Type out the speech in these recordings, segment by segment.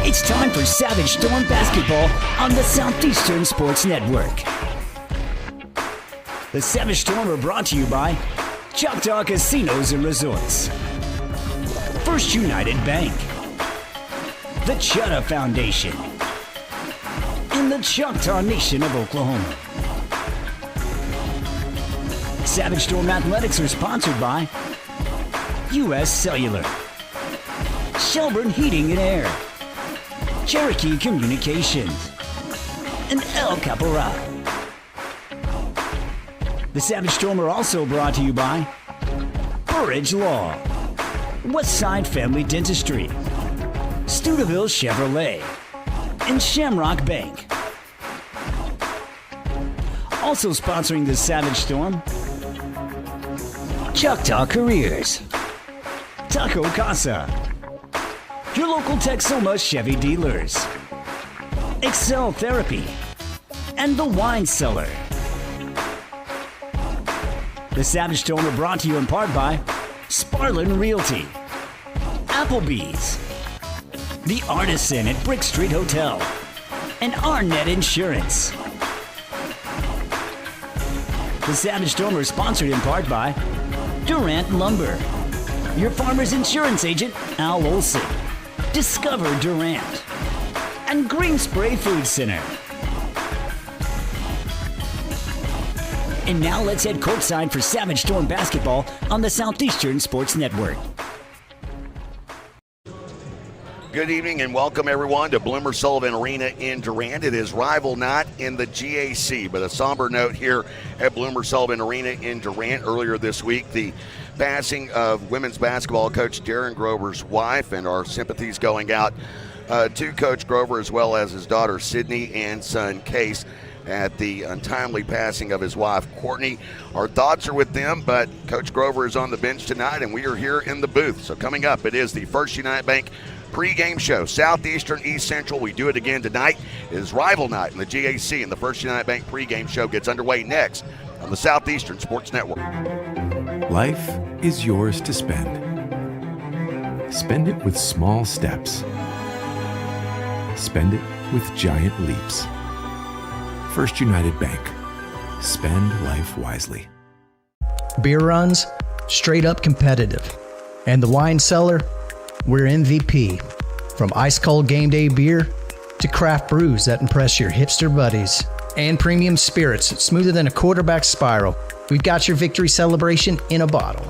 It's time for Savage Storm basketball on the Southeastern Sports Network. The Savage Storm are brought to you by Choctaw Casinos and Resorts, First United Bank, the Chutta Foundation, and the Choctaw Nation of Oklahoma. Savage Storm Athletics are sponsored by U.S. Cellular, Shelburne Heating and Air, Cherokee Communications, and El Caporal. The Savage Storm are also brought to you by Burridge Law, Westside Family Dentistry, Steubenville Chevrolet, and Shamrock Bank. Also sponsoring the Savage Storm, Choctaw Careers, Taco Casa, your local Texoma Chevy dealers, Excel Therapy, and the Wine Cellar. The Savage Storm are brought to you in part by Sparlin Realty, Applebee's, The Artisan at Brick Street Hotel, and Arnett Insurance. The Savage Storm are sponsored in part by Durant Lumber, your farmer's insurance agent, Al Olson, Discover Durant, and Green Spray Food Center. And now let's head courtside for Savage Storm basketball on the Southeastern Sports Network. Good evening and welcome everyone to Bloomer Sullivan Arena in Durant. It is rival night in the GAC, but a somber note here at Bloomer Sullivan Arena in Durant. Earlier this week, the passing of women's basketball coach Darren Grover's wife, and our sympathies going out to Coach Grover as well as his daughter Sydney and son Case at the untimely passing of his wife Courtney. Our thoughts are with them, but Coach Grover is on the bench tonight and we are here in the booth. So coming up, it is the First United Bank pregame show. Southeastern, East Central. We do it again tonight. It is rival night in the GAC, and the First United Bank pregame show gets underway next on the Southeastern Sports Network. Life is yours to spend. Spend it with small steps. Spend it with giant leaps. First United Bank. Spend life wisely. Beer runs, straight up competitive. And the Wine Cellar, we're MVP. From ice cold game day beer to craft brews that impress your hipster buddies. And premium spirits smoother than a quarterback spiral. We've got your victory celebration in a bottle.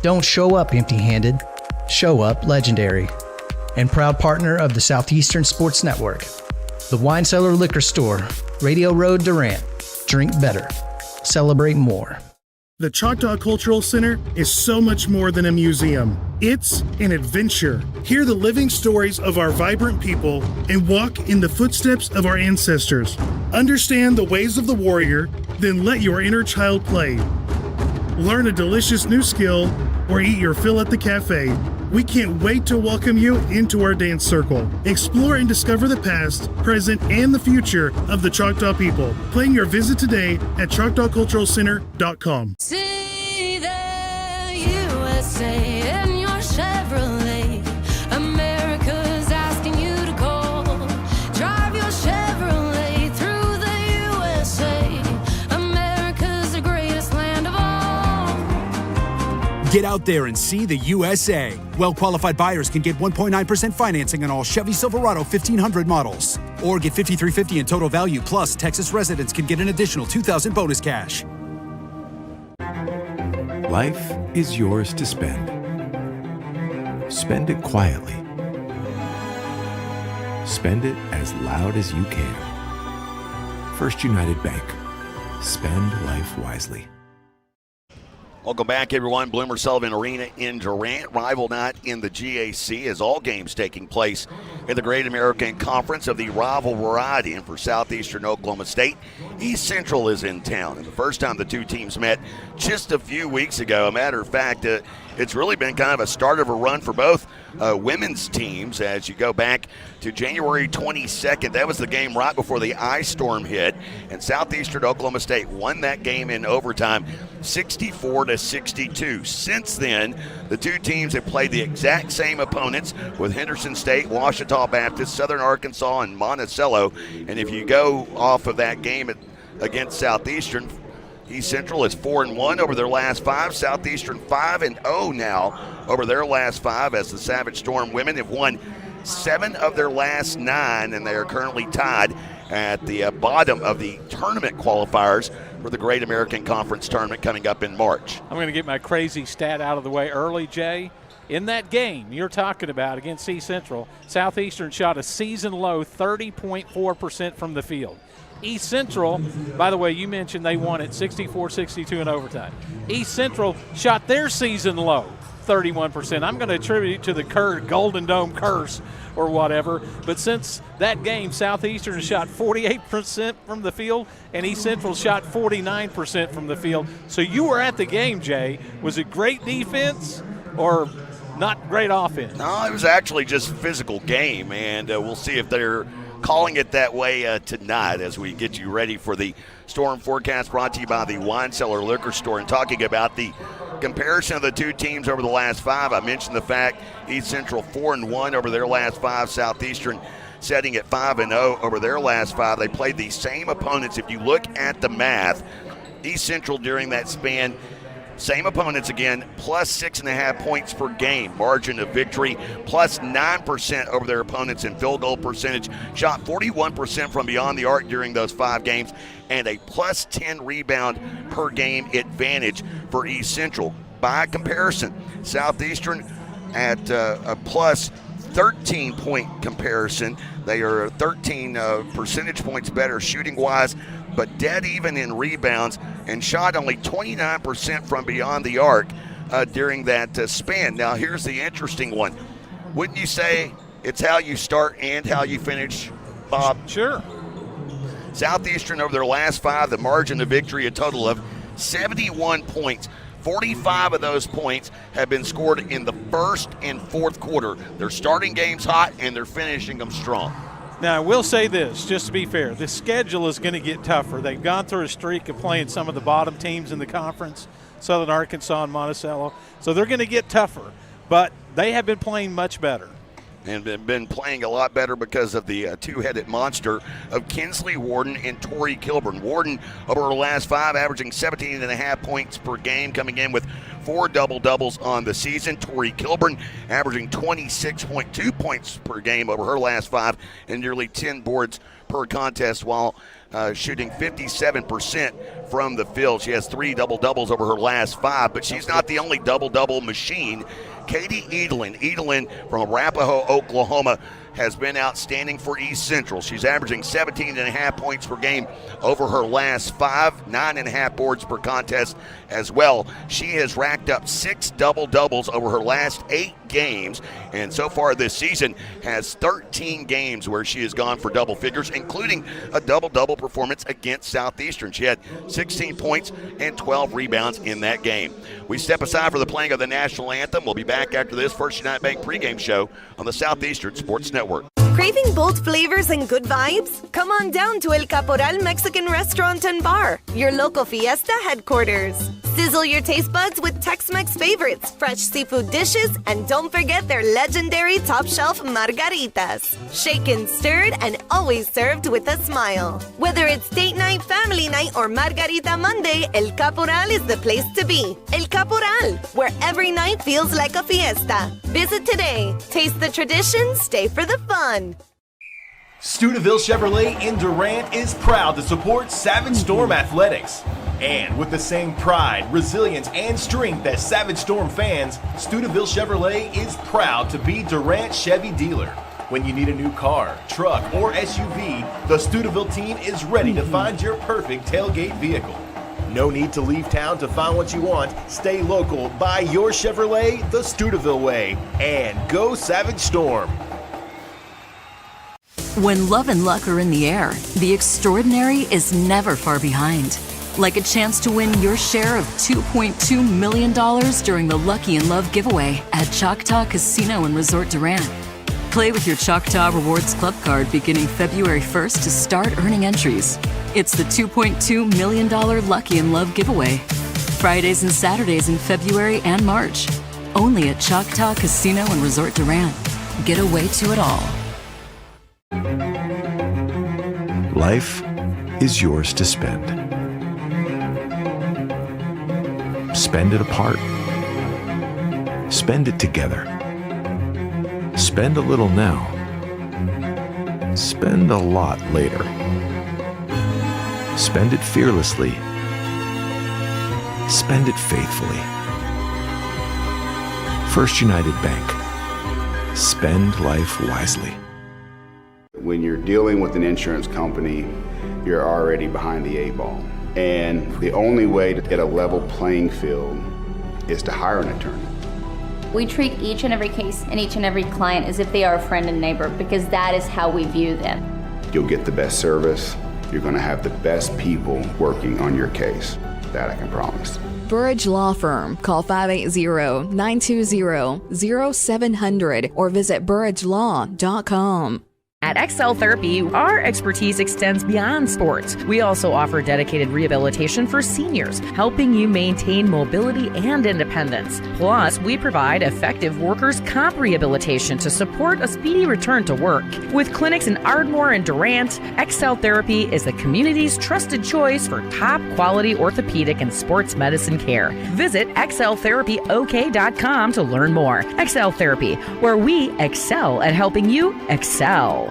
Don't show up empty-handed. Show up legendary. And proud partner of the Southeastern Sports Network. The Wine Cellar Liquor Store, Radio Road, Durant. Drink better. Celebrate more. The Choctaw Cultural Center is so much more than a museum. It's an adventure. Hear the living stories of our vibrant people and walk in the footsteps of our ancestors. Understand the ways of the warrior, then let your inner child play. Learn a delicious new skill or eat your fill at the cafe. We can't wait to welcome you into our dance circle. Explore and discover the past, present, and the future of the Choctaw people. Plan your visit today at ChoctawCulturalCenter.com. See the USA in your Chevrolet. America's asking you to call. Drive your Chevrolet through the USA. America's the greatest land of all. Get out there and see the USA. Well-qualified buyers can get 1.9% financing on all Chevy Silverado 1500 models. Or get $5,350 in total value, plus Texas residents can get an additional $2,000 bonus cash. Life is yours to spend. Spend it quietly. Spend it as loud as you can. First United Bank. Spend life wisely. Welcome back, everyone. Bloomer Sullivan Arena in Durant. Rival night in the GAC as all games taking place in the Great American Conference of the rival variety. And for Southeastern Oklahoma State, East Central is in town. And the first time the two teams met just a few weeks ago. A matter of fact, it's really been kind of a start of a run for both women's teams as you go back to January 22nd. That was the game right before the ice storm hit, and Southeastern Oklahoma State won that game in overtime 64-62. Since then, the two teams have played the exact same opponents with Henderson State, Ouachita Baptist, Southern Arkansas, and Monticello. And if you go off of that game against Southeastern, East Central is 4-1 over their last 5. Southeastern 5-0 now over their last 5 as the Savage Storm women have won 7 of their last 9, and they are currently tied at the bottom of the tournament qualifiers for the Great American Conference Tournament coming up in March. I'm going to get my crazy stat out of the way early, Jay. In that game you're talking about against East Central, Southeastern shot a season-low 30.4% from the field. East Central, by the way, you mentioned they won it 64-62 in overtime. East Central shot their season low 31%. I'm going to attribute it to the Golden Dome curse or whatever. But since that game, Southeastern shot 48% from the field, and East Central shot 49% from the field. So you were at the game, Jay. Was it great defense or not great offense? No, it was actually just a physical game, and we'll see if they're calling it that way tonight as we get you ready for the storm forecast brought to you by the Wine Cellar Liquor Store. And talking about the comparison of the two teams over the last 5, I mentioned the fact East Central 4-1 over their last 5, Southeastern setting at 5-0 over their last 5. They played the same opponents. If you look at the math, East Central during that span, same opponents again, plus 6.5 points per game. Margin of victory, plus 9% over their opponents in field goal percentage. Shot 41% from beyond the arc during those 5 games, and a plus 10 rebound per game advantage for East Central. By comparison, Southeastern at a plus 13-point comparison. They are 13 percentage points better shooting-wise, but dead even in rebounds, and shot only 29% from beyond the arc during that span. Now, here's the interesting one. Wouldn't you say it's how you start and how you finish, Bob? Sure. Southeastern over their last 5, the margin of victory, a total of 71 points. 45 of those points have been scored in the first and fourth quarter. They're starting games hot, and they're finishing them strong. Now, I will say this, just to be fair, the schedule is going to get tougher. They've gone through a streak of playing some of the bottom teams in the conference, Southern Arkansas and Monticello, so they're going to get tougher. But they have been playing much better. And been playing a lot better because of the two-headed monster of Kinsley Warden and Tori Kilburn. Warden, over her last 5, averaging 17.5 points per game, coming in with 4 double-doubles on the season. Tori Kilburn averaging 26.2 points per game over her last 5 and nearly 10 boards per contest while shooting 57% from the field. She has 3 double-doubles over her last 5, but she's not the only double-double machine. Katie Edelin from Arapahoe, Oklahoma, has been outstanding for East Central. She's averaging 17.5 points per game over her last 5, 9.5 boards per contest as well. She has racked up 6 double-doubles over her last 8 games, and so far this season has 13 games where she has gone for double figures, including a double-double performance against Southeastern. She had 16 points and 12 rebounds in that game. We step aside for the playing of the national anthem. We'll be back after this First United Bank pregame show on the Southeastern Sports Network. Craving bold flavors and good vibes? Come on down to El Caporal Mexican Restaurant and Bar, your local fiesta headquarters. Sizzle your taste buds with Tex-Mex favorites, fresh seafood dishes, and don't forget their legendary top-shelf margaritas. Shaken, stirred, and always served with a smile. Whether it's date night, family night, or Margarita Monday, El Caporal is the place to be. El Caporal, where every night feels like a fiesta. Visit today. Taste the tradition, stay for the fun. Steubenville Chevrolet in Durant is proud to support Savage Storm Athletics. And with the same pride, resilience, and strength as Savage Storm fans, Steubenville Chevrolet is proud to be Durant Chevy dealer. When you need a new car, truck, or SUV, the Steubenville team is ready to find your perfect tailgate vehicle. No need to leave town to find what you want. Stay local, buy your Chevrolet the Steubenville way, and go Savage Storm. When love and luck are in the air, the extraordinary is never far behind. Like a chance to win your share of $2.2 million during the Lucky in Love giveaway at Choctaw Casino and Resort Durant. Play with your Choctaw Rewards Club card beginning February 1st to start earning entries. It's the $2.2 million Lucky in Love giveaway. Fridays and Saturdays in February and March. Only at Choctaw Casino and Resort Durant. Get away to it all. Life is yours to spend. Spend it apart. Spend it together. Spend a little now. Spend a lot later. Spend it fearlessly. Spend it faithfully. First United Bank. Spend life wisely. When you're dealing with an insurance company, you're already behind the 8 ball. And the only way to get a level playing field is to hire an attorney. We treat each and every case and each and every client as if they are a friend and neighbor, because that is how we view them. You'll get the best service. You're going to have the best people working on your case. That I can promise. Burridge Law Firm. Call 580-920-0700 or visit burridgelaw.com. At XL Therapy, our expertise extends beyond sports. We also offer dedicated rehabilitation for seniors, helping you maintain mobility and independence. Plus, we provide effective workers' comp rehabilitation to support a speedy return to work. With clinics in Ardmore and Durant, XL Therapy is the community's trusted choice for top-quality orthopedic and sports medicine care. Visit xltherapyok.com to learn more. XL Therapy, where we excel at helping you excel.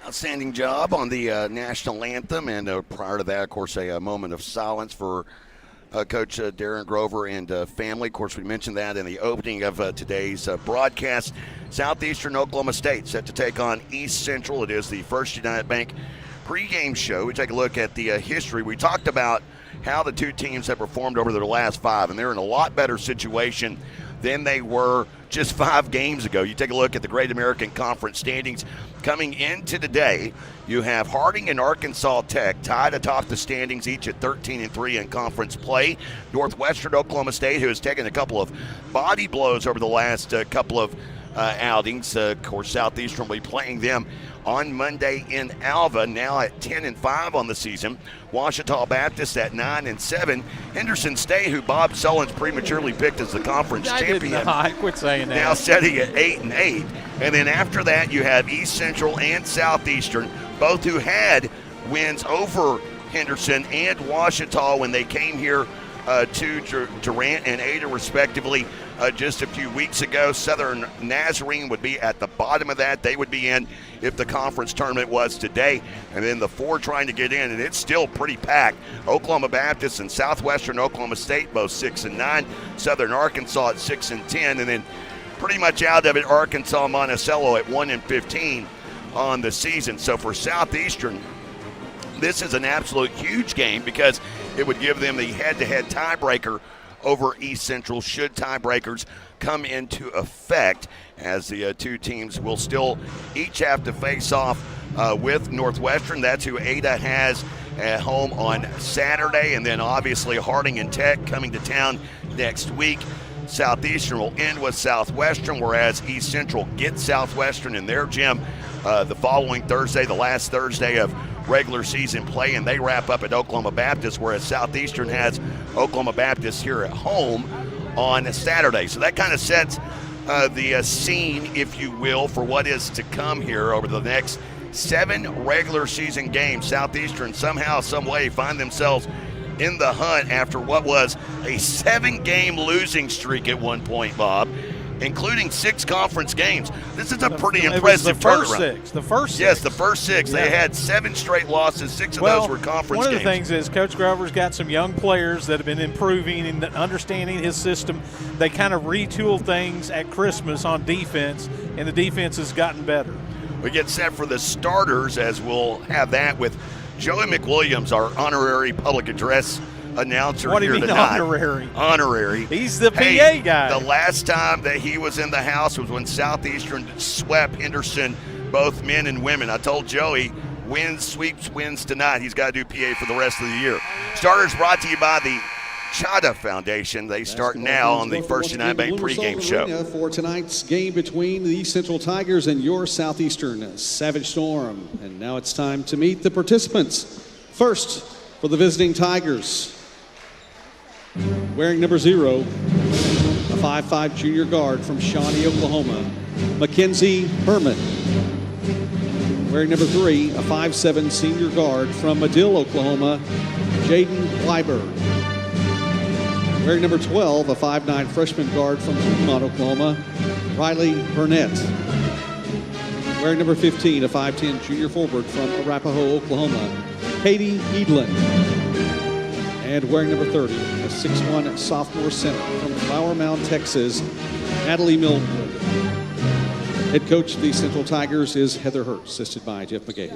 Outstanding job on the national anthem, and prior to that, of course, a moment of silence for Coach Darren Grover and family. Of course, we mentioned that in the opening of today's broadcast. Southeastern Oklahoma State set to take on East Central. It is the First United Bank pregame show. We take a look at the history. We talked about how the two teams have performed over their last 5, and they're in a lot better situation than they were just 5 games ago. You take a look at the Great American Conference standings coming into today. You have Harding and Arkansas Tech tied atop the standings, each at 13-3 in conference play. Northwestern Oklahoma State, who has taken a couple of body blows over the last couple of outings. Of course, Southeastern will be playing them on Monday in Alva, now at 10-5 on the season. Ouachita Baptist at 9-7. Henderson State, who Bob Sullins prematurely picked as the conference champion, quit saying that. now sitting at 8-8. And then after that, you have East Central and Southeastern, both who had wins over Henderson and Ouachita when they came here to Durant and Ada, respectively, just a few weeks ago. Southern Nazarene would be at the bottom of that. They would be in if the conference tournament was today. And then the 4 trying to get in, and it's still pretty packed. Oklahoma Baptist and Southwestern Oklahoma State both 6-9. Southern Arkansas at 6-10. And then pretty much out of it, Arkansas Monticello at 1-15 on the season. So for Southeastern, this is an absolute huge game because it would give them the head-to-head tiebreaker over East Central should tiebreakers come into effect, as the two teams will still each have to face off with Northwestern. That's who Ada has at home on Saturday, and then obviously Harding and Tech coming to town next week. Southeastern will end with Southwestern, whereas East Central gets Southwestern in their gym the following Thursday, the last Thursday of regular season play, and they wrap up at Oklahoma Baptist, whereas Southeastern has Oklahoma Baptist here at home on Saturday. So that kind of sets the scene, if you will, for what is to come here over the next 7 regular season games. Southeastern somehow, some way find themselves in the hunt after what was a 7-game losing streak at one point, Bob, including 6 conference games. This is a pretty impressive turnaround. The first 6. Yes, the first 6. Yeah. They had 7 straight losses. 6 of those were conference games. One of the things is Coach Grover's got some young players that have been improving and understanding his system. They kind of retooled things at Christmas on defense, and the defense has gotten better. We get set for the starters, as we'll have that with Joey McWilliams, our honorary public address announcer. What do you here mean tonight. Honorary. He's the PA guy. The last time that he was in the house was when Southeastern swept Henderson, both men and women. I told Joey, wins tonight. He's got to do PA for the rest of the year. Starters brought to you by the Chada Foundation. They start now on the First United Bank pregame show. For tonight's game between the East Central Tigers and your Southeastern Savage Storm. And now it's time to meet the participants. First, for the visiting Tigers, wearing number 0, a 5'5" junior guard from Shawnee, Oklahoma, Mackenzie Herman. Wearing number 3, a 5'7" senior guard from Madill, Oklahoma, Jaden Weiber. Wearing number 12, a 5'9" freshman guard from Piedmont, Oklahoma, Riley Burnett. Wearing number 15, a 5'10" junior forward from Arapahoe, Oklahoma, Katie Edlin. And wearing number 30, a 6'1" sophomore center from Flower Mound, Texas, Natalie Millwood. Head coach of the Central Tigers is Heather Hurt, assisted by Jeff McGahey.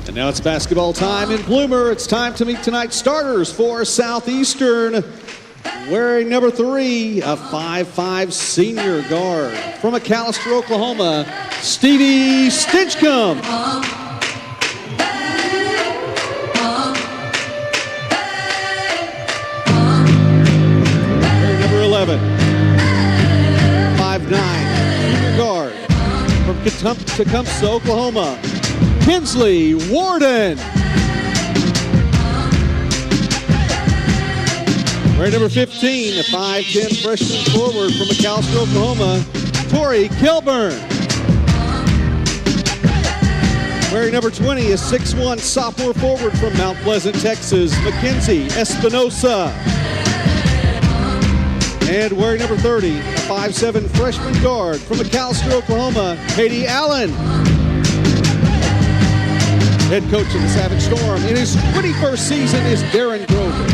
And now it's basketball time in Bloomer. It's time to meet tonight's starters for Southeastern. Wearing number 3, a 5'5" senior guard from McAllister, Oklahoma, Stevie Stinchcomb. Wearing number 11, 5'9" junior guard from Tecumseh, Oklahoma, Kinsley Warden. Wearing number 15, a 5'10" freshman forward from McAllister, Oklahoma, Tori Kilburn. Wearing number 20, a 6'1" sophomore forward from Mount Pleasant, Texas, Mackenzie Espinosa. And wearing number 30, a 5'7" freshman guard from McAllister, Oklahoma, Katie Allen. Head coach of the Savage Storm in his 21st season is Darren Grover.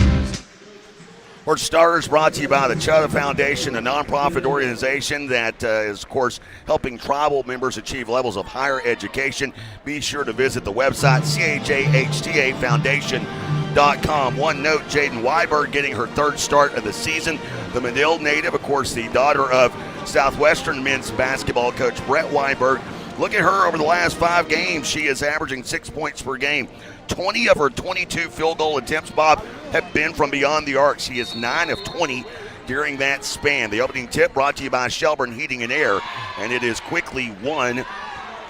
Our starters brought to you by the Chada Foundation, a nonprofit organization that is, of course, helping tribal members achieve levels of higher education. Be sure to visit the website, CHAHTAFoundation.com. One note, Jaden Weiberg getting her 3rd start of the season. The Madill native, of course, the daughter of Southwestern men's basketball coach Brett Weiberg. Look at her over the last 5 games. She is averaging 6 points per game. 20 of her 22 field goal attempts, Bob, have been from beyond the arc. She is 9 of 20 during that span. The opening tip brought to you by Shelburne Heating and Air, and it is quickly won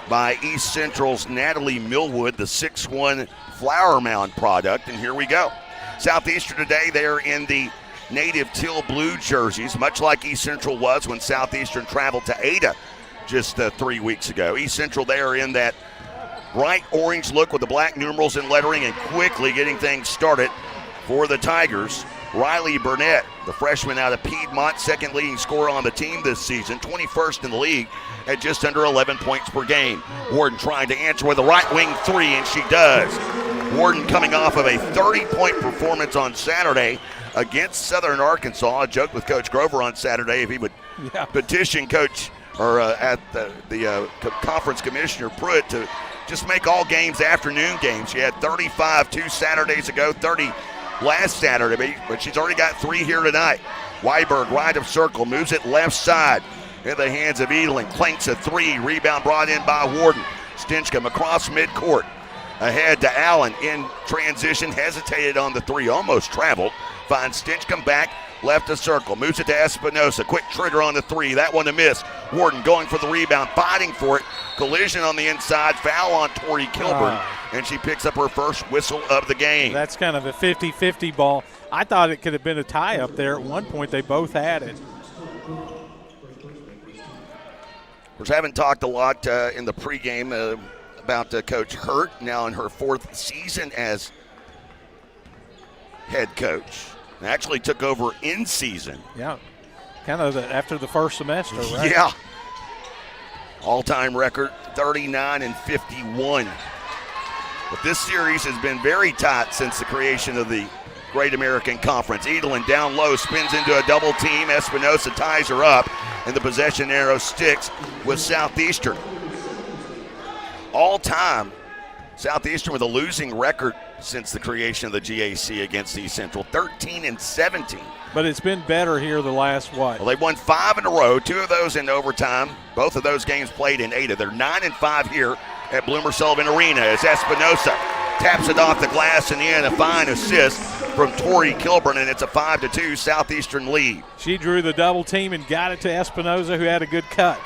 by East Central's Natalie Millwood, the 6'1" Flower Mound product. And here we go. Southeastern today, they're in the native teal blue jerseys, much like East Central was when Southeastern traveled to Ada just 3 weeks ago. East Central, they are in that bright orange look with the black numerals and lettering, and quickly getting things started for the Tigers. Riley Burnett, the freshman out of Piedmont, 2nd leading scorer on the team this season, 21st in the league at just under 11 points per game. Warden trying to answer with a right wing 3, and she does. Warden coming off of a 30-point performance on Saturday against Southern Arkansas. I joked with Coach Grover on Saturday if he would petition Coach at the conference commissioner Pruitt to just make all games afternoon games. She had 35 2 Saturdays ago, 30 last Saturday, but she's already got 3 here tonight. Weiberg, right of circle, moves it left side in the hands of Edelin. Clanks a 3, rebound brought in by Warden. Stinchcomb across midcourt. Ahead to Allen in transition, hesitated on the 3, almost traveled. Finds Stinchcomb back, left of circle, moves it to Espinosa. Quick trigger on the 3, that one a miss. Warden going for the rebound, fighting for it. Collision on the inside, foul on Tori Kilburn, and she picks up her first whistle of the game. That's kind of a 50-50 ball. I thought it could have been a tie up there. At one point, they both had it. We haven't talked a lot in the pregame about Coach Hurt, now in her 4th season as head coach. Actually took over in season. Yeah, kind of after the first semester, right? Yeah. All-time record, 39-51. But this series has been very tight since the creation of the Great American Conference. Edelin down low, spins into a double team. Espinosa ties her up, and the possession arrow sticks with Southeastern. All-time, Southeastern with a losing record since the creation of the GAC against East Central, 13-17. But it's been better here the last, what? Well, they've won 5 in a row, 2 of those in overtime. Both of those games played in Ada. They're 9-5 here at Bloomer Sullivan Arena as Espinosa taps it off the glass in the end. A fine assist from Tori Kilburn, and it's a 5-2 Southeastern lead. She drew the double team and got it to Espinosa, who had a good cut.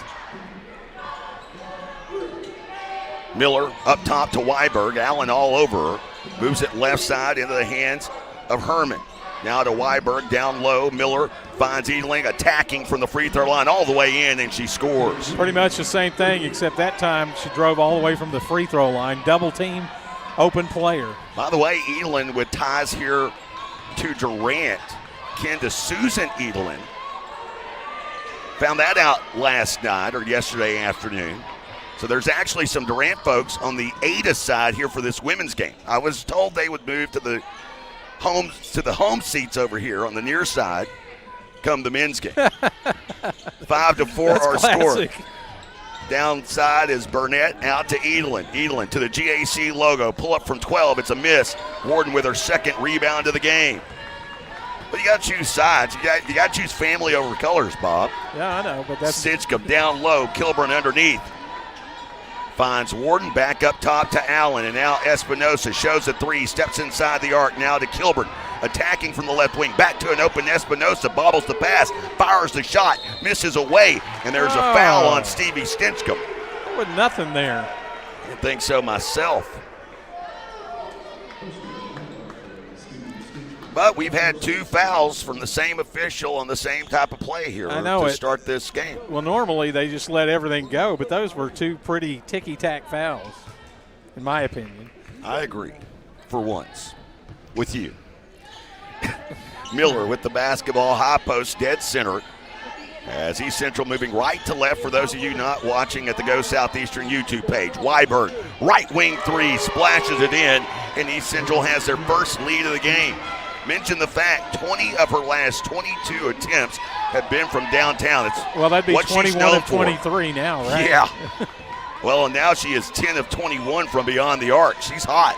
Miller up top to Weiberg. Allen all over her. Moves it left side into the hands of Herman. Now to Weiberg, down low. Miller finds Edeling attacking from the free throw line all the way in, and she scores. Pretty much the same thing, except that time she drove all the way from the free throw line. Double team, open player. By the way, Edeling with ties here to Durant, kin to Susan Edelin. Found that out last night or yesterday afternoon. So there's actually some Durant folks on the Ada side here for this women's game. I was told they would move to the home seats over here on the near side come the men's game. 5-4 our score. Downside is Burnett out to Edelin. Edelin to the GAC logo. Pull up from 12. It's a miss. Warden with her second rebound of the game. But you got to choose sides. You got to choose family over colors, Bob. Yeah, I know, but that's Stinchcomb down low. Kilburn underneath. Finds Warden back up top to Allen, and now Espinosa shows a 3, steps inside the arc, now to Kilburn, attacking from the left wing, back to an open Espinosa, bobbles the pass, fires the shot, misses away, and there's a foul on Stevie Stinchcomb. There was nothing there. I didn't think so myself. But we've had 2 fouls from the same official on the same type of play here to start this game. Well, normally they just let everything go, but those were 2 pretty ticky-tack fouls, in my opinion. I agree, for once, with you. Miller with the basketball, high post, dead center. As East Central moving right to left for those of you not watching at the Go Southeastern YouTube page. Weiberg, right wing 3, splashes it in, and East Central has their first lead of the game. Mention the fact 20 of her last 22 attempts have been from downtown. That'd be 21 of 23 now, right? Yeah. Well, and now she is 10 of 21 from beyond the arc. She's hot.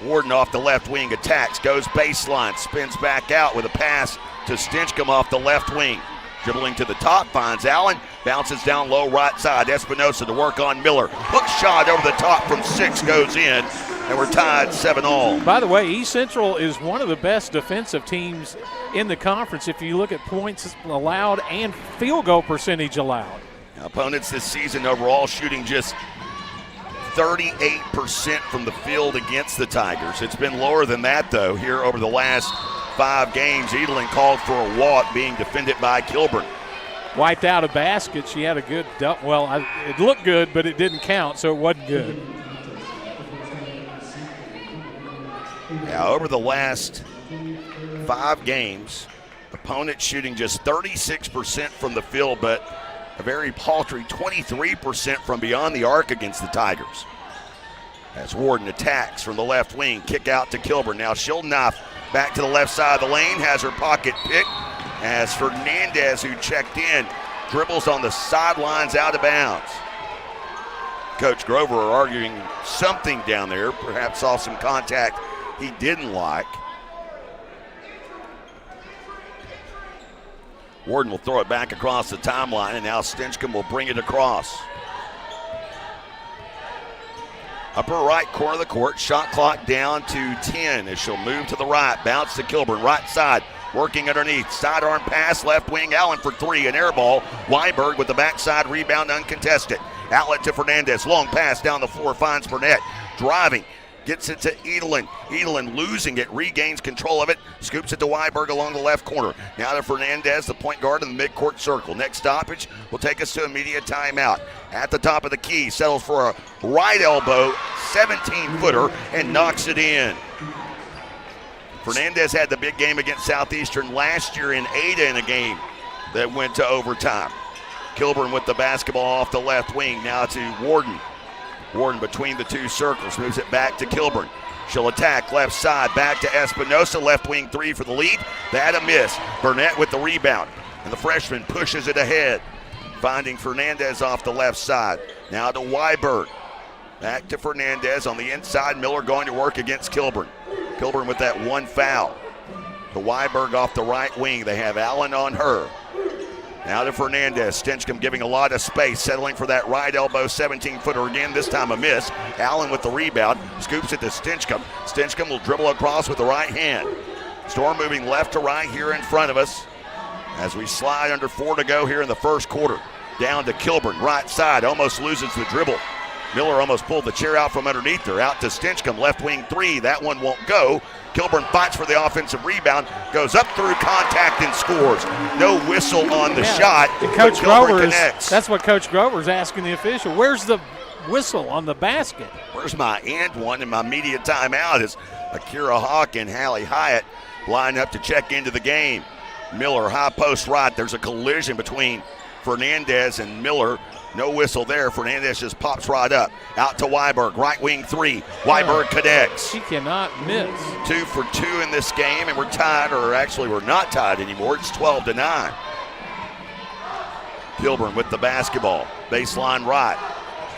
Warden off the left wing, attacks, goes baseline, spins back out with a pass to Stinchcomb off the left wing. Dribbling to the top, finds Allen, bounces down low right side. Espinosa to work on Miller. Hook shot over the top from 6 goes in, and we're tied 7-all. By the way, East Central is one of the best defensive teams in the conference if you look at points allowed and field goal percentage allowed. Now, opponents this season overall shooting just 38% from the field against the Tigers. It's been lower than that, though, here over the last 5 games. Edelin called for a walk, being defended by Kilburn. Wiped out a basket. She had a good, it looked good, but it didn't count, so it wasn't good. Now, over the last 5 games, opponents shooting just 36% from the field, but a very paltry 23% from beyond the arc against the Tigers. As Warden attacks from the left wing, kick out to Kilburn. Now Schildenoff back to the left side of the lane, has her pocket picked as Fernandez, who checked in, dribbles on the sidelines out of bounds. Coach Grover are arguing something down there. Perhaps saw some contact he didn't like. Warden will throw it back across the timeline, and now Stinchcomb will bring it across. Upper right corner of the court, shot clock down to 10 as she'll move to the right. Bounce to Kilburn, right side, working underneath. Sidearm pass, left wing, Allen for three, an air ball. Weinberg with the backside rebound, uncontested. Outlet to Fernandez, long pass down the floor, finds Burnett. Driving, gets it to Edelin. Edelin losing it, regains control of it, scoops it to Weinberg along the left corner. Now to Fernandez, the point guard in the midcourt circle. Next stoppage will take us to immediate timeout. At the top of the key, settles for a right elbow, 17-footer, and knocks it in. Fernandez had the big game against Southeastern last year in Ada in a game that went to overtime. Kilburn with the basketball off the left wing, now to Warden. Warden between the two circles, moves it back to Kilburn. She'll attack left side, back to Espinosa, left wing three for the lead. That a miss. Burnett with the rebound, and the freshman pushes it ahead, finding Fernandez off the left side. Now to Weiberg. Back to Fernandez on the inside. Miller going to work against Kilburn. Kilburn with that one foul. To Weiberg off the right wing. They have Allen on her. Now to Fernandez. Stinchcomb giving a lot of space, settling for that right elbow 17-footer again, this time a miss. Allen with the rebound, scoops it to Stinchcomb. Stinchcomb will dribble across with the right hand. Storm moving left to right here in front of us as we slide under 4 to go here in the first quarter. Down to Kilburn, right side, almost loses the dribble. Miller almost pulled the chair out from underneath her. Out to Stinchcomb, left wing three, that one won't go. Kilburn fights for the offensive rebound, goes up through contact and scores. No whistle on the shot, Coach Grover connects. That's what Coach Grover's asking the official. Where's the whistle on the basket? Where's my and one in my media timeout as Akira Hawk and Hallie Hyatt line up to check into the game. Miller, high post right. There's a collision between Fernandez and Miller. No whistle there. Fernandez just pops right up. Out to Weiberg, right wing three. Weiberg connects. She cannot miss. 2 for 2 in this game, and we're tied, or actually we're not tied anymore. It's 12-9. Kilburn with the basketball. Baseline right.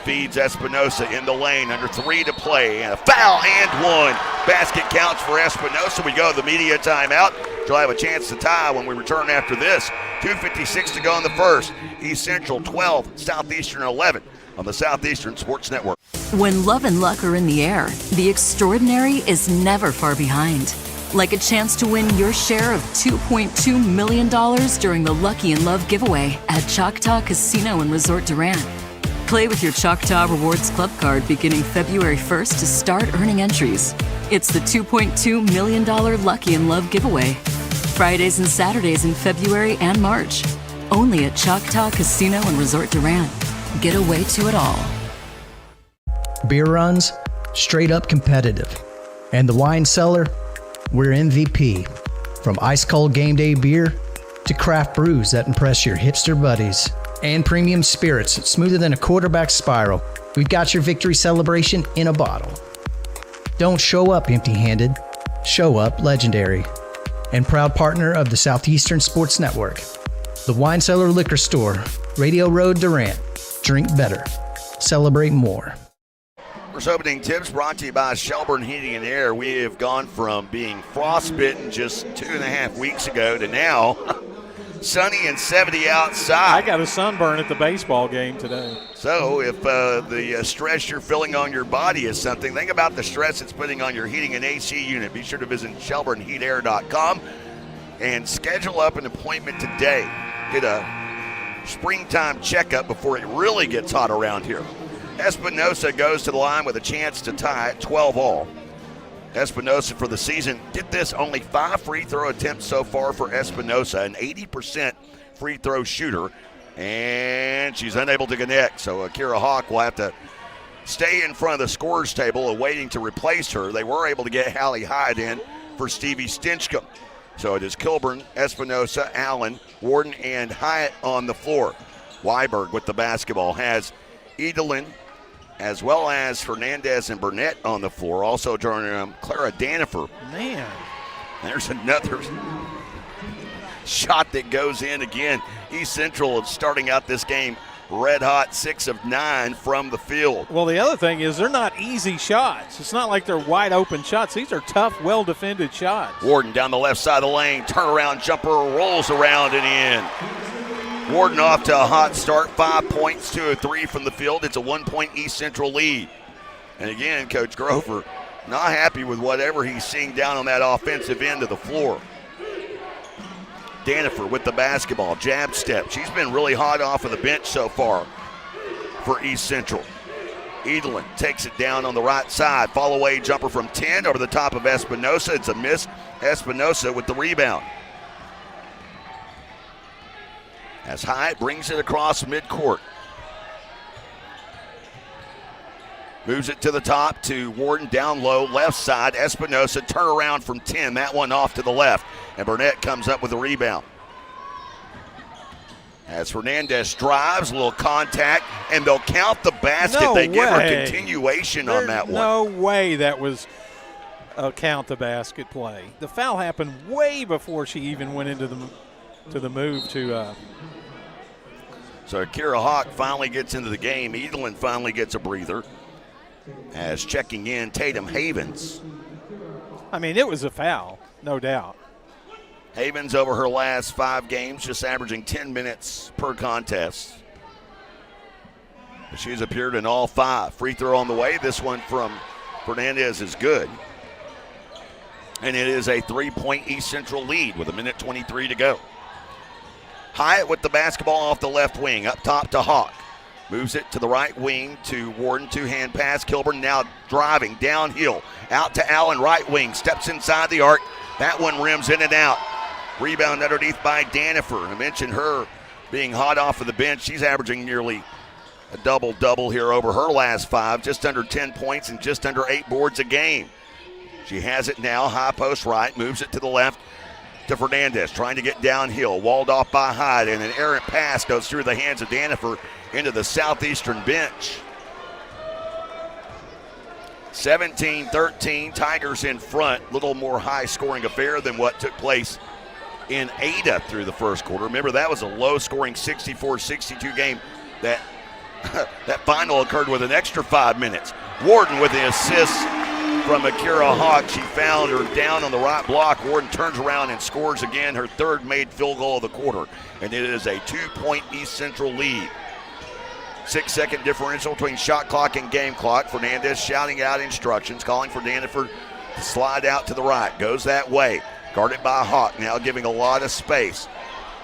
Feeds Espinosa in the lane, under 3 to play, and a foul and one. Basket counts for Espinosa. We go to the media timeout. She'll have a chance to tie when we return after this. 2:56 to go in the first. East Central 12, Southeastern 11 on the Southeastern Sports Network. When love and luck are in the air, the extraordinary is never far behind. Like a chance to win your share of $2.2 million during the Lucky in Love giveaway at Choctaw Casino and Resort Durant. Play with your Choctaw Rewards Club card beginning February 1st to start earning entries. It's the $2.2 million Lucky in Love giveaway. Fridays and Saturdays in February and March. Only at Choctaw Casino and Resort Durant. Get away to it all. Beer runs, straight up competitive. And the wine cellar, we're MVP. From ice cold game day beer to craft brews that impress your hipster buddies. And premium spirits smoother than a quarterback spiral. We've got your victory celebration in a bottle. Don't show up empty-handed. Show up legendary. And proud partner of the Southeastern Sports Network. The Wine Cellar Liquor Store, Radio Road, Durant. Drink better. Celebrate more. First opening tips brought to you by Shelburne Heating and Air. We have gone from being frostbitten just 2.5 weeks ago to now sunny and 70 outside. I got a sunburn at the baseball game today. So if the stress you're feeling on your body is something, think about the stress it's putting on your heating and AC unit. Be sure to visit ShelburneHeatAir.com and schedule up an appointment today. Get a springtime checkup before it really gets hot around here. Espinosa goes to the line with a chance to tie at 12-all. Espinosa for the season, get this, only 5 free throw attempts so far for Espinosa, an 80% free throw shooter, and she's unable to connect. So Akira Hawk will have to stay in front of the scorer's table awaiting to replace her. They were able to get Hallie Hyde in for Stevie Stinchcomb. So it is Kilburn, Espinosa, Allen, Warden, and Hyatt on the floor. Weiberg with the basketball has Edelin as well as Fernandez and Burnett on the floor. Also joining Clara Danifer. Man. There's another shot that goes in again. East Central is starting out this game red hot, 6 of 9 from the field. Well, the other thing is they're not easy shots. It's not like they're wide open shots. These are tough, well-defended shots. Warden down the left side of the lane, turnaround jumper, rolls around and in. Warden off to a hot start, 5 points, 2 of 3 from the field. It's a 1-point East Central lead. And again, Coach Grover not happy with whatever he's seeing down on that offensive end of the floor. Danifer with the basketball, jab step. She's been really hot off of the bench so far for East Central. Edelin takes it down on the right side. Fall away jumper from 10 over the top of Espinosa. It's a miss. Espinosa with the rebound. As Hyatt brings it across midcourt. Moves it to the top to Warden, down low, left side. Espinosa, turn around from 10. That one off to the left. And Burnett comes up with a rebound. As Fernandez drives, a little contact, and they'll count the basket. No they give her way. continuation on that one. No way that was a count the basket play. The foul happened way before she even went into the move to. So Akira Hawk finally gets into the game. Edelin finally gets a breather. As checking in, Tatum Havens. I mean, it was a foul, no doubt. Havens over her last 5 games, just averaging 10 minutes per contest. She's appeared in all 5. Free throw on the way. This one from Fernandez is good. And it is a 3-point East Central lead with 1:23 to go. Hyatt with the basketball off the left wing, up top to Hawk. Moves it to the right wing to Warden, 2-hand pass. Kilburn now driving downhill, out to Allen, right wing, steps inside the arc. That one rims in and out. Rebound underneath by Danifer. I mentioned her being hot off of the bench. She's averaging nearly a double-double here over her last 5, just under 10 points and just under 8 boards a game. She has it now, high post right, moves it to the left to Fernandez, trying to get downhill, walled off by Hyde, and an errant pass goes through the hands of Danifer into the Southeastern bench. 17-13, Tigers in front. Little more high-scoring affair than what took place in Ada through the first quarter. Remember, that was a low-scoring 64-62 game. That final occurred with an extra 5 minutes. Warden with the assist from Akira Hawk. She found her down on the right block. Warden turns around and scores again, her 3rd made field goal of the quarter. And it is a 2-point East Central lead. 6-second differential between shot clock and game clock. Fernandez shouting out instructions, calling for Danifer to slide out to the right. Goes that way. Guarded by Hawk, now giving a lot of space.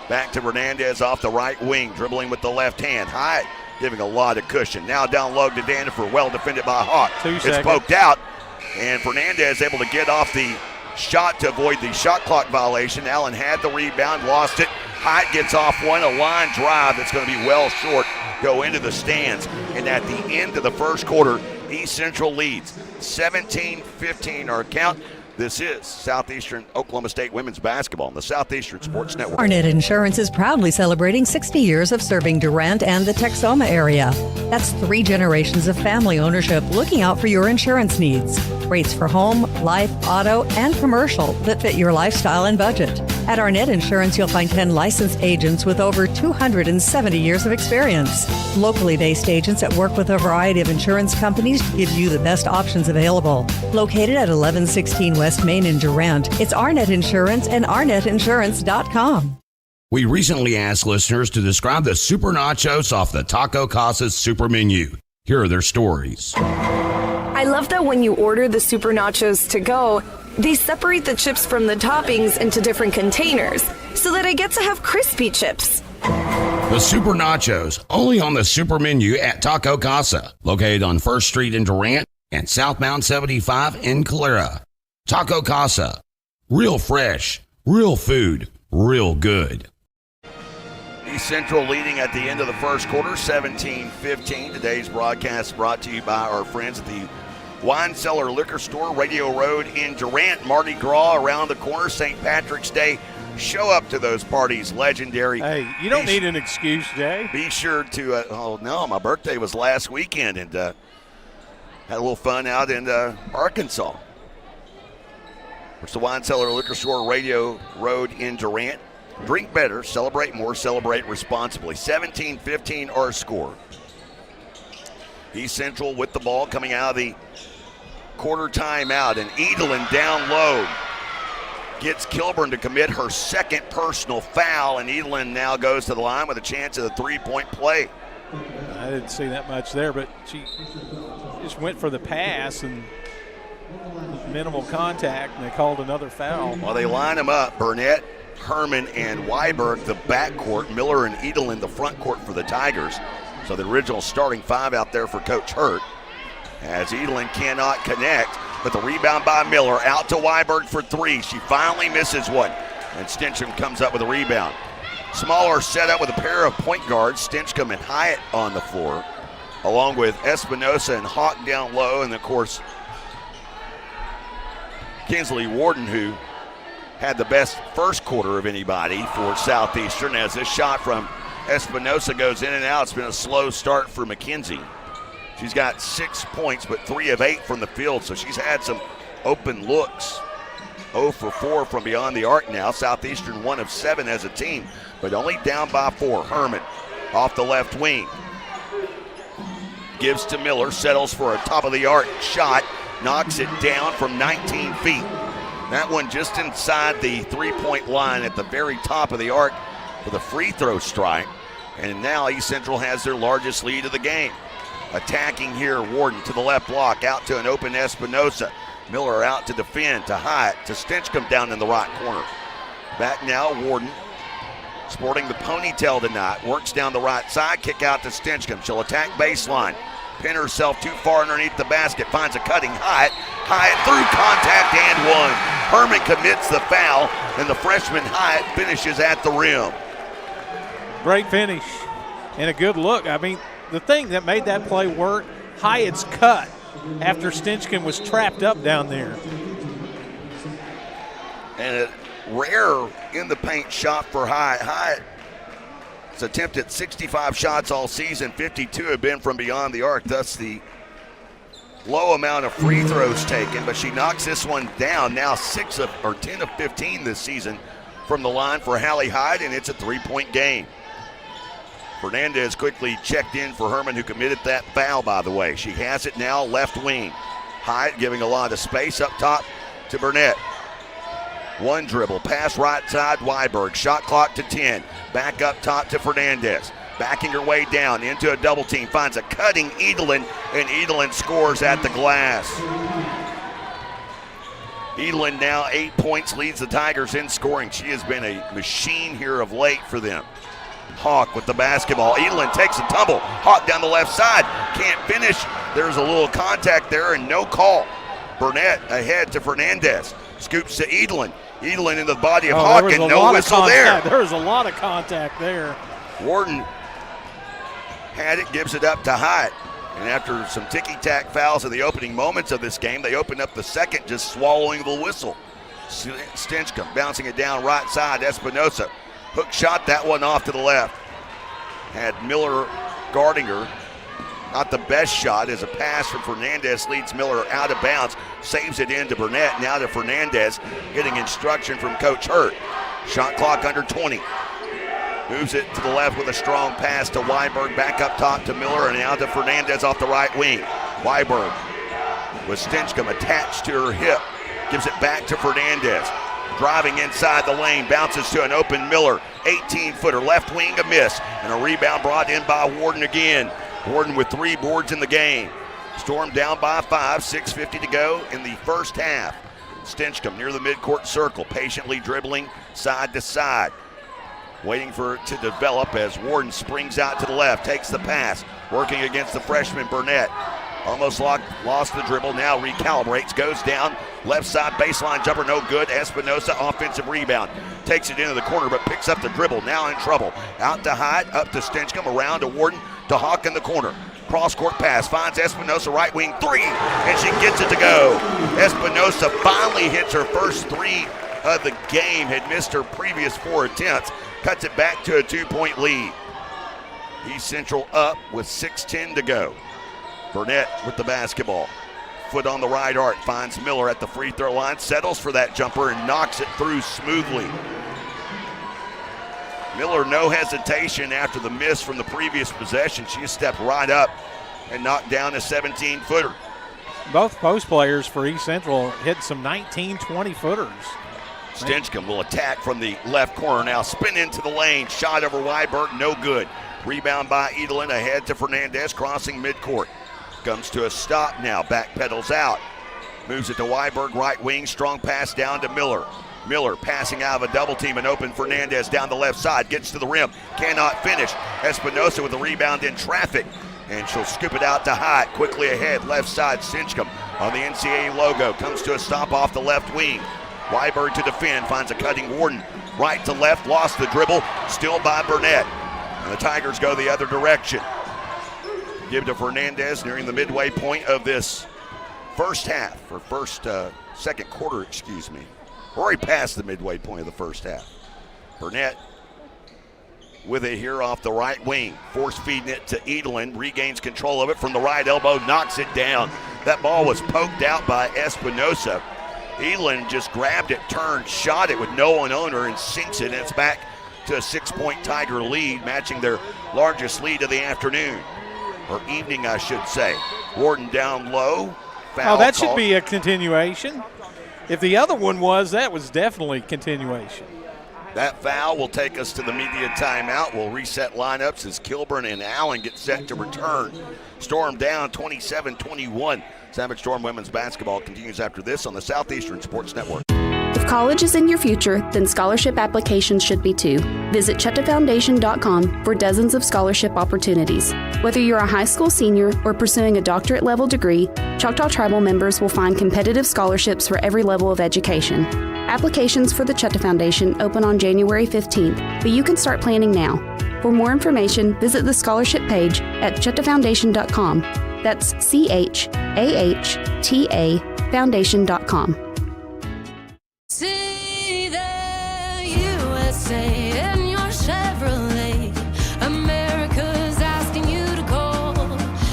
Back to Fernandez off the right wing, dribbling with the left hand. Hyatt giving a lot of cushion. Now down low to Danifer, well defended by Hawk. 2 it's seconds. poked out, and Fernandez able to get off the shot to avoid the shot clock violation. Allen had the rebound, lost it. Hyatt gets off one, a line drive that's going to be well short, go into the stands. And at the end of the first quarter, East Central leads 17-15 our count. This is Southeastern Oklahoma State women's basketball on the Southeastern Sports Network. Arnett Insurance is proudly celebrating 60 years of serving Durant and the Texoma area. That's 3 generations of family ownership looking out for your insurance needs. Rates for home, life, auto, and commercial that fit your lifestyle and budget. At Arnett Insurance, you'll find 10 licensed agents with over 270 years of experience. Locally based agents that work with a variety of insurance companies to give you the best options available. Located at 1116 West Main in Durant, it's Arnett Insurance and ArnettInsurance.com. We recently asked listeners to describe the super nachos off the Taco Casa's super menu. Here are their stories. I love that when you order the Super Nachos to go, they separate the chips from the toppings into different containers so that I get to have crispy chips. The Super Nachos, only on the super menu at Taco Casa, located on 1st Street in Durant and Southbound 75 in Calera. Taco Casa, real fresh, real food, real good. East Central leading at the end of the first quarter, 17-15. Today's broadcast brought to you by our friends at the Wine Cellar Liquor Store, Radio Road in Durant. Mardi Gras around the corner, St. Patrick's Day. Show up to those parties, legendary. Hey, you don't need an excuse, Jay. Be sure to, oh no, my birthday was last weekend, and had a little fun out in Arkansas. It's the Wine Cellar Liquor Store, Radio Road in Durant. Drink better, celebrate more, celebrate responsibly. 17-15 our score. East Central with the ball coming out of the quarter timeout, and Edelin down low gets Kilburn to commit her second personal foul, and Edelin now goes to the line with a chance at a three-point play. I didn't see that much there, but she just went for the pass and minimal contact, and they called another foul. Well, they line them up, Burnett, Herman, and Weiberg, the backcourt, Miller and Edelin, the front court for the Tigers. So the original starting five out there for Coach Hurt, as Edelin cannot connect, but the rebound by Miller out to Weiberg for three. She finally misses one, and Stinchcomb comes up with a rebound. Smaller setup with a pair of point guards, Stinchcomb and Hyatt on the floor, along with Espinosa and Hawk down low, and of course Kinsley Warden, who had the best first quarter of anybody for Southeastern, as this shot from Espinosa goes in and out. It's been a slow start for McKenzie. She's got 6 points, but 3 of 8 from the field, so she's had some open looks. 0 for 4 from beyond the arc now. Southeastern 1 of 7 as a team, but only down by 4. Herman off the left wing. Gives to Miller, settles for a top of the arc shot, knocks it down from 19 feet. That one just inside the three-point line at the very top of the arc for the free throw strike. And now East Central has their largest lead of the game. Attacking here, Warden to the left block, out to an open Espinosa. Miller out to defend, to Hyatt, to Stinchcomb down in the right corner. Back now, Warden, sporting the ponytail tonight, works down the right side, kick out to Stinchcomb. She'll attack baseline, pin herself too far underneath the basket, finds a cutting Hyatt. Hyatt through contact and one. Herman commits the foul, and the freshman Hyatt finishes at the rim. Great finish and a good look. I mean, the thing that made that play work, Hyatt's cut after Stinchcomb was trapped up down there. And a rare in the paint shot for Hyatt. Hyatt has attempted 65 shots all season, 52 have been from beyond the arc, thus the low amount of free throws taken, but she knocks this one down. Now 10 of 15 this season from the line for Hallie Hyatt, and it's a three-point game. Fernandez quickly checked in for Herman, who committed that foul, by the way. She has it now left wing. Hyatt giving a lot of space up top to Burnett. One dribble, pass right side, Weiberg. Shot clock to 10. Back up top to Fernandez. Backing her way down into a double team. Finds a cutting Edelin, and Edelin scores at the glass. Edelin now 8 points, leads the Tigers in scoring. She has been a machine here of late for them. Hawk with the basketball. Edelin takes a tumble. Hawk down the left side. Can't finish. There's a little contact there and no call. Burnett ahead to Fernandez. Scoops to Edelin. Edelin in the body of Hawk, and no whistle there. There was a lot of contact there. Warden had it, gives it up to Hyatt. And after some ticky-tack fouls in the opening moments of this game, they opened up the second, just swallowing the whistle. Stinchcomb bouncing it down right side. Espinosa. Hook shot, that one off to the left. Had Miller guarding her. Not the best shot, as a pass from Fernandez leads Miller out of bounds. Saves it into Burnett, now to Fernandez, getting instruction from Coach Hurt. Shot clock under 20. Moves it to the left with a strong pass to Weiberg, back up top to Miller, and now to Fernandez off the right wing. Weiberg with Stinchcomb attached to her hip. Gives it back to Fernandez. Driving inside the lane, bounces to an open Miller. 18-footer, left wing, a miss. And a rebound brought in by Warden again. Warden with 3 boards in the game. Storm down by 5, 6:50 to go in the first half. Stinchcomb near the midcourt circle, patiently dribbling side to side. Waiting for it to develop as Warden springs out to the left, takes the pass, working against the freshman Burnett. Almost lost the dribble, now recalibrates, goes down, left side baseline jumper, no good. Espinosa, offensive rebound. Takes it into the corner, but picks up the dribble, now in trouble. Out to Hyatt, up to Stinchcomb, around to Warden, to Hawk in the corner. Cross-court pass, finds Espinosa, right wing, 3, and she gets it to go. Espinosa finally hits her first 3 of the game, had missed her previous 4 attempts. Cuts it back to a 2-point lead. East Central up with 6:10 to go. Burnett with the basketball. Foot on the right arc, finds Miller at the free throw line, settles for that jumper and knocks it through smoothly. Miller, no hesitation after the miss from the previous possession. She stepped right up and knocked down a 17-footer. Both post players for East Central hit some 19, 20-footers. Stinchcomb will attack from the left corner now. Spin into the lane. Shot over Weiberg, no good. Rebound by Edelin, ahead to Fernandez, crossing midcourt. Comes to a stop now. Back pedals out. Moves it to Weiberg, right wing. Strong pass down to Miller. Miller passing out of a double team and open Fernandez down the left side. Gets to the rim. Cannot finish. Espinosa with a rebound in traffic. And she'll scoop it out to Hyatt. Quickly ahead. Left side. Stinchcomb on the NCAA logo. Comes to a stop off the left wing. Weiberg to defend. Finds a cutting Warden. Right to left. Lost the dribble. Still by Burnett. And the Tigers go the other direction. Give to Fernandez nearing the midway point of this first half. Or second quarter, excuse me. Already past the midway point of the first half. Burnett with it here off the right wing. Force feeding it to Edelin. Regains control of it from the right elbow. Knocks it down. That ball was poked out by Espinosa. Edelin just grabbed it, turned, shot it with no one on her, and sinks it. And it's back to a 6-point Tiger lead, matching their largest lead of the afternoon. Or evening, I should say. Warden down low. Foul that call. should be a continuation. If the other one was, that was definitely continuation. That foul will take us to the media timeout. We'll reset lineups as Kilburn and Allen get set to return. Storm down 27-21. Savage Storm women's basketball continues after this on the Southeastern Sports Network. If college is in your future, then scholarship applications should be too. Visit ChetaFoundation.com for dozens of scholarship opportunities. Whether you're a high school senior or pursuing a doctorate level degree, Choctaw Tribal members will find competitive scholarships for every level of education. Applications for the Cheta Foundation open on January 15th, but you can start planning now. For more information, visit the scholarship page at ChetaFoundation.com. That's CHAHTA Foundation.com. See the USA in your Chevrolet. America's asking you to call.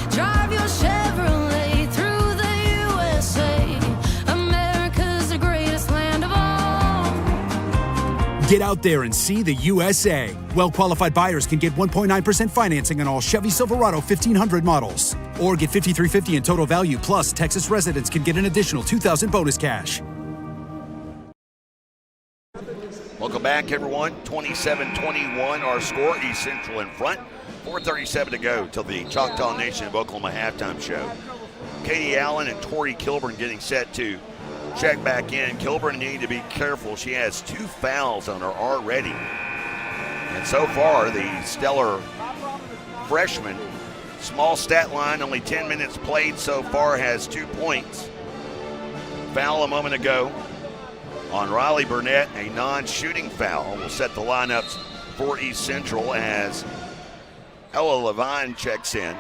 Drive your Chevrolet through the USA. America's the greatest land of all. Get out there and see the USA. Well-qualified buyers can get 1.9% financing on all Chevy Silverado 1500 models. Or get $5,350 in total value, plus Texas residents can get an additional $2,000 bonus cash. Welcome back, everyone. 27-21 our score. East Central in front. 4:37 to go till the Choctaw Nation of Oklahoma halftime show. Katie Allen and Tori Kilburn getting set to check back in. Kilburn need to be careful. She has 2 fouls on her already. And so far, the stellar freshman, small stat line, only 10 minutes played so far, has 2 points. Foul a moment ago on Riley Burnett, a non-shooting foul. Will set the lineups for East Central as Ella Levine checks in.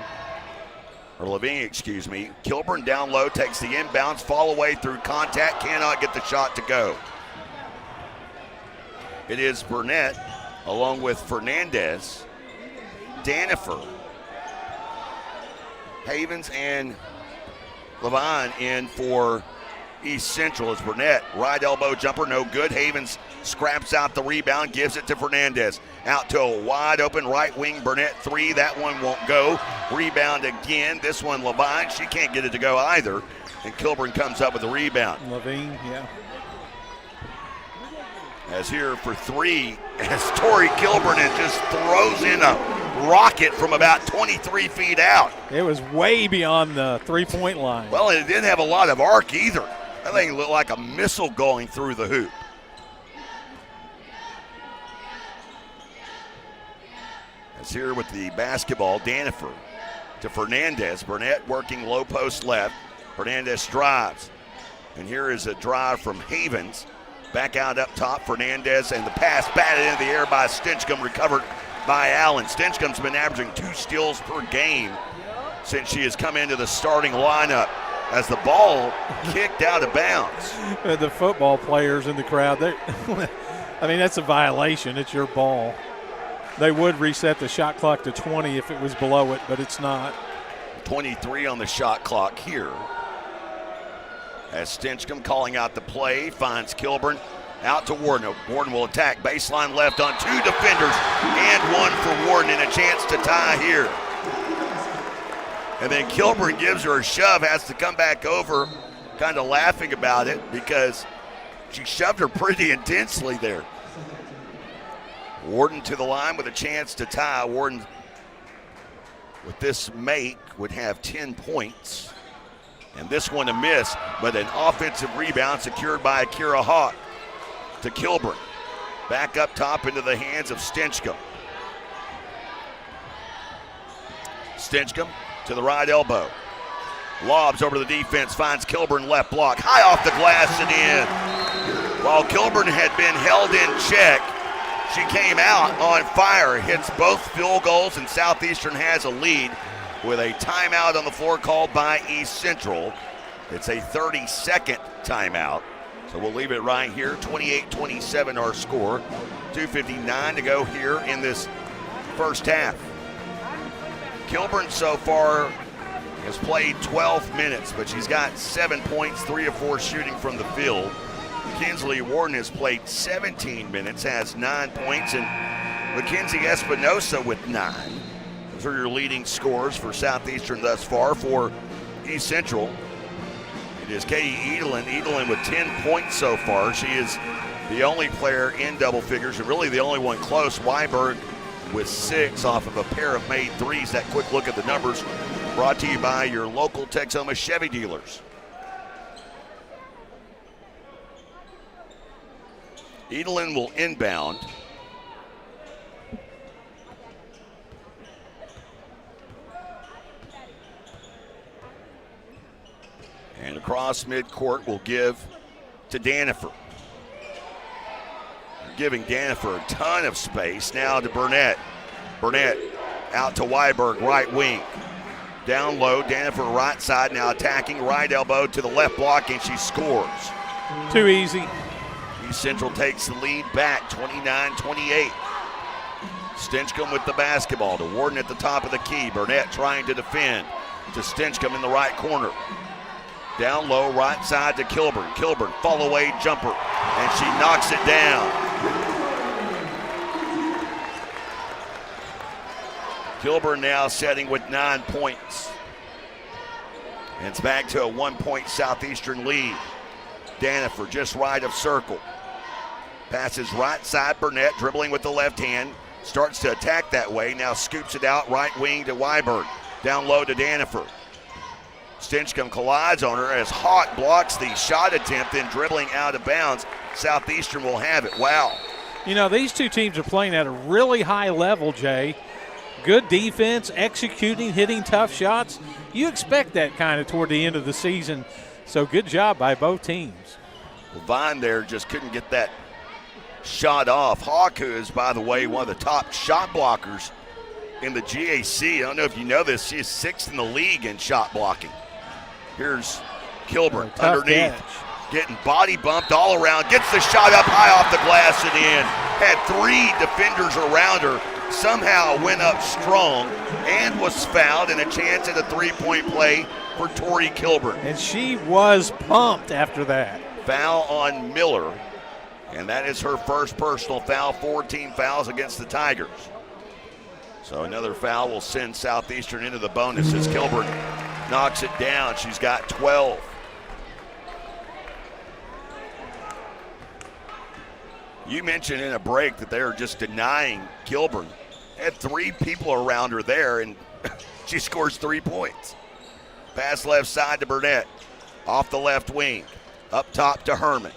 Or Levine, excuse me. Kilburn down low, takes the inbounds, fall away through contact, cannot get the shot to go. It is Burnett along with Fernandez, Danifer, Havens, and Levine in for East Central. As Burnett, right elbow jumper, no good. Havens scraps out the rebound, gives it to Fernandez. Out to a wide open right wing, Burnett 3. That one won't go. Rebound again. This one, Levine, she can't get it to go either. And Kilburn comes up with the rebound. Levine, yeah. As here for 3, as Tori Kilburn just throws in a rocket from about 23 feet out. It was way beyond the three-point line. Well, it didn't have a lot of arc either. That thing looked like a missile going through the hoop. As here with the basketball, Danifer to Fernandez. Burnett working low post left. Fernandez drives. And here is a drive from Havens. Back out up top, Fernandez, and the pass batted into the air by Stinchcomb, recovered by Allen. Stinchcomb's been averaging 2 steals per game since she has come into the starting lineup as the ball kicked out of bounds. The football players in the crowd, I mean, that's a violation. It's your ball. They would reset the shot clock to 20 if it was below it, but it's not. 23 on the shot clock here. As Stinchcomb calling out the play, finds Kilburn Out to Warden. Warden will attack. Baseline left on 2 defenders and 1 for Warden, and a chance to tie here. And then Kilburn gives her a shove, has to come back over, kind of laughing about it because she shoved her pretty intensely there. Warden to the line with a chance to tie. Warden, with this make, would have 10 points. And this one a miss, but an offensive rebound secured by Akira Hawk to Kilburn. Back up top into the hands of Stinchcomb. Stinchcomb to the right elbow. Lobs over the defense, finds Kilburn left block. High off the glass and in. While Kilburn had been held in check, she came out on fire, hits both field goals, and Southeastern has a lead with a timeout on the floor called by East Central. It's a 30-second timeout. So we'll leave it right here. 28-27 our score. 2:59 to go here in this first half. Kilburn so far has played 12 minutes, but she's got 7 points, 3 of 4 shooting from the field. Kinsley Warden has played 17 minutes, has 9 points, and Mackenzie Espinosa with 9. Those are your leading scorers for Southeastern thus far. For East Central, it is Katie Edelin with 10 points so far. She is the only player in double figures, and really the only one close. Weiberg with 6 off of a pair of made threes. That quick look at the numbers brought to you by your local Texoma Chevy dealers. Edelin will inbound. And across midcourt will give to Danifer. Giving Danifer a ton of space. Now to Burnett. Burnett out to Weiberg, right wing. Down low, Danifer right side, now attacking, right elbow to the left block, and she scores. Too easy. East Central takes the lead back, 29-28. Stinchcomb with the basketball to Warden at the top of the key. Burnett trying to defend to Stinchcomb in the right corner. Down low, right side to Kilburn. Kilburn, fall away jumper, and she knocks it down. Kilburn now setting with 9 points. And it's back to a 1-point Southeastern lead. Danifer just right of circle. Passes right side, Burnett dribbling with the left hand. Starts to attack that way, now scoops it out right wing to Weiberg. Down low to Danifer. Stinchcomb collides on her as Hawk blocks the shot attempt, then dribbling out of bounds. Southeastern will have it. Wow. You know, these two teams are playing at a really high level, Jay. Good defense, executing, hitting tough shots. You expect that kind of toward the end of the season. So good job by both teams. Well, Vine there just couldn't get that shot off. Hawk, who is, by the way, one of the top shot blockers in the GAC. I don't know if you know this. She is 6th in the league in shot blocking. Here's Kilburn underneath. Catch. Getting body bumped all around. Gets the shot up high off the glass and in. Had 3 defenders around her. Somehow went up strong and was fouled, and a chance at a 3-point play for Tori Kilburn. And she was pumped after that. Foul on Miller, and that is her first personal foul. 14 fouls against the Tigers. So another foul will send Southeastern into the bonus as Kilburn knocks it down. She's got 12. You mentioned in a break that they were just denying Kilburn. Had 3 people around her there, and she scores 3 points. Pass left side to Burnett. Off the left wing. Up top to Herman.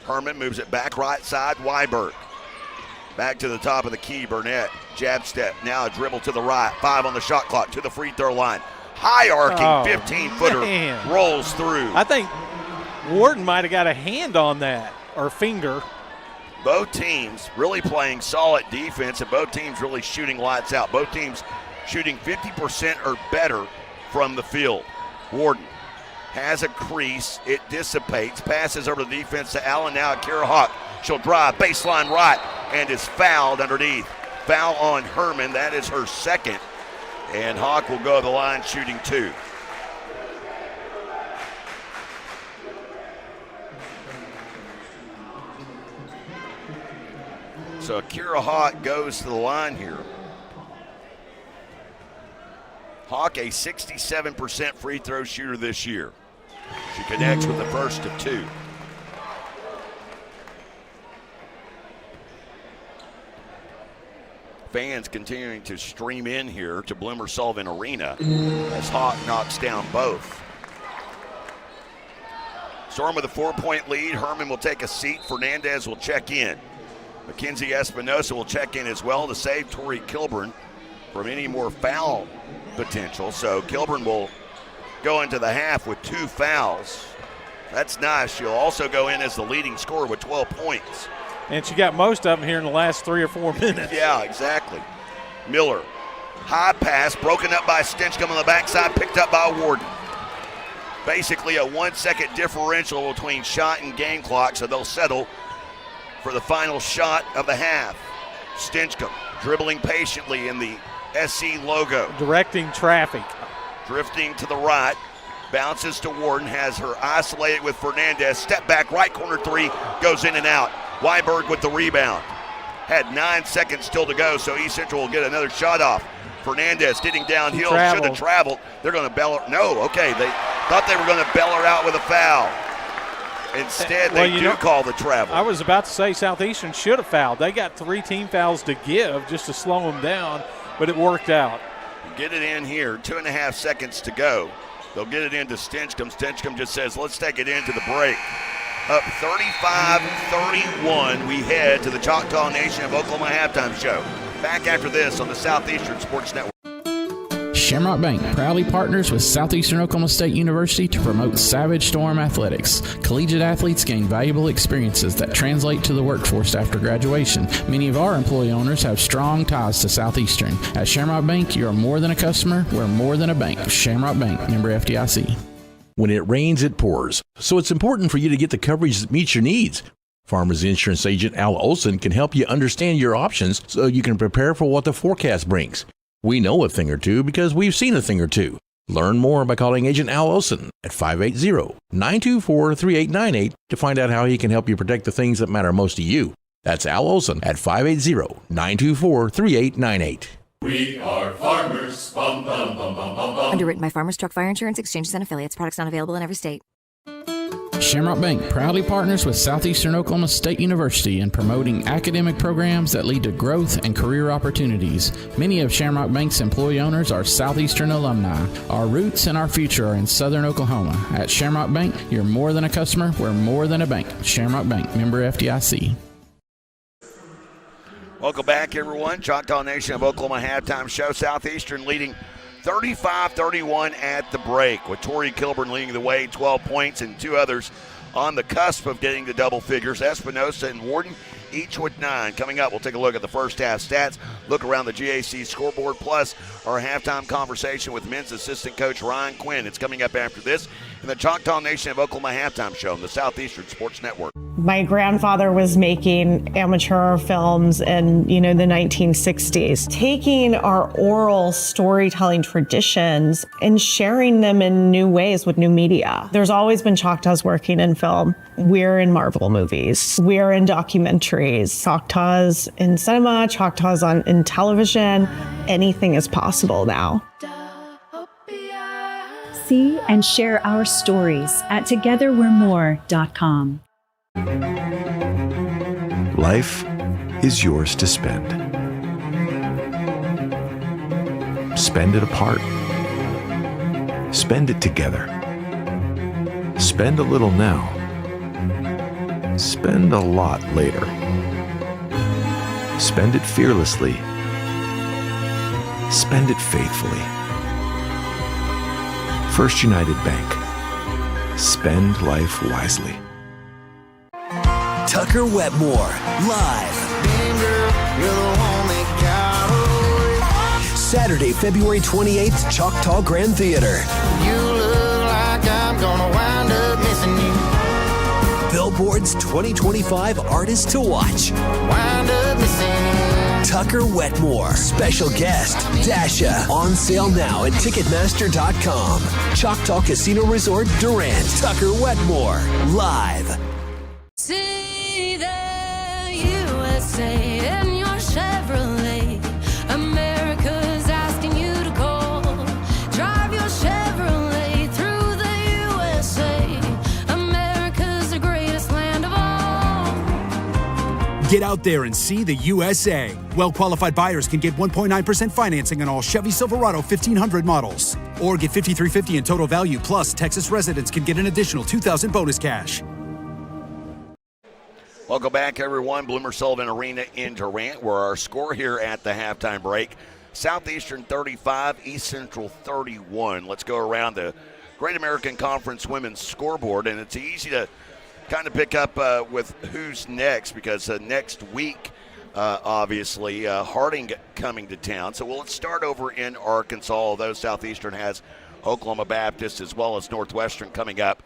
Herman moves it back right side, Weiberg. Back to the top of the key, Burnett. Jab step, now a dribble to the right. 5 on the shot clock to the free throw line. High arcing 15-footer rolls through. I think Warden might have got a hand on that, or finger. Both teams really playing solid defense, and both teams really shooting lights out. Both teams shooting 50% or better from the field. Warden has a crease. It dissipates. Passes over the defense to Allen. Now Akira Hawk. She'll drive baseline right and is fouled underneath. Foul on Herman. That is her second. And Hawk will go to the line shooting 2. So Kira Hawk goes to the line here. Hawk, a 67% free throw shooter this year. She connects with the first of two. Fans continuing to stream in here to Bloomer Sullivan Arena as Hawk knocks down both. Storm with a 4-point lead. Herman will take a seat. Fernandez will check in. Mackenzie Espinosa will check in as well to save Tori Kilburn from any more foul potential. So Kilburn will go into the half with 2 fouls. That's nice. She'll also go in as the leading scorer with 12 points. And she got most of them here in the last 3 or 4 minutes. Yeah, exactly. Miller, high pass, broken up by Stinchcomb on the backside, picked up by Warden. Basically a 1-second differential between shot and game clock, so they'll settle for the final shot of the half. Stinchcomb dribbling patiently in the SC logo. Directing traffic. Drifting to the right, bounces to Warden, has her isolated with Fernandez. Step back, right corner 3, goes in and out. Weiberg with the rebound. Had 9 seconds still to go, so East Central will get another shot off. Fernandez getting downhill, should have traveled. They're going to bail her. No, okay, they thought they were going to bail her out with a foul. Instead, they call the travel. I was about to say Southeastern should have fouled. They got 3 team fouls to give just to slow them down, but it worked out. Get it in here, 2.5 seconds to go. They'll get it into Stinchcomb. Stinchcomb just says, let's take it into the break. Up 35-31, we head to the Choctaw Nation of Oklahoma halftime show. Back after this on the Southeastern Sports Network. Shamrock Bank proudly partners with Southeastern Oklahoma State University to promote Savage Storm athletics. Collegiate athletes gain valuable experiences that translate to the workforce after graduation. Many of our employee owners have strong ties to Southeastern. At Shamrock Bank, you are more than a customer, we're more than a bank. Shamrock Bank, member FDIC. When it rains, it pours. So it's important for you to get the coverage that meets your needs. Farmers Insurance Agent Al Olson can help you understand your options so you can prepare for what the forecast brings. We know a thing or two because we've seen a thing or two. Learn more by calling Agent Al Olson at 580-924-3898 to find out how he can help you protect the things that matter most to you. That's Al Olson at 580-924-3898. We are farmers. Bum, bum, bum, bum, bum, bum. Underwritten by Farmers Truck Fire Insurance Exchanges and Affiliates. Products not available in every state. Shamrock Bank proudly partners with Southeastern Oklahoma State University in promoting academic programs that lead to growth and career opportunities. Many of Shamrock Bank's employee owners are Southeastern alumni. Our roots and our future are in Southern Oklahoma. At Shamrock Bank, you're more than a customer, we're more than a bank. Shamrock Bank, member FDIC. Welcome back, everyone. Choctaw Nation of Oklahoma halftime show. Southeastern leading 35-31 at the break, with Tori Kilburn leading the way, 12 points, and 2 others on the cusp of getting to double figures. Espinosa and Warden each with 9. Coming up, we'll take a look at the first half stats, look around the GAC scoreboard, plus our halftime conversation with men's assistant coach Ryan Quinn. It's coming up after this in the Choctaw Nation of Oklahoma halftime show on the Southeastern Sports Network. My grandfather was making amateur films in, the 1960s, taking our oral storytelling traditions and sharing them in new ways with new media. There's always been Choctaws working in film. We're in Marvel movies. We're in documentaries. Choctaws in cinema, Choctaws in television. Anything is possible now. See and share our stories at togetherwe'remore.com. Life is yours to spend. Spend it apart. Spend it together. Spend a little now. Spend a lot later. Spend it fearlessly. Spend it faithfully. First United Bank. Spend life wisely. Tucker Wetmore, live. Saturday, February 28th, Choctaw Grand Theater. You look like I'm gonna wind up missing you. Billboard's 2025 Artist to Watch. Wind up missing. Tucker Wetmore, special guest, Dasha. On sale now at Ticketmaster.com. Choctaw Casino Resort, Durant. Tucker Wetmore, live. See the USA. Get out there and see the USA. Well-qualified buyers can get 1.9% financing on all Chevy Silverado 1500 models. Or get $5,350 in total value, plus Texas residents can get an additional $2,000 bonus cash. Welcome back, everyone. Bloomer Sullivan Arena in Durant, where our score here at the halftime break, Southeastern 35, East Central 31. Let's go around the Great American Conference Women's scoreboard, and it's easy to kind of pick up with who's next, because next week, obviously, Harding coming to town. So let's start over in Arkansas, although Southeastern has Oklahoma Baptist as well as Northwestern coming up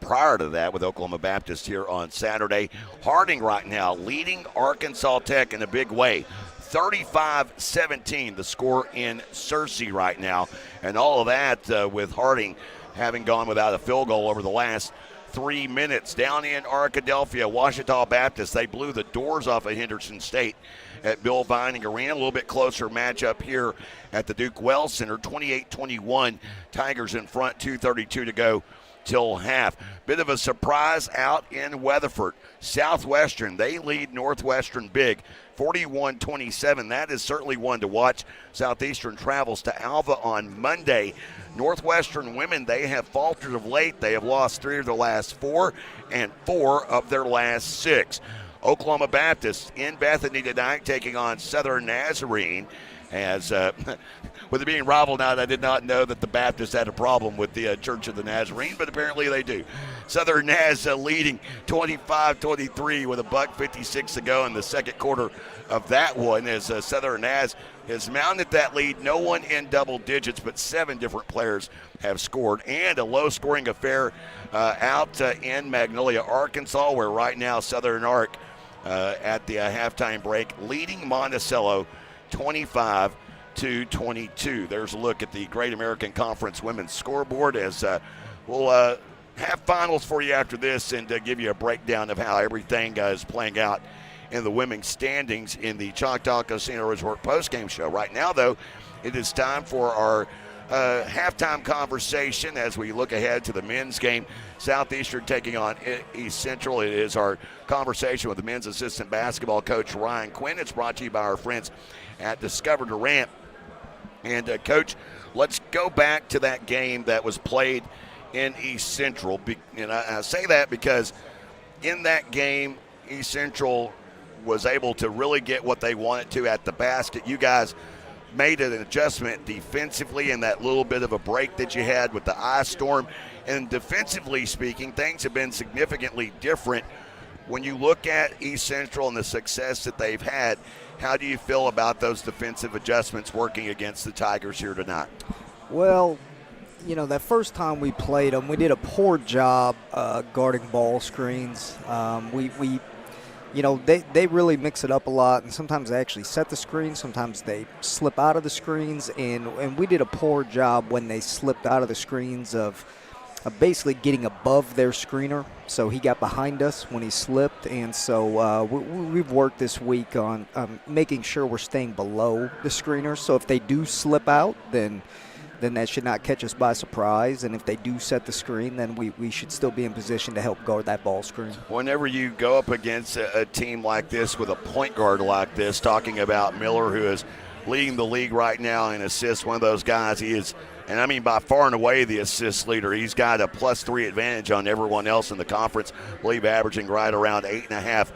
prior to that, with Oklahoma Baptist here on Saturday. Harding right now leading Arkansas Tech in a big way. 35-17, the score in Searcy right now. And all of that with Harding having gone without a field goal over the last 3 minutes. Down in Arkadelphia, Ouachita Baptist, they blew the doors off of Henderson State at Bill Vining Arena. A little bit closer matchup here at the Duke Wells Center. 28-21, Tigers in front, 2:32 to go till half. Bit of a surprise out in Weatherford. Southwestern, they lead Northwestern big, 41-27. That is certainly one to watch. Southeastern travels to Alva on Monday. Northwestern women, they have faltered of late. They have lost 3 of their last 4 and 4 of their last 6. Oklahoma Baptist in Bethany tonight taking on Southern Nazarene. As with it being rival night, I did not know that the Baptists had a problem with the Church of the Nazarene, but apparently they do. Southern Naz leading 25-23 with $1:56 to go in the second quarter of that one, as Southern Naz has mounted that lead. No one in double digits, but 7 different players have scored. And a low-scoring affair out in Magnolia, Arkansas, where right now Southern Ark at the halftime break leading Monticello 25-22. There's a look at the Great American Conference Women's scoreboard, as we'll have finals for you after this and give you a breakdown of how everything is playing out in the women's standings in the Choctaw Casino Resort postgame show. Right now, though, it is time for our halftime conversation as we look ahead to the men's game. Southeastern taking on East Central. It is our conversation with the men's assistant basketball coach, Ryan Quinn. It's brought to you by our friends at Discover Durant. And Coach, let's go back to that game that was played in East Central. And I say that because in that game, East Central was able to really get what they wanted to at the basket. You guys made an adjustment defensively in that little bit of a break that you had with the ice storm. And defensively speaking, things have been significantly different. When you look at East Central and the success that they've had, how do you feel about those defensive adjustments working against the Tigers here tonight? Well, you know, that first time we played them, we did a poor job guarding ball screens. You know, they really mix it up a lot, and sometimes they actually set the screen. Sometimes they slip out of the screens, and we did a poor job when they slipped out of the screens of basically getting above their screener. So he got behind us when he slipped, and so we've worked this week on making sure we're staying below the screener. So if they do slip out, then that should not catch us by surprise. And if they do set the screen, then we should still be in position to help guard that ball screen. Whenever you go up against a team like this with a point guard like this, talking about Miller, who is leading the league right now in assists, one of those guys, he is, and I mean by far and away the assist leader. He's got a +3 advantage on everyone else in the conference, I believe averaging right around 8.5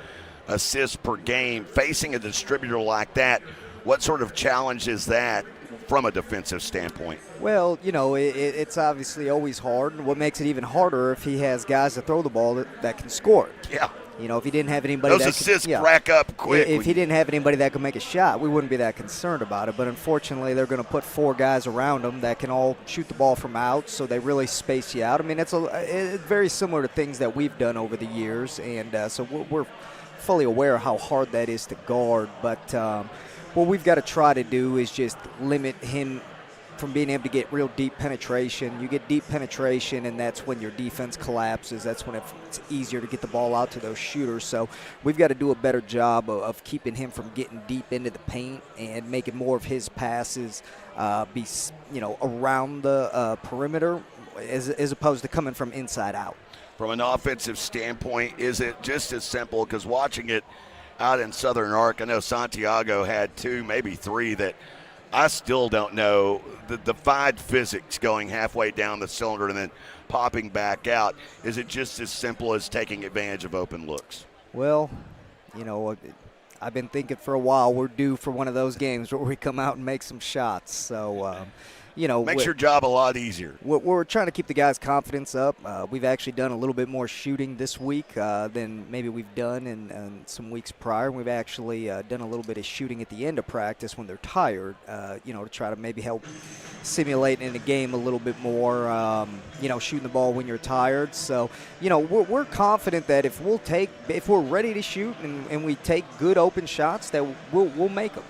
assists per game. Facing a distributor like that, what sort of challenge is that from a defensive standpoint? Well, you know, it's obviously always hard. And what makes it even harder if he has guys that throw the ball that can score. Yeah. You know, if he didn't have anybody those assists rack up quick. If he didn't have anybody that could make a shot, we wouldn't be that concerned about it. But unfortunately, they're going to put 4 guys around him that can all shoot the ball from out, so they really space you out. I mean, it's very similar to things that we've done over the years, and so we're fully aware of how hard that is to guard. But what we've got to try to do is just limit him from being able to get real deep penetration. You get deep penetration, and that's when your defense collapses. That's when it's easier to get the ball out to those shooters. So we've got to do a better job of keeping him from getting deep into the paint and making more of his passes be, you know, around the perimeter as opposed to coming from inside out. From an offensive standpoint, is it just as simple? Because watching it, out in Southern Arc. I know Santiago had 2, maybe 3 that I still don't know the defied physics going halfway down the cylinder and then popping back out. Is it just as simple as taking advantage of open looks? Well, I've been thinking for a while we're due for one of those games where we come out and make some shots. So, makes your job a lot easier. We're trying to keep the guys' confidence up. We've actually done a little bit more shooting this week than maybe we've done in some weeks prior. We've actually done a little bit of shooting at the end of practice when they're tired, to try to maybe help simulate in the game a little bit more, shooting the ball when you're tired. So, we're confident that if we're ready to shoot and we take good open shots, that we'll make them.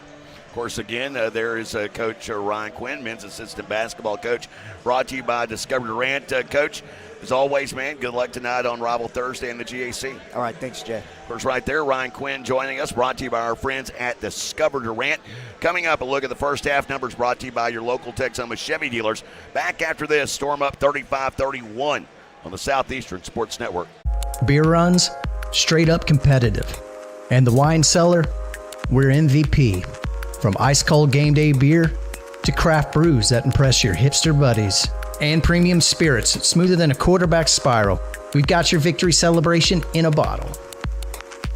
Of course, again, there is Coach Ryan Quinn, men's assistant basketball coach, brought to you by Discover Durant. Coach, as always, man, good luck tonight on Rival Thursday in the GAC. All right, thanks, Jay. Of course, right there, Ryan Quinn joining us, brought to you by our friends at Discover Durant. Coming up, a look at the first half numbers brought to you by your local Texoma Chevy dealers. Back after this, Storm up 35-31 on the Southeastern Sports Network. Beer runs, straight up competitive. And the wine cellar, we're MVP. From ice-cold game day beer to craft brews that impress your hipster buddies. And premium spirits smoother than a quarterback spiral. We've got your victory celebration in a bottle.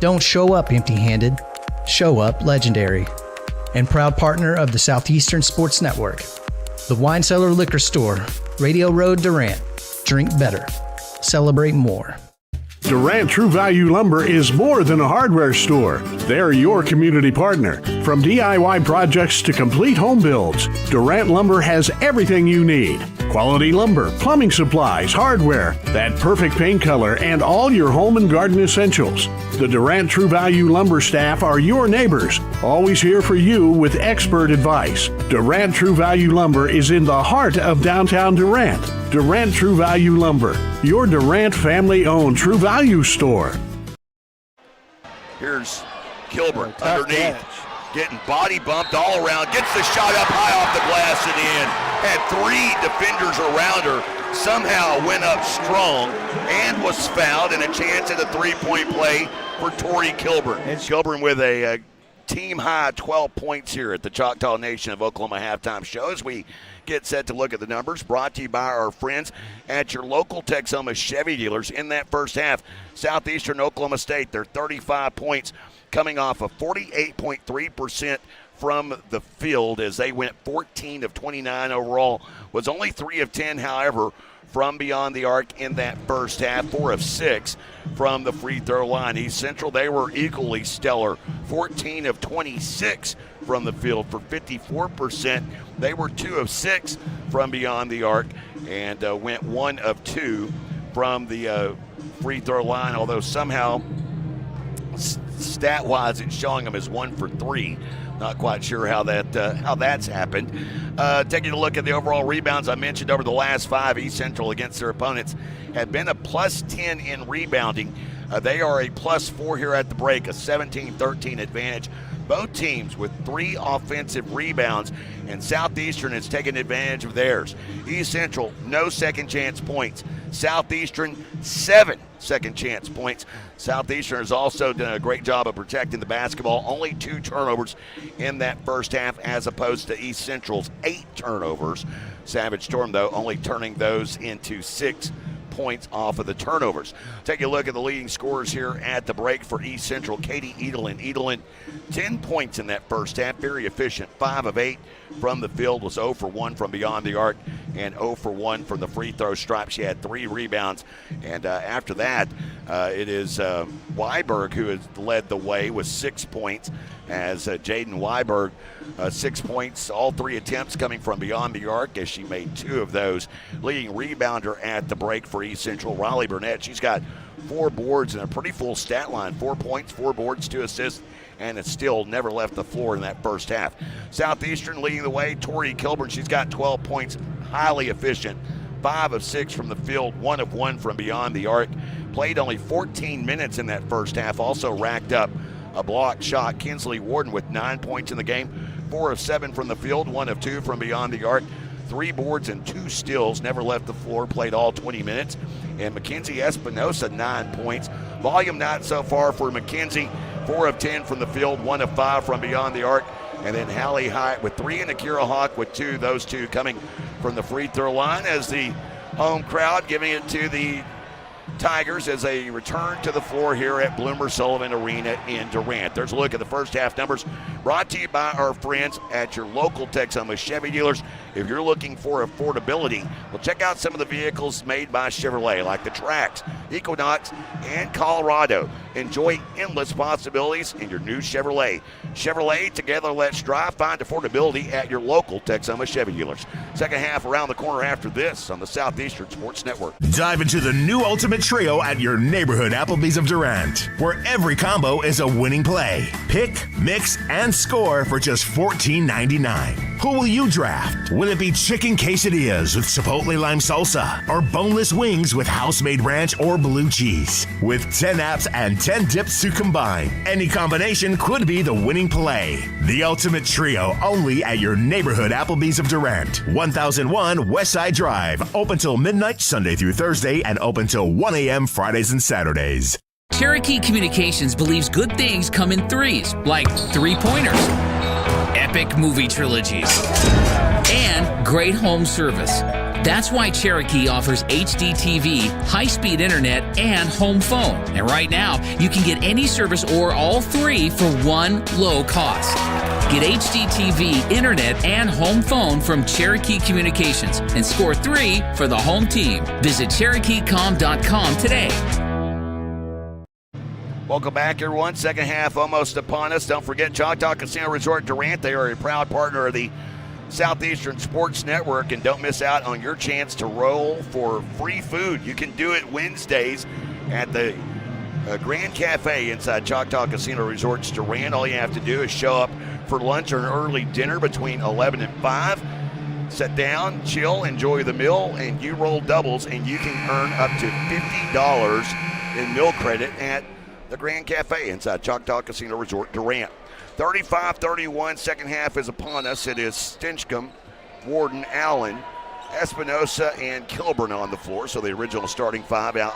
Don't show up empty-handed. Show up legendary. And proud partner of the Southeastern Sports Network. The Wine Cellar Liquor Store, Radio Road, Durant. Drink better. Celebrate more. Durant True Value Lumber is more than a hardware store. They're your community partner. From DIY projects to complete home builds, Durant Lumber has everything you need. Quality lumber, plumbing supplies, hardware, that perfect paint color, and all your home and garden essentials. The Durant True Value Lumber staff are your neighbors, always here for you with expert advice. Durant True Value Lumber is in the heart of downtown Durant. Durant True Value Lumber, your Durant family-owned True Value store. Here's Kilburn underneath, getting body bumped all around, gets the shot up high off the glass and in. Had 3 defenders around her, somehow went up strong and was fouled, and a chance at a three-point play for Tori Kilburn. And Kilburn with a team-high 12 points here at the Choctaw Nation of Oklahoma halftime show as we get set to look at the numbers, brought to you by our friends at your local Texoma Chevy dealers. In that first half, Southeastern Oklahoma State, their 35 points coming off of 48.3% from the field as they went 14 of 29 overall. Was only 3 of 10, however, from beyond the arc in that first half, 4 of 6 from the free throw line. East Central, they were equally stellar, 14 of 26 from the field for 54%. They were 2 of 6 from beyond the arc and went 1 of 2 from the free throw line, although somehow stat-wise it's showing them as 1 for 3. Not quite sure how that's happened. Taking a look at the overall rebounds, I mentioned over the last 5, East Central against their opponents have been a plus 10 in rebounding. They are a plus 4 here at the break, a 17-13 advantage. Both teams with 3 offensive rebounds, and Southeastern has taken advantage of theirs. East Central, no second chance points. Southeastern, 7 second chance points. Southeastern has also done a great job of protecting the basketball. Only 2 turnovers in that first half as opposed to East Central's 8 turnovers. Savage Storm, though, only turning those into 6 points off of the turnovers. Take a look at the leading scorers here at the break for East Central. Katie Edelin. Edelin, 10 points in that first half. Very efficient. 5 of 8 from the field. Was 0 for 1 from beyond the arc and 0 for 1 from the free throw stripe. She had 3 rebounds. And after that, it is Weiberg who has led the way with 6 points as Jaden Weiberg, 6 points, all 3 attempts coming from beyond the arc as she made 2 of those. Leading rebounder at the break for East Central, Riley Burnett. She's got 4 boards and a pretty full stat line. 4 points, 4 boards, 2 assists, and it still never left the floor in that first half. Southeastern leading the way, Tori Kilburn. She's got 12 points, highly efficient. 5 of 6 from the field, 1 of 1 from beyond the arc. Played only 14 minutes in that first half, also racked up a blocked shot. Kinsley Warden with 9 points in the game, 4 of 7 from the field, 1 of 2 from beyond the arc. 3 boards and 2 steals, never left the floor, played all 20 minutes. And Mackenzie Espinosa, 9 points. Volume not so far for Mackenzie, 4 of 10 from the field, 1 of 5 from beyond the arc. And then Hallie Hyatt with 3, and Akira Hawk with 2. Those 2 coming from the free throw line as the home crowd giving it to the Tigers as they return to the floor here at Bloomer Sullivan Arena in Durant. There's a look at the first half numbers brought to you by our friends at your local Texoma Chevy dealers. If you're looking for affordability, well, check out some of the vehicles made by Chevrolet, like the Trax, Equinox, and Colorado. Enjoy endless possibilities in your new Chevrolet. Chevrolet, together let's drive. Find affordability at your local Texoma Chevy dealers. Second half around the corner after this on the Southeastern Sports Network. Dive into the new Ultimate Trio at your neighborhood Applebee's of Durant, where every combo is a winning play. Pick, mix, and score for just $14.99. Who will you draft? Will it be chicken quesadillas with chipotle lime salsa or boneless wings with house-made ranch or blue cheese? With 10 apps and 10 dips to combine, any combination could be the winning play. The Ultimate Trio, only at your neighborhood Applebee's of Durant, 1001 Westside Drive. Open till midnight Sunday through Thursday and open till 1 a.m. Fridays and Saturdays. Cherokee Communications believes good things come in threes, like 3-pointers, epic movie trilogies, and great home service. That's why Cherokee offers HD TV, high-speed internet, and home phone. And right now, you can get any service or all 3 for one low cost. Get HD TV, internet, and home phone from Cherokee Communications and score 3 for the home team. Visit CherokeeCom.com today. Welcome back, everyone. Second half almost upon us. Don't forget Choctaw Casino Resort Durant. They are a proud partner of the Southeastern Sports Network, and don't miss out on your chance to roll for free food. You can do it Wednesdays at the Grand Cafe inside Choctaw Casino Resorts Durant. All you have to do is show up for lunch or an early dinner between 11 and 5. Sit down, chill, enjoy the meal, and you roll doubles, and you can earn up to $50 in meal credit at the Grand Cafe inside Choctaw Casino Resort Durant. 35-31, second half is upon us. It is Stinchcomb, Warden, Allen, Espinosa, and Kilburn on the floor. So the original starting 5 out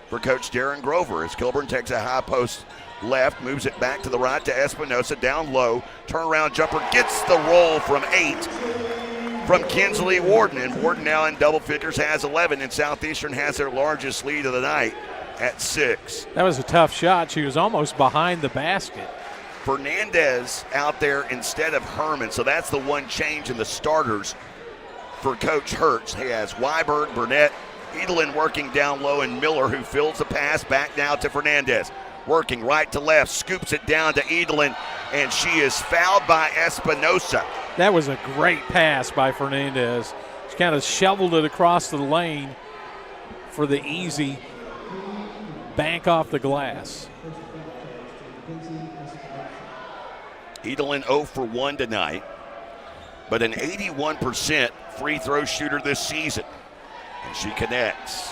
for Coach Darren Grover as Kilburn takes a high post left, moves it back to the right to Espinosa, down low, turnaround jumper, gets the roll from 8 from Kinsley Warden. And Warden now in double figures, has 11, and Southeastern has their largest lead of the night at 6. That was a tough shot. She was almost behind the basket. Fernandez out there instead of Herman, so that's the one change in the starters for Coach Hertz. He has Weiberg, Burnett, Edelin working down low, and Miller, who fills the pass back now to Fernandez. Working right to left, scoops it down to Edelin, and she is fouled by Espinosa. That was a great pass by Fernandez. She kind of shoveled it across the lane for the easy bank off the glass. Edelin 0 for 1 tonight, but an 81% free throw shooter this season. And she connects.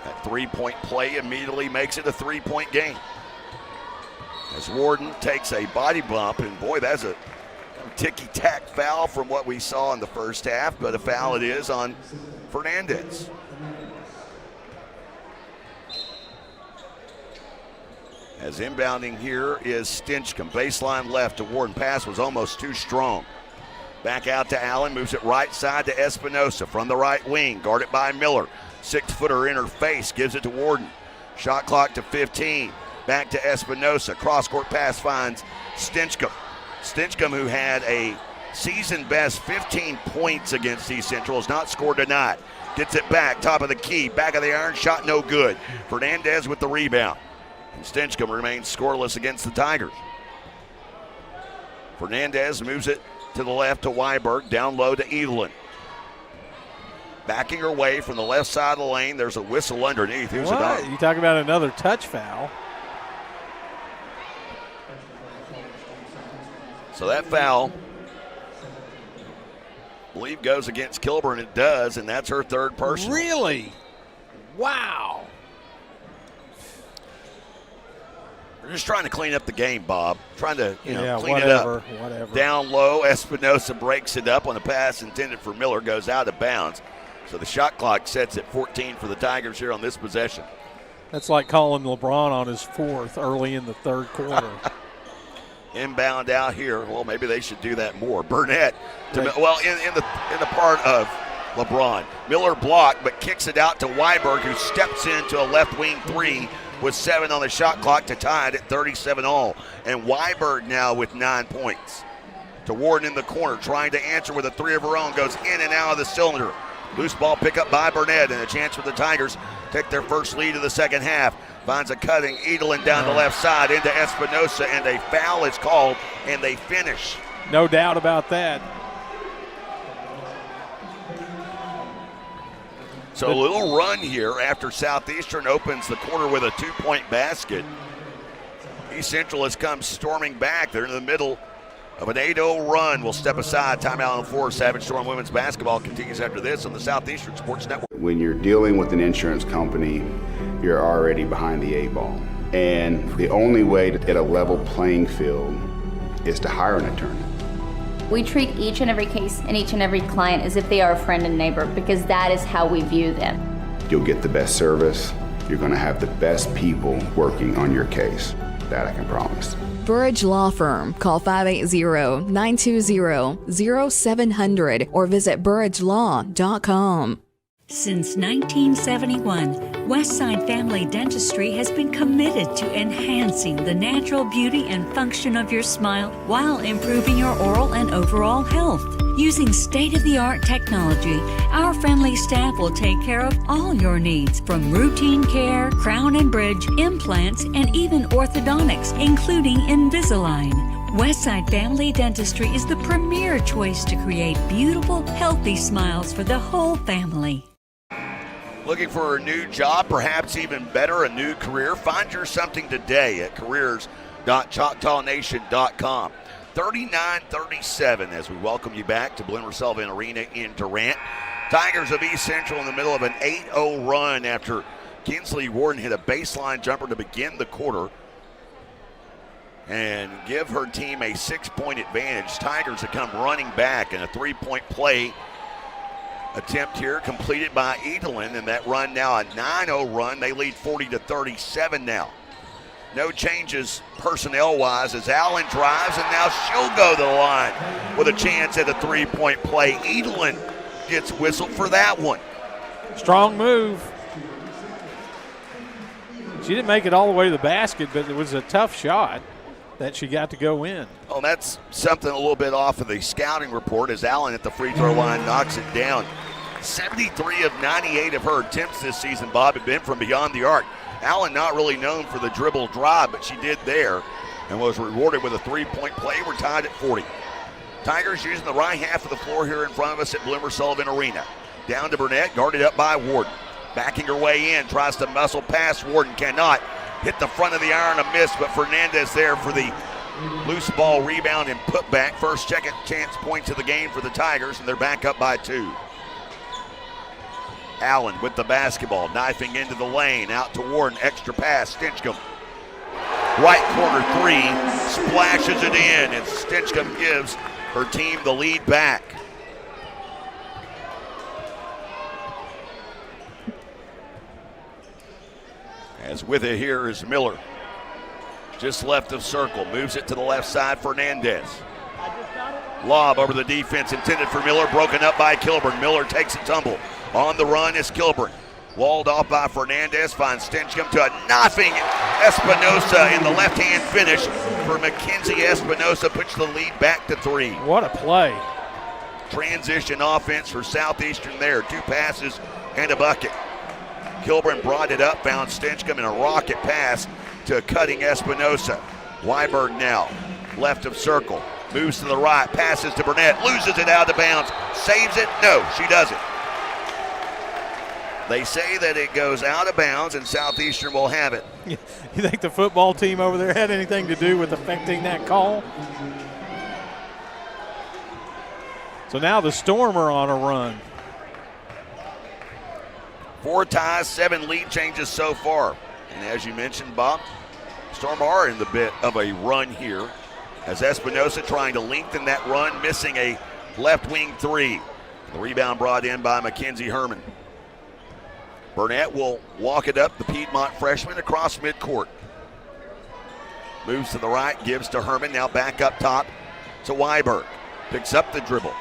That three-point play immediately makes it a 3-point game. As Warden takes a body bump, and boy, that's a ticky-tack foul from what we saw in the first half, but a foul it is on Fernandez. As inbounding here is Stinchcomb. Baseline left to Warden. Pass was almost too strong. Back out to Allen. Moves it right side to Espinosa from the right wing. Guarded by Miller. 6-footer in her face. Gives it to Warden. Shot clock to 15. Back to Espinosa. Cross-court pass finds Stinchcomb. Stinchcomb, who had a season-best 15 points against East Central, has not scored tonight. Gets it back. Top of the key. Back of the iron. Shot no good. Fernandez with the rebound. And Stinchcomb remains scoreless against the Tigers. Fernandez moves it to the left to Weiberg, down low to Edelin. Backing her way from the left side of the lane. There's a whistle underneath. Who's it on? You talk about another touch foul. So that foul, I believe, goes against Kilburn. It does, and that's her third personal. Really? Wow. We're just trying to clean up the game, Bob. Trying to, clean whatever, it up. Whatever. Down low, Espinosa breaks it up on a pass intended for Miller, goes out of bounds. So the shot clock sets at 14 for the Tigers here on this possession. That's like calling LeBron on his fourth early in the third quarter. Inbound out here. Well, maybe they should do that more. Burnett, in the part of LeBron. Miller blocked, but kicks it out to Weiberg, who steps into a left wing three with 7 on the shot clock to tie it at 37 all. And Weiberg now with 9 points. To Warden in the corner, trying to answer with a three of her own, goes in and out of the cylinder. Loose ball pickup by Burnett, and a chance for the Tigers take their first lead of the second half. Finds a cutting Edelin down the left side into Espinosa, and a foul is called, and they finish. No doubt about that. So a little run here after Southeastern opens the quarter with a 2-point basket. East Central has come storming back. They're in the middle of an 8-0 run. We'll step aside. Timeout on the floor. Savage Storm women's basketball continues after this on the Southeastern Sports Network. When you're dealing with an insurance company, you're already behind the 8 ball. And the only way to get a level playing field is to hire an attorney. We treat each and every case and each and every client as if they are a friend and neighbor, because that is how we view them. You'll get the best service. You're going to have the best people working on your case. That I can promise. Burridge Law Firm. Call 580-920-0700 or visit burridgelaw.com. Since 1971, Westside Family Dentistry has been committed to enhancing the natural beauty and function of your smile while improving your oral and overall health. Using state-of-the-art technology, our friendly staff will take care of all your needs, from routine care, crown and bridge, implants, and even orthodontics, including Invisalign. Westside Family Dentistry is the premier choice to create beautiful, healthy smiles for the whole family. Looking for a new job, perhaps even better, a new career? Find your something today at careers.choctawnation.com. 39-37 as we welcome you back to Bloomer Sullivan Arena in Durant. Tigers of East Central in the middle of an 8-0 run after Kinsley Warden hit a baseline jumper to begin the quarter and give her team a 6-point advantage. Tigers have come running back, and a 3-point play attempt here completed by Edelin, and that run now a 9-0 run. They lead 40-37 now. No changes personnel-wise as Allen drives, and now she'll go to the line with a chance at a 3-point play. Edelin gets whistled for that one. Strong move. She didn't make it all the way to the basket, but it was a tough shot that she got to go in. Oh, that's something a little bit off of the scouting report as Allen at the free throw line knocks it down. 73 of 98 of her attempts this season, Bob, have been from beyond the arc. Allen not really known for the dribble drive, but she did there and was rewarded with a 3-point play. We're tied at 40. Tigers using the right half of the floor here in front of us at Bloomer Sullivan Arena. Down to Burnett, guarded up by Warden. Backing her way in, tries to muscle past Warden, cannot. Hit the front of the iron, a miss, but Fernandez there for the loose ball rebound and put back. First second chance points of the game for the Tigers, and they're back up by 2. Allen with the basketball, knifing into the lane, out to Warden, extra pass, Stinchcomb. Right corner 3, splashes it in, and Stinchcomb gives her team the lead back. As with it here is Miller. Just left of circle, moves it to the left side, Fernandez. Lob over the defense intended for Miller, broken up by Kilburn. Miller takes a tumble. On the run is Kilburn. Walled off by Fernandez, finds Stinchcomb to a knifing Espinosa in the left-hand finish for Mackenzie Espinosa, puts the lead back to 3. What a play. Transition offense for Southeastern there. 2 passes and a bucket. Kilburn brought it up, found Stinchcomb in a rocket pass to cutting Espinosa. Weiberg now, left of circle, moves to the right, passes to Burnett, loses it out of bounds, saves it? No, she doesn't. They say that it goes out of bounds and Southeastern will have it. You think the football team over there had anything to do with affecting that call? So now the Storm are on a run. 4 ties, 7 lead changes so far. And as you mentioned, Bob, Storm are in the bit of a run here as Espinosa trying to lengthen that run, missing a left wing 3. The rebound brought in by Mackenzie Herman. Burnett will walk it up, the Piedmont freshman, across midcourt. Moves to the right, gives to Herman, now back up top to Weiberg. Picks up the dribble.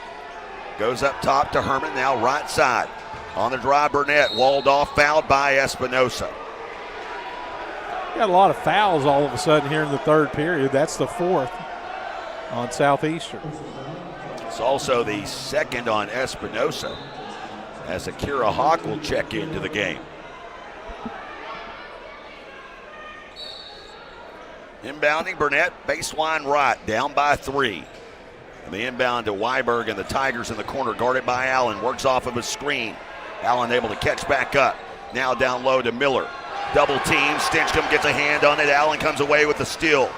Goes up top to Herman, now right side. On the drive, Burnett, walled off, fouled by Espinosa. Got a lot of fouls all of a sudden here in the third period. That's the fourth on Southeastern. It's also the second on Espinosa, as Akira Hawk will check into the game. Inbounding, Burnett, baseline right, down by 3. And the inbound to Weiberg, and the Tigers in the corner, guarded by Allen, works off of a screen. Allen able to catch back up. Now down low to Miller. Double team, Stinchcomb gets a hand on it. Allen comes away with the steal.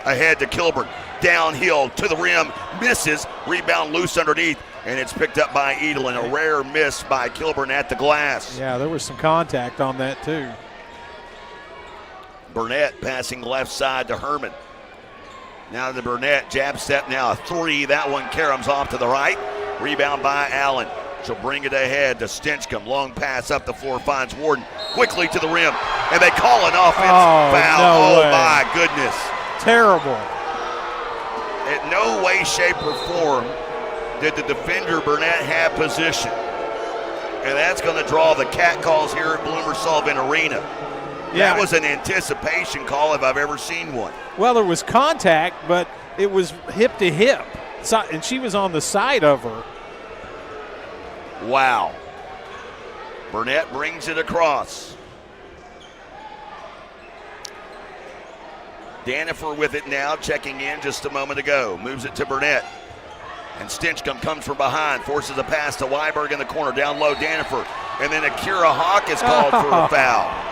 Ahead to Kilburn, downhill to the rim, misses, rebound loose underneath, and it's picked up by Edelin. A rare miss by Kilburn at the glass. Yeah, there was some contact on that too. Burnett passing left side to Herman. Now to Burnett, jab step, now a 3. That one caroms off to the right. Rebound by Allen. She'll bring it ahead to Stinchcomb. Long pass up the floor, finds Warden quickly to the rim, and they call an offensive foul. No way. My goodness. Terrible. In no way, shape, or form did the defender Burnett have position. And that's going to draw the cat calls here at Bloomer Sullivan Arena. Yeah. That was an anticipation call if I've ever seen one. Well, there was contact, but it was hip to hip, and she was on the side of her. Wow. Burnett brings it across. Danifer with it now, checking in just a moment ago. Moves it to Burnett. And Stinchcomb comes from behind, forces a pass to Weiberg in the corner, down low, Danifer. And then Akira Hawk is called for a foul.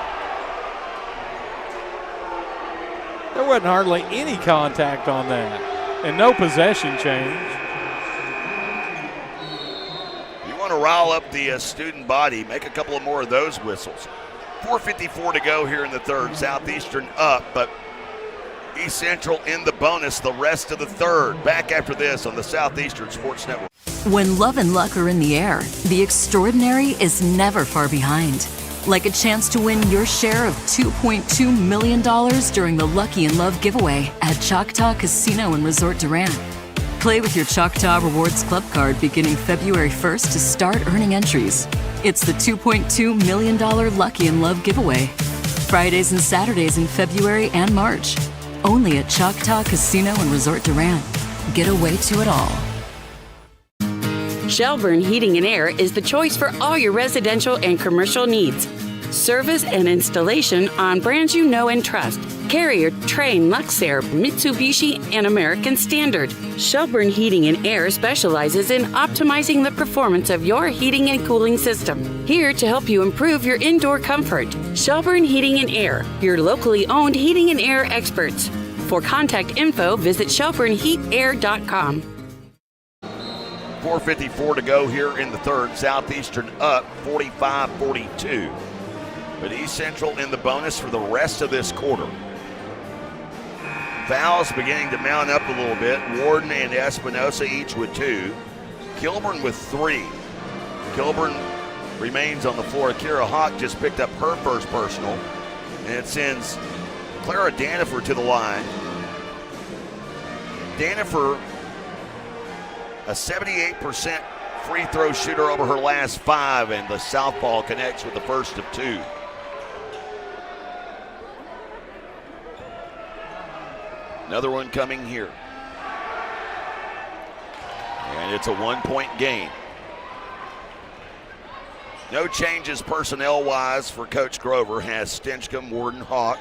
There wasn't hardly any contact on that, and no possession change. You want to rile up the student body, make a couple of more of those whistles. 4:54 to go here in the third. Southeastern up, but East Central in the bonus the rest of the third. Back after this on the Southeastern Sports Network. When love and luck are in the air, the extraordinary is never far behind. Like a chance to win your share of $2.2 million during the Lucky in Love giveaway at Choctaw Casino and Resort Durant. Play with your Choctaw Rewards Club card beginning February 1st to start earning entries. It's the $2.2 million Lucky in Love giveaway. Fridays and Saturdays in February and March. Only at Choctaw Casino and Resort Durant. Get away to it all. Shelburne Heating and Air is the choice for all your residential and commercial needs. Service and installation on brands you know and trust. Carrier, Trane, Luxair, Mitsubishi, and American Standard. Shelburne Heating and Air specializes in optimizing the performance of your heating and cooling system. Here to help you improve your indoor comfort. Shelburne Heating and Air, your locally owned heating and air experts. For contact info, visit shelburneheatair.com. 4:54 to go here in the third. Southeastern up 45-42. But East Central in the bonus for the rest of this quarter. Fouls beginning to mount up a little bit. Warden and Espinosa each with 2. Kilburn with 3. Kilburn remains on the floor. Akira Hawk just picked up her first personal. And it sends Clara Danifer to the line. Danifer, a 78% free throw shooter over her last 5, and the southpaw connects with the first of 2. Another one coming here. And it's a 1-point game. No changes personnel-wise for Coach Grover. Has Stinchcomb, Warden, Hawk,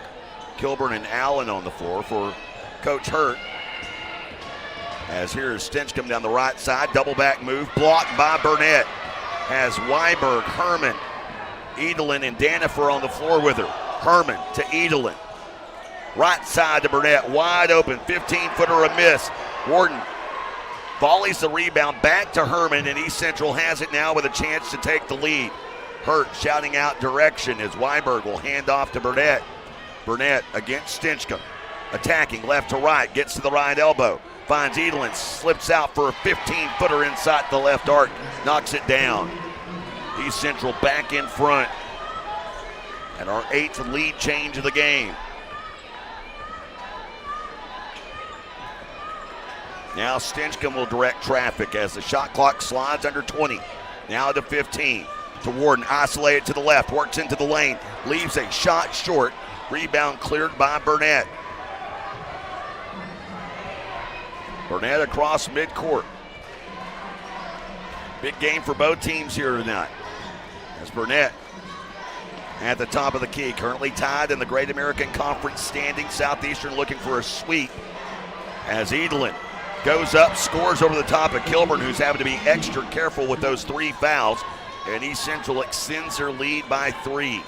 Kilburn, and Allen on the floor. For Coach Hurt, as here is Stinchcomb down the right side. Double back move, blocked by Burnett. Has Weiberg, Herman, Edelin, and Danifer on the floor with her. Herman to Edelin. Right side to Burnett, wide open, 15-footer a miss. Warden volleys the rebound back to Herman, and East Central has it now with a chance to take the lead. Hurt shouting out direction as Weiberg will hand off to Burnett. Burnett against Stinchcomb. Attacking left to right, gets to the right elbow. Finds Edelin, slips out for a 15-footer inside the left arc, knocks it down. East Central back in front. And our 8th lead change of the game. Now Stinchcomb will direct traffic as the shot clock slides under 20. Now to 15. To Warden, isolated to the left, works into the lane, leaves a shot short. Rebound cleared by Burnett. Burnett across midcourt. Big game for both teams here tonight. As Burnett at the top of the key, currently tied in the Great American Conference standing. Southeastern looking for a sweep as Edelin goes up, scores over the top of Kilburn, who's having to be extra careful with those 3 fouls. And East Central extends their lead by 3.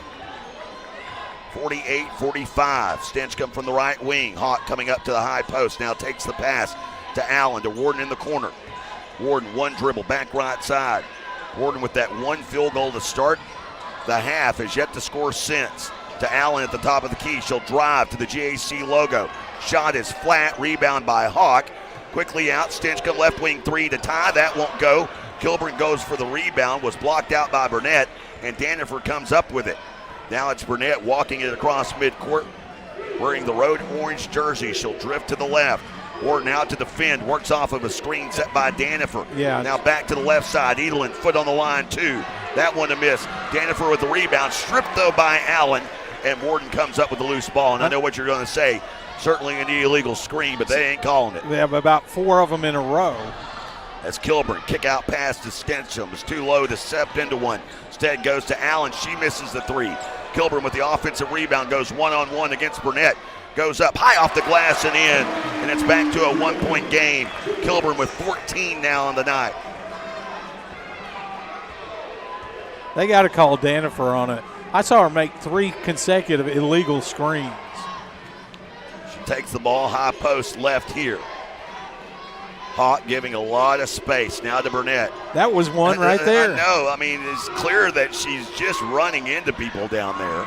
48-45. Stinchcomb from the right wing. Hawk coming up to the high post. Now takes the pass to Allen, to Warden in the corner. Warden, 1 dribble, back right side. Warden with that 1 field goal to start the half, has yet to score since. To Allen at the top of the key. She'll drive to the GAC logo. Shot is flat. Rebound by Hawk. Quickly out. Stinchcomb left wing 3 to tie. That won't go. Kilburn goes for the rebound. Was blocked out by Burnett. And Danifer comes up with it. Now it's Burnett walking it across midcourt, wearing the road orange jersey. She'll drift to the left. Warden out to defend. Works off of a screen set by Danifer. Yeah. Now back to the left side. Edelin, foot on the line, 2. That one to miss. Danifer with the rebound. Stripped, though, by Allen. And Warden comes up with the loose ball. And I know what you're going to say. Certainly an illegal screen, but they ain't calling it. They have about 4 of them in a row. As Kilburn, kick out pass to Stinchcomb. It's too low to step into one. Instead goes to Allen. She misses the 3. Kilburn with the offensive rebound goes 1-on-1 against Burnett. Goes up high off the glass and in. And it's back to a 1-point game. Kilburn with 14 now on the night. They got to call Danifer on it. I saw her make 3 consecutive illegal screens. She takes the ball high post left here. Hawk giving a lot of space now to Burnett. That was one right there. I know. I mean, it's clear that she's just running into people down there.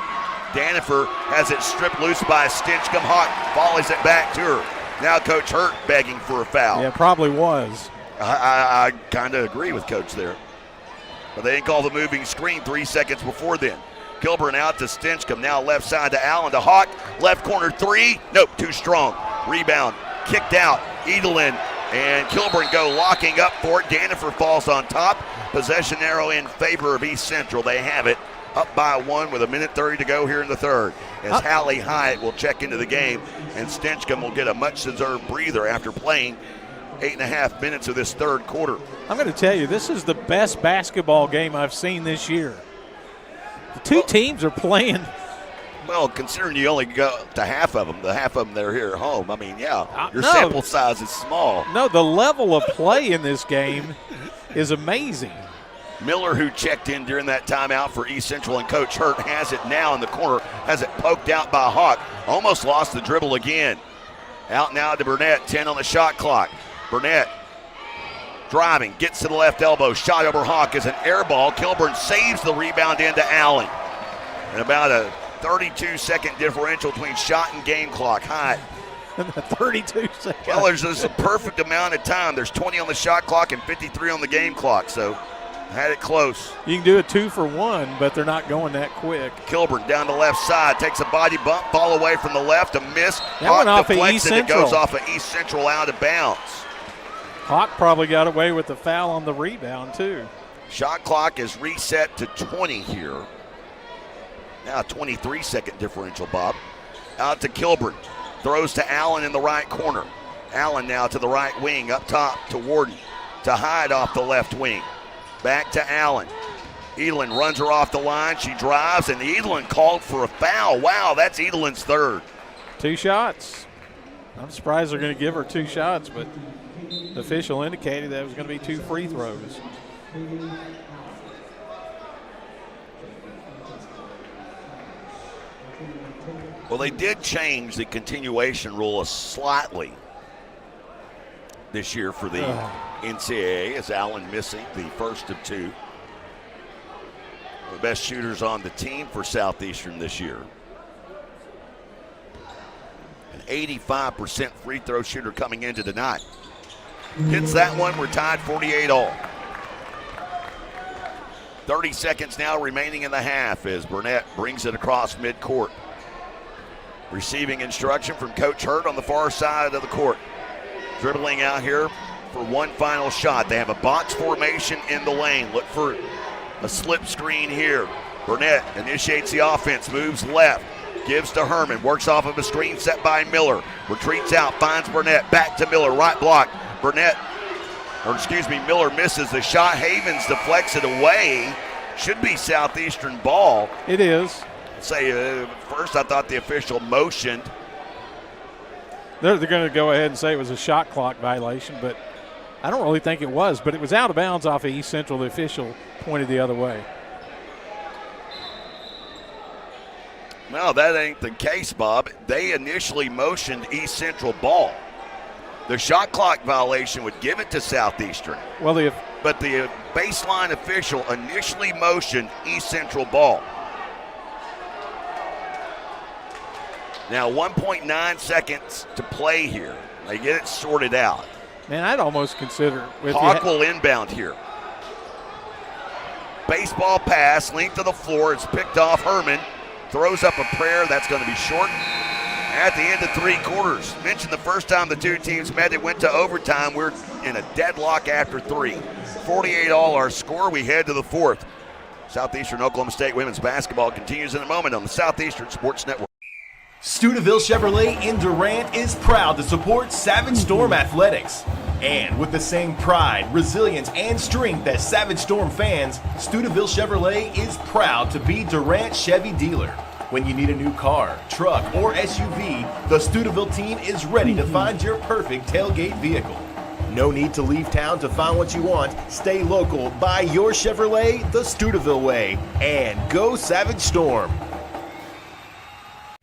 Danifer has it stripped loose by Stinchcomb. Hawk volleys it back to her. Now Coach Hurt begging for a foul. Yeah, probably was. I kind of agree with Coach there. But they didn't call the moving screen 3 seconds before then. Kilburn out to Stinchcomb. Now left side to Allen to Hawk. Left corner 3. Nope, too strong. Rebound. Kicked out. Edelin and Kilburn go locking up for it. Danifer falls on top. Possession arrow in favor of East Central. They have it up by 1 with 1:30 to go here in the third. As Hallie Hyatt will check into the game, and Stinchcomb will get a much-deserved breather after playing 8.5 minutes of this third quarter. I'm going to tell you, this is the best basketball game I've seen this year. The two teams are playing. Well, considering you only go to half of them, the half of them that are here at home, I mean, yeah, your no. sample size is small. No, the level of play in this game is amazing. Miller, who checked in during that timeout for East Central, and Coach Hurt has it now in the corner, has it poked out by Hawk. Almost lost the dribble again. Out now to Burnett, 10 on the shot clock. Burnett driving, gets to the left elbow, shot over Hawk is an air ball. Kilburn saves the rebound into Allen. And about a 32-second differential between shot and game clock. High. 32 seconds. Well, there's a perfect amount of time. There's 20 on the shot clock and 53 on the game clock, so had it close. You can do a 2 for 1, but they're not going that quick. Kilburn down the left side, takes a body bump, ball away from the left, a miss. That went off of East It Central. goes off of East Central out of bounds. Hawk probably got away with the foul on the rebound, too. Shot clock is reset to 20 here. Now a 23-second differential, Bob. Out to Kilburn. Throws to Allen in the right corner. Allen now to the right wing, up top to Warden. To Hyde off the left wing. Back to Allen. Edelin runs her off the line. She drives, and Edelin called for a foul. Wow, that's Edelin's third. 2 shots. I'm surprised they're going to give her 2 shots, but the official indicated that it was going to be 2 free throws. Well, they did change the continuation rule slightly this year for the NCAA, as Allen missing the first of 2. The best shooters on the team for Southeastern this year. An 85% free throw shooter coming into tonight. Hits that one, we're tied 48 all. 30 seconds now remaining in the half as Burnett brings it across midcourt. Receiving instruction from Coach Hurt on the far side of the court. Dribbling out here for one final shot. They have a box formation in the lane. Look for a slip screen here. Burnett initiates the offense, moves left, gives to Herman, works off of a screen set by Miller. Retreats out, finds Burnett, back to Miller, right block. Miller misses the shot. Havens deflects it away. Should be Southeastern ball. It is. First I thought the official motioned. They're going to go ahead and say it was a shot clock violation, but I don't really think it was. But it was out of bounds off of East Central. The official pointed the other way. No, that ain't the case, Bob. They initially motioned East Central ball. The shot clock violation would give it to Southeastern. But the baseline official initially motioned East Central ball. Now 1.9 seconds to play here. They get it sorted out. Man, I'd almost consider it. Hawk will inbound here. Baseball pass, length of the floor. It's picked off. Herman throws up a prayer. That's going to be short. At the end of 3 quarters. Mentioned the first time the two teams met, it went to overtime. We're in a deadlock after 3. 48 all our score. We head to the 4th. Southeastern Oklahoma State women's basketball continues in a moment on the Southeastern Sports Network. Stuyvesant Chevrolet in Durant is proud to support Savage Storm Athletics. And with the same pride, resilience, and strength as Savage Storm fans, Stuyvesant Chevrolet is proud to be Durant Chevy dealer. When you need a new car, truck, or SUV, the Stuyvesant team is ready to find your perfect tailgate vehicle. No need to leave town to find what you want. Stay local, buy your Chevrolet the Stuyvesant way, and go Savage Storm.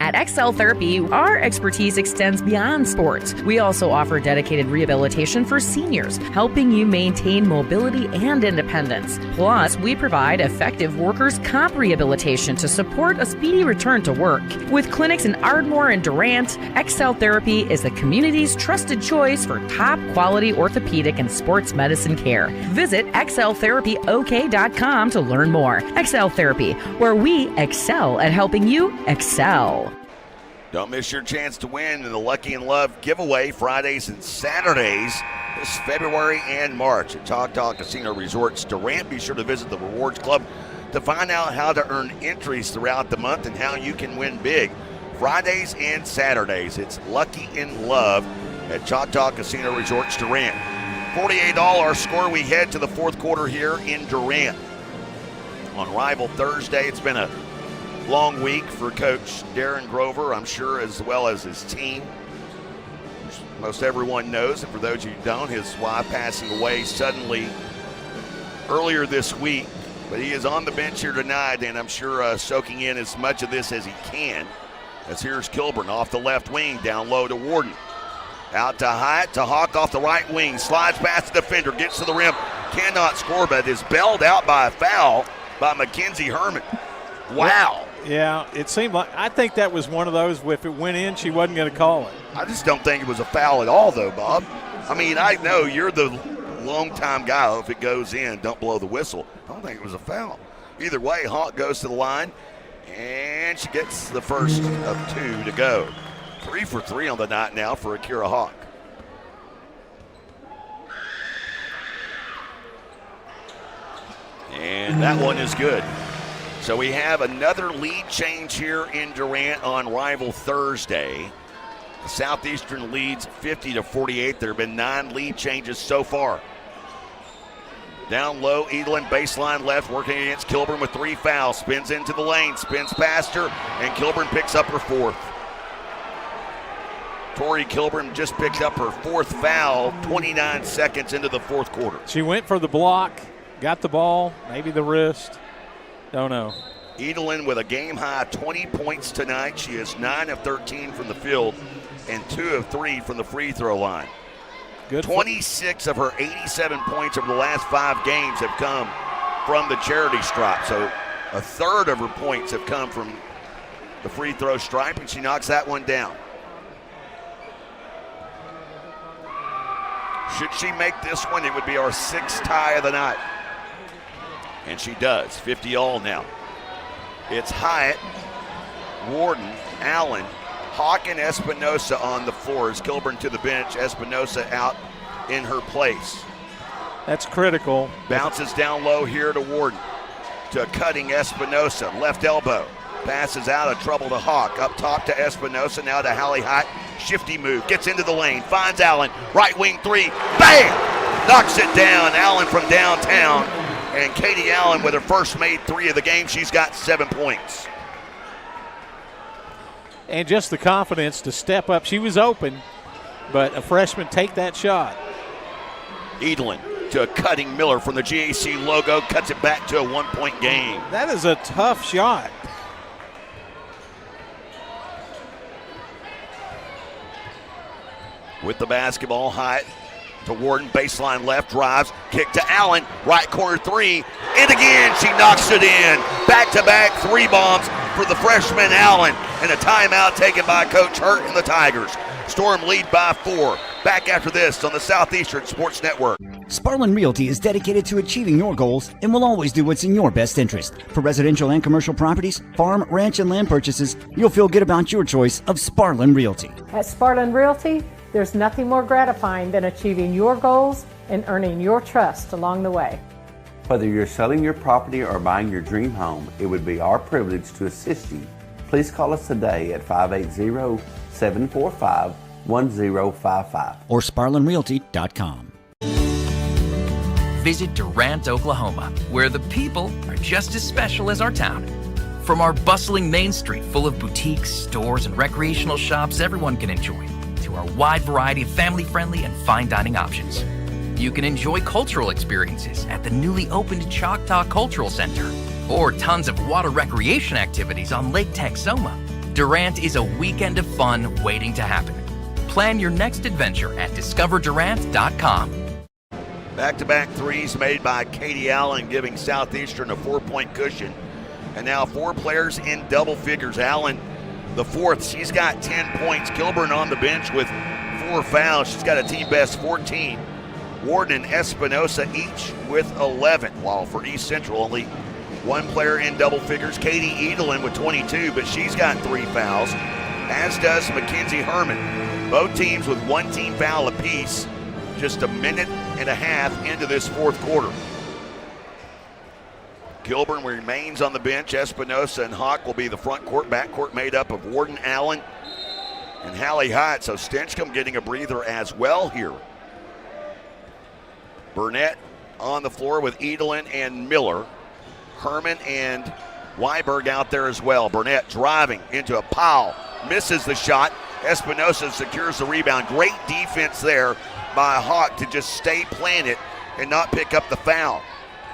At Excel Therapy, our expertise extends beyond sports. We also offer dedicated rehabilitation for seniors, helping you maintain mobility and independence. Plus, we provide effective workers' comp rehabilitation to support a speedy return to work. With clinics in Ardmore and Durant, Excel Therapy is the community's trusted choice for top-quality orthopedic and sports medicine care. Visit exceltherapyok.com to learn more. Excel Therapy, where we excel at helping you excel. Don't miss your chance to win in the Lucky and Love giveaway Fridays and Saturdays this February and March at Choctaw Casino Resorts Durant. Be sure to visit the Rewards Club to find out how to earn entries throughout the month and how you can win big. Fridays and Saturdays, it's Lucky and Love at Choctaw Casino Resorts Durant. 48 all our score. We head to the 4th quarter here in Durant. On Rival Thursday, it's been a long week for Coach Darren Grover, I'm sure, as well as his team. Most everyone knows, and for those of you who don't, his wife passing away suddenly earlier this week. But he is on the bench here tonight, and I'm sure soaking in as much of this as he can. As here's Kilburn off the left wing, down low to Warden. Out to Hyatt, to Hawk off the right wing, slides past the defender, gets to the rim, cannot score, but is bailed out by a foul by Mackenzie Herman. Wow. Yeah, it seemed like, I think that was one of those, if it went in, she wasn't going to call it. I just don't think it was a foul at all, though, Bob. I mean, I know you're the long-time guy. If it goes in, don't blow the whistle. I don't think it was a foul. Either way, Hawk goes to the line, and she gets the first of 2 to go. 3 for 3 on the night now for Akira Hawk. And that one is good. So we have another lead change here in Durant on Rival Thursday. The Southeastern leads 50-48. There have been 9 lead changes so far. Down low, Edelin, baseline left, working against Kilburn with 3 fouls. Spins into the lane, spins past her, and Kilburn picks up her 4th. Tori Kilburn just picked up her 4th foul 29 seconds into the 4th quarter. She went for the block, got the ball, maybe the wrist. Don't know. Edelin with a game-high 20 points tonight. She is 9 of 13 from the field and 2 of 3 from the free throw line. Good. 26 of her 87 points over the last 5 games have come from the charity stripe. So a third of her points have come from the free throw stripe, and she knocks that one down. Should she make this one, it would be our 6th tie of the night. And she does. 50 all now. It's Hyatt, Warden, Allen, Hawk, and Espinosa on the floor. As Kilburn to the bench, Espinosa out in her place. That's critical. Bounces down low here to Warden. To cutting Espinosa. Left elbow. Passes out of trouble to Hawk. Up top to Espinosa. Now to Hallie Hyatt. Shifty move. Gets into the lane. Finds Allen. Right wing three. Bam! Knocks it down. Allen from downtown. And Katie Allen with her first made three of the game. She's got 7 points. And just the confidence to step up. She was open, but a freshman take that shot. Edelin to a cutting Miller from the GAC logo. Cuts it back to a 1 point game. That is a tough shot. With the basketball, Hyatt to Warden, baseline left, drives, kick to Allen, right corner three, and again she knocks it in. Back-to-back three bombs for the freshman Allen, and a timeout taken by Coach Hurt and the Tigers. Storm lead by 4. Back after this on the Southeastern Sports Network. Sparlin Realty is dedicated to achieving your goals and will always do what's in your best interest. For residential and commercial properties, farm, ranch, and land purchases, you'll feel good about your choice of Sparlin Realty. At Sparlin Realty, there's nothing more gratifying than achieving your goals and earning your trust along the way. Whether you're selling your property or buying your dream home, it would be our privilege to assist you. Please call us today at 580-745-1055 or SparlinRealty.com. Visit Durant, Oklahoma, where the people are just as special as our town. From our bustling main street full of boutiques, stores, and recreational shops everyone can enjoy, to our wide variety of family-friendly and fine dining options. You can enjoy cultural experiences at the newly opened Choctaw Cultural Center, or tons of water recreation activities on Lake Texoma. Durant is a weekend of fun waiting to happen. Plan your next adventure at discoverdurant.com. Back-to-back threes made by Katie Allen, giving Southeastern a 4-point cushion. And now 4 players in double figures. Allen, the fourth, she's got 10 points. Kilburn on the bench with 4 fouls. She's got a team best 14. Warden and Espinosa each with 11, while for East Central only 1 player in double figures. Katie Edelin with 22, but she's got 3 fouls, as does Mackenzie Herman. Both teams with 1 team foul apiece. Just a minute and a half into this fourth quarter. Kilburn remains on the bench. Espinosa and Hawk will be the front court, back court made up of Warden, Allen, and Hallie Hyatt. So Stinchcomb getting a breather as well here. Burnett on the floor with Edelin and Miller. Herman and Weiberg out there as well. Burnett driving into a pile, misses the shot. Espinosa secures the rebound. Great defense there by Hawk to just stay planted and not pick up the foul.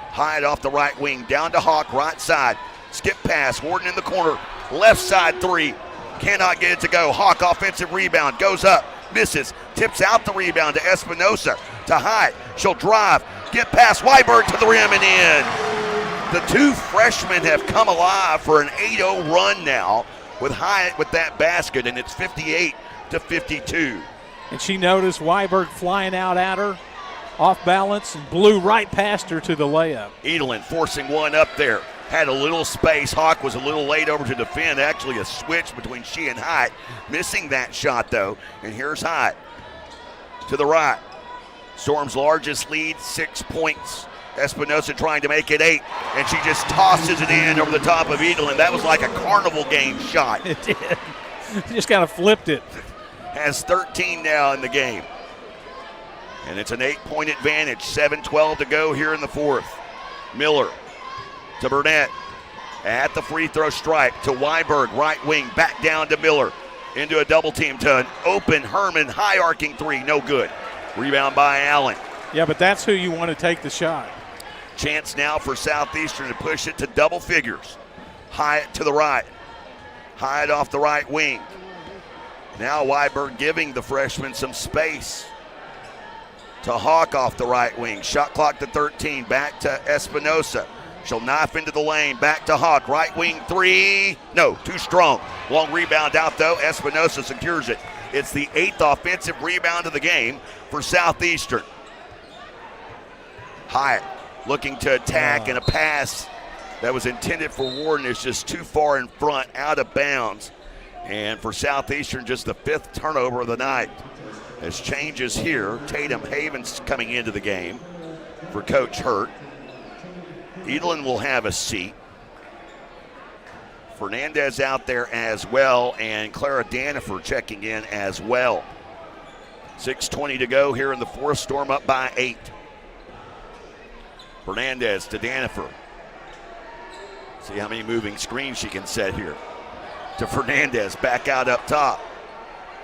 Hyatt off the right wing, down to Hawk, right side. Skip pass, Warden in the corner, left side three. Cannot get it to go. Hawk offensive rebound, goes up, misses, tips out the rebound to Espinosa, to Hyatt. She'll drive, get past Weiberg to the rim and in. The 2 freshmen have come alive for an 8-0 run now with Hyatt with that basket, and it's 58-52. And she noticed Weiberg flying out at her, off balance, and blew right past her to the layup. Edelin forcing one up there. Had a little space. Hawk was a little late over to defend. Actually a switch between she and Hyatt. Missing that shot, though. And here's Hyatt to the right. Storm's largest lead, 6 points. Espinosa trying to make it 8, and she just tosses it in over the top of Edelin. That was like a carnival game shot. It did. Just kind of flipped it. Has 13 now in the game. And it's an 8-point advantage. 7:12 to go here in the fourth. Miller to Burnett at the free throw stripe to Weiberg, right wing, back down to Miller. Into a double team to an open Herman, high arcing three, no good. Rebound by Allen. Yeah, but that's who you want to take the shot. Chance now for Southeastern to push it to double figures. Hyatt to the right. Hyatt off the right wing. Now Weiberg giving the freshman some space. To Hawk off the right wing. Shot clock to 13. Back to Espinosa. She'll knife into the lane. Back to Hawk. Right wing three. No, too strong. Long rebound out though. Espinosa secures it. It's the 8th offensive rebound of the game for Southeastern. Hyatt looking to attack, and a pass that was intended for Warden is just too far in front, out of bounds. And for Southeastern, just the 5th turnover of the night. As changes here, Tatum Havens coming into the game for Coach Hurt. Edelin will have a seat. Fernandez out there as well, and Clara Danifer checking in as well. 6:20 to go here in the 4th. Storm up by 8. Fernandez to Danifer. See how many moving screens she can set here. To Fernandez, back out up top.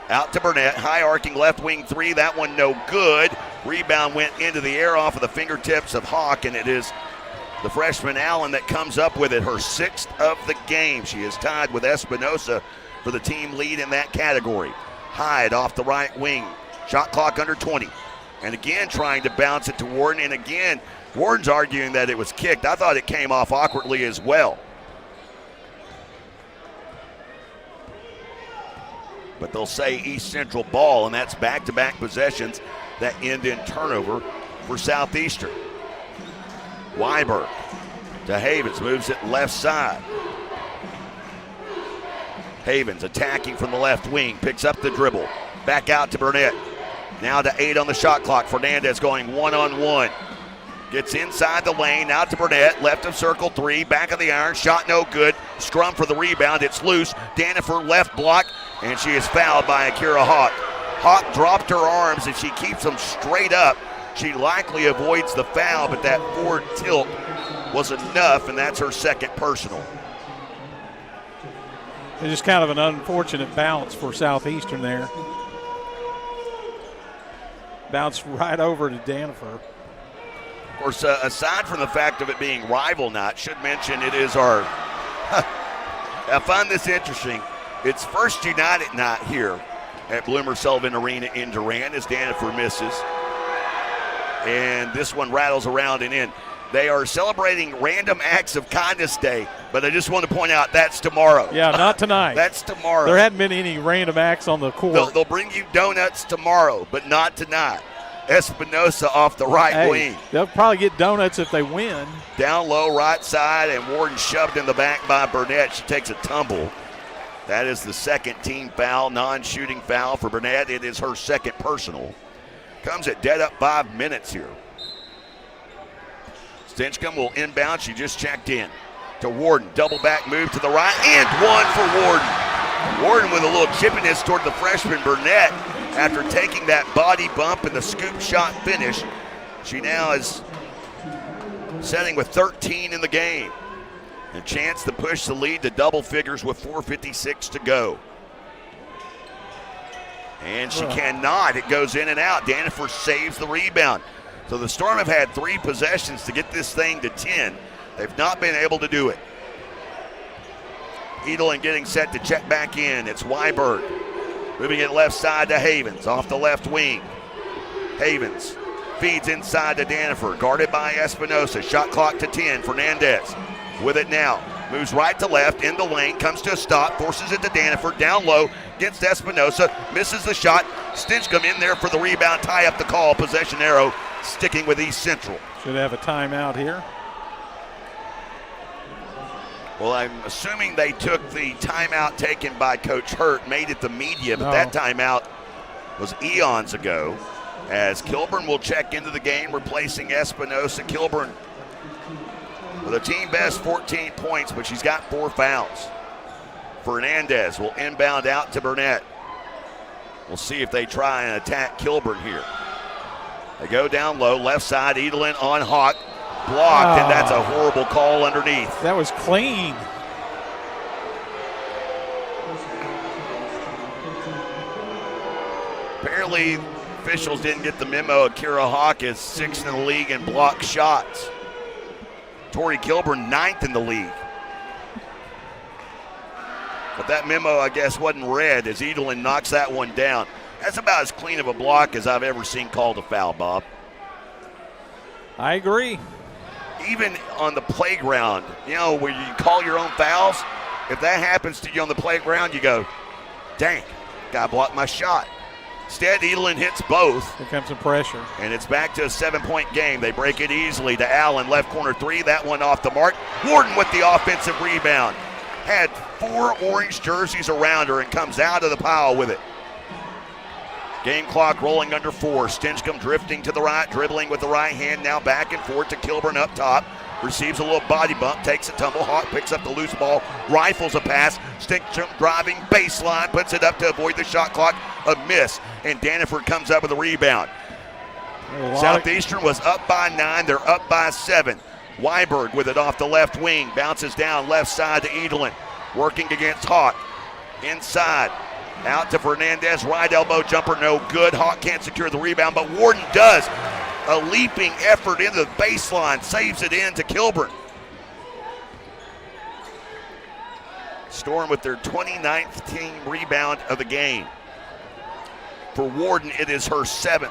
Out to Burnett, high arcing left wing 3. That one no good. Rebound went into the air off of the fingertips of Hawk, and it is the freshman Allen that comes up with it, her 6th of the game. She is tied with Espinosa for the team lead in that category. Hyde off the right wing. Shot clock under 20. And again trying to bounce it to Warden. And again, Warden's arguing that it was kicked. I thought it came off awkwardly as well. But they'll say East Central ball, and that's back-to-back possessions that end in turnover for Southeastern. Weiberg to Havens, moves it left side. Havens attacking from the left wing, picks up the dribble. Back out to Burnett. Now to 8 on the shot clock. Fernandez going one-on-one. Gets inside the lane, out to Burnett, left of circle 3, back of the iron, shot no good. Scrum for the rebound, it's loose. Danifer left block, and she is fouled by Akira Hawk. Hawk dropped her arms, and she keeps them straight up. She likely avoids the foul, but that forward tilt was enough, and that's her 2nd personal. It's just kind of an unfortunate bounce for Southeastern there. Bounce right over to Danifer. Of course, aside from the fact of it being rival night, should mention it is our, I find this interesting, it's First United night here at Bloomer Sullivan Arena in Durant as Danifer misses. And this one rattles around and in. They are celebrating Random Acts of Kindness Day, but I just want to point out that's tomorrow. Yeah, not tonight. That's tomorrow. There hadn't been any random acts on the court. They'll bring you donuts tomorrow, but not tonight. Espinosa off the right wing. They'll probably get donuts if they win. Down low right side, and Warden shoved in the back by Burnett. She takes a tumble. That is the 2nd team foul, non-shooting foul for Burnett. It is her 2nd personal. Comes at dead up 5 minutes here. Stinchcomb will inbound. She just checked in. To Warden. Double back move to the right, and one for Warden. Warden with a little chippiness toward the freshman Burnett after taking that body bump and the scoop shot finish. She now is setting with 13 in the game. A chance to push the lead to double figures with 4:56 to go. And she cannot. It goes in and out. Danifer saves the rebound. So the Storm have had 3 possessions to get this thing to 10. They've not been able to do it. Edelin getting set to check back in. It's Weiberg. Moving it left side to Havens. Off the left wing. Havens feeds inside to Danifer. Guarded by Espinosa. Shot clock to 10. Fernandez with it now. Moves right to left in the lane. Comes to a stop. Forces it to Danifer. Down low. Gets Espinosa. Misses the shot. Stinchcomb in there for the rebound. Tie up the call. Possession arrow sticking with East Central. Should have a timeout here. Well, I'm assuming they took the timeout taken by Coach Hurt, made it the media, but that timeout was eons ago. As Kilburn will check into the game, replacing Espinosa. Kilburn with a team best 14 points, but she's got 4 fouls. Fernandez will inbound out to Burnett. We'll see if they try and attack Kilburn here. They go down low, left side, Edelin on Hawk. Blocked, and that's a horrible call underneath. That was clean. Apparently, officials didn't get the memo. Akira Hawk is 6th in the league in block shots. Tori Kilburn 9th in the league. But that memo, I guess, wasn't read as Edelin knocks that one down. That's about as clean of a block as I've ever seen called a foul, Bob. I agree. Even on the playground, you know, where you call your own fouls, if that happens to you on the playground, you go, dang, gotta block my shot. Instead, Edelin hits both. Here comes some pressure. And it's back to a 7-point game. They break it easily to Allen, left corner three. That one off the mark. Warden with the offensive rebound. Had 4 orange jerseys around her and comes out of the pile with it. Game clock rolling under 4. Stinchcomb drifting to the right, dribbling with the right hand, now back and forth to Kilburn up top. Receives a little body bump, takes a tumble. Hawk picks up the loose ball, rifles a pass. Stinchcomb driving baseline, puts it up to avoid the shot clock. A miss, and Daniford comes up with a rebound. Southeastern was up by 9. They're up by 7. Weiberg with it off the left wing, bounces down left side to Edelin, working against Hawk. Inside, out to Fernandez, right elbow jumper, no good. Hawk can't secure the rebound, but Warden does. A leaping effort into the baseline, saves it in to Kilburn. Storm with their 29th team rebound of the game. For Warden, it is her 7th.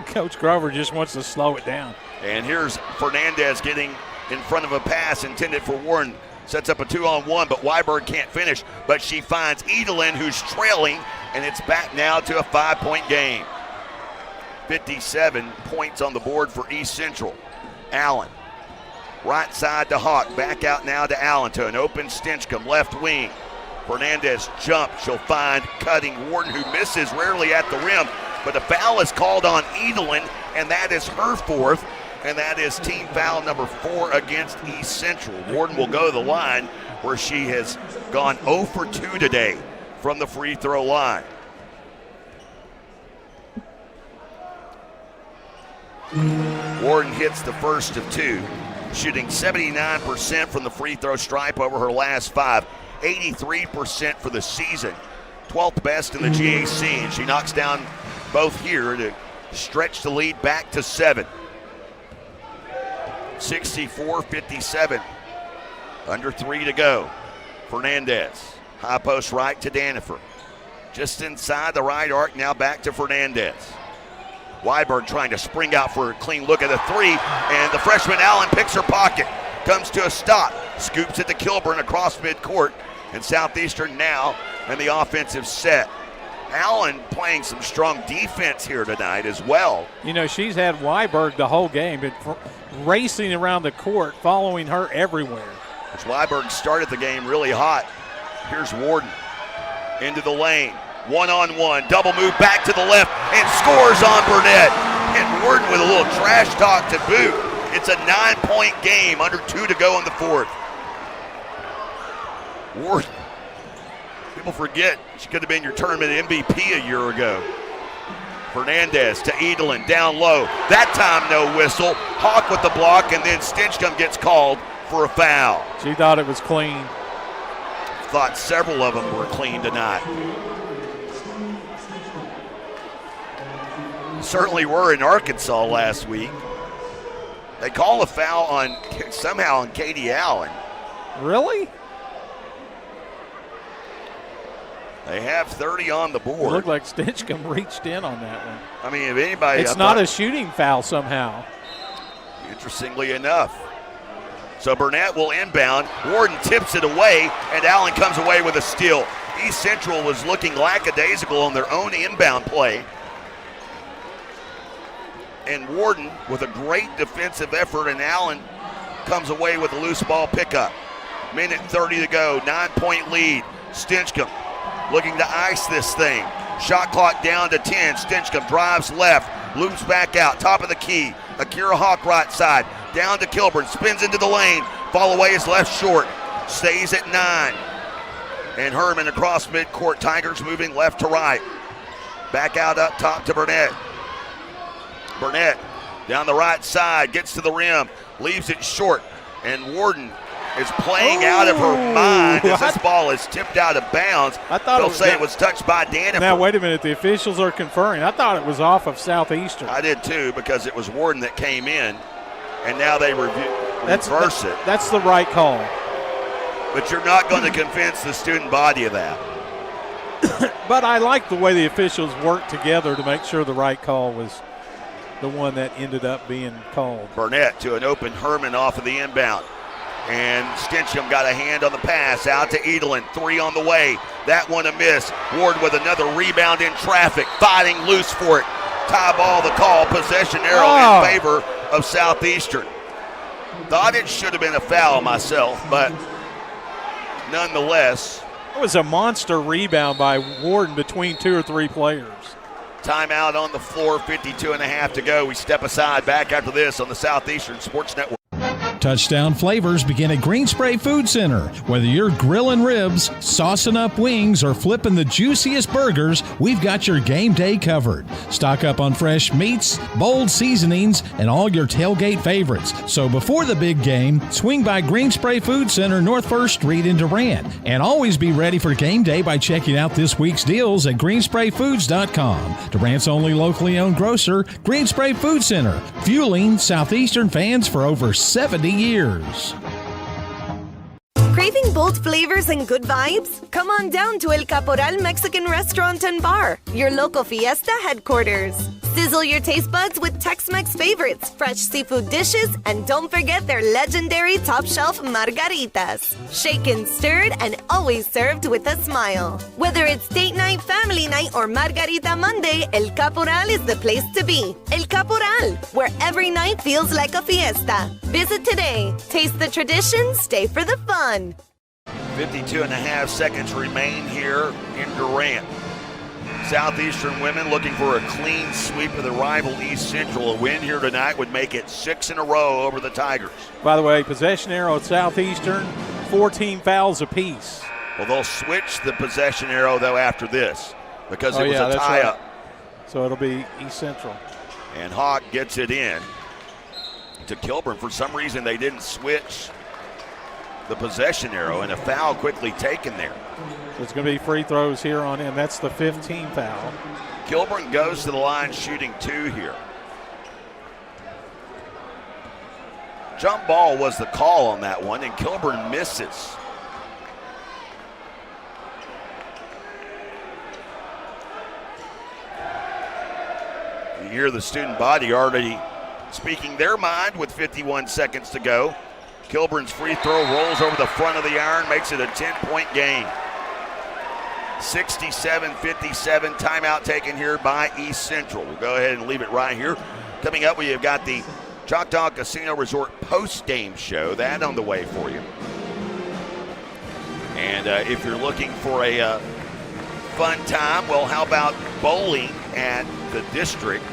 Coach Grover just wants to slow it down. And here's Fernandez getting in front of a pass intended for Warden. Sets up a 2-on-1, but Weiberg can't finish. But she finds Edelin, who's trailing, and it's back now to a 5-point game. 57 points on the board for East Central. Allen, right side to Hawk, back out now to Allen to an open Stinchcomb, left wing. Fernandez jump, she'll find cutting Warden, who misses rarely at the rim, but a foul is called on Edelin, and that is her 4th, and that is team foul number 4 against East Central. Warden will go to the line where she has gone 0 for 2 today from the free throw line. Warden hits the first of 2, shooting 79% from the free throw stripe over her last 5, 83% for the season, 12th best in the GAC, and she knocks down both here to stretch the lead back to 7. 64-57, under 3 to go. Fernandez, high post right to Daniford. Just inside the right arc, now back to Fernandez. Weiberg trying to spring out for a clean look at the 3, and the freshman Allen picks her pocket, comes to a stop, scoops it to Kilburn across midcourt, and Southeastern now in the offensive set. Allen playing some strong defense here tonight as well. You know, she's had Weiberg the whole game, been racing around the court, following her everywhere. Which Weiberg started the game really hot. Here's Warden into the lane. 1-on-1, double move back to the left, and scores on Burnett. And Warden with a little trash talk to boot. It's a 9-point game, under 2 to go in the 4th. Warden, people forget, she could have been your tournament MVP a year ago. Fernandez to Edelin, down low. That time, no whistle. Hawk with the block, and then Stinchcomb gets called for a foul. She thought it was clean. Thought several of them were clean tonight. Certainly were in Arkansas last week. They call a foul on somehow on Katie Allen. Really? They have 30 on the board. It looked like Stinchcomb reached in on that one. I mean, if anybody... It's not a shooting foul somehow. Interestingly enough. So Burnett will inbound. Warden tips it away, and Allen comes away with a steal. East Central was looking lackadaisical on their own inbound play. And Warden with a great defensive effort, and Allen comes away with a loose ball pickup. Minute 30 to go, 9-point lead. Stinchcomb looking to ice this thing. Shot clock down to 10. Stinchcomb drives left, loops back out, top of the key. Akira Hawk right side, down to Kilburn, spins into the lane. Fall away is left short, stays at 9. And Herman across midcourt. Tigers moving left to right. Back out up top to Burnett. Burnett down the right side, gets to the rim, leaves it short, and Warden is playing out of her mind as this ball is tipped out of bounds. They'll say it was touched by Daniford. Now, wait a minute. The officials are conferring. I thought it was off of Southeastern. I did too, because it was Warden that came in, and now they reverse it. That's the right call. But you're not going to convince the student body of that. But I like the way the officials worked together to make sure the right call was the one that ended up being called. Burnett to an open Herman off of the inbound. And Stinchcomb got a hand on the pass out to Edelin. 3 on the way. That one a miss. Ward with another rebound in traffic, fighting loose for it. Tie ball the call, possession arrow in favor of Southeastern. Thought it should have been a foul myself, but nonetheless. It was a monster rebound by Warden between 2 or 3 players. Timeout on the floor, 52.5 to go. We step aside, back after this on the Southeastern Sports Network. Touchdown flavors begin at Green Spray Food Center. Whether you're grilling ribs, saucing up wings, or flipping the juiciest burgers, we've got your game day covered. Stock up on fresh meats, bold seasonings, and all your tailgate favorites. So before the big game, swing by Green Spray Food Center, North 1st Street in Durant. And always be ready for game day by checking out this week's deals at greensprayfoods.com. Durant's only locally owned grocer, Green Spray Food Center, fueling Southeastern fans for over 70 years. Craving bold flavors and good vibes? Come on down to El Caporal Mexican Restaurant and Bar, your local fiesta headquarters. Sizzle your taste buds with Tex-Mex favorites, fresh seafood dishes, and don't forget their legendary top-shelf margaritas. Shaken, stirred, and always served with a smile. Whether it's date night, family night, or Margarita Monday, El Caporal is the place to be. El Caporal, where every night feels like a fiesta. Visit today. Taste the tradition, stay for the fun. 52.5 seconds remain here in Durant. Southeastern women looking for a clean sweep of the rival East Central. A win here tonight would make it 6 in a row over the Tigers. By the way, possession arrow at Southeastern, 14 fouls apiece. Well, they'll switch the possession arrow, though, after this because it was a tie-up. Right. So it'll be East Central. And Hawk gets it in to Kilburn. For some reason, they didn't switch the possession arrow, and a foul quickly taken there. So it's going to be free throws here on in. That's the 15th foul. Kilburn goes to the line shooting 2 here. Jump ball was the call on that one, and Kilburn misses. You hear the student body already speaking their mind with 51 seconds to go. Kilburn's free throw rolls over the front of the iron, makes it a 10-point game. 67-57, timeout taken here by East Central. We'll go ahead and leave it right here. Coming up, we have got the Choctaw Casino Resort post-game show. That on the way for you. And if you're looking for a fun time, well, how about bowling at the district?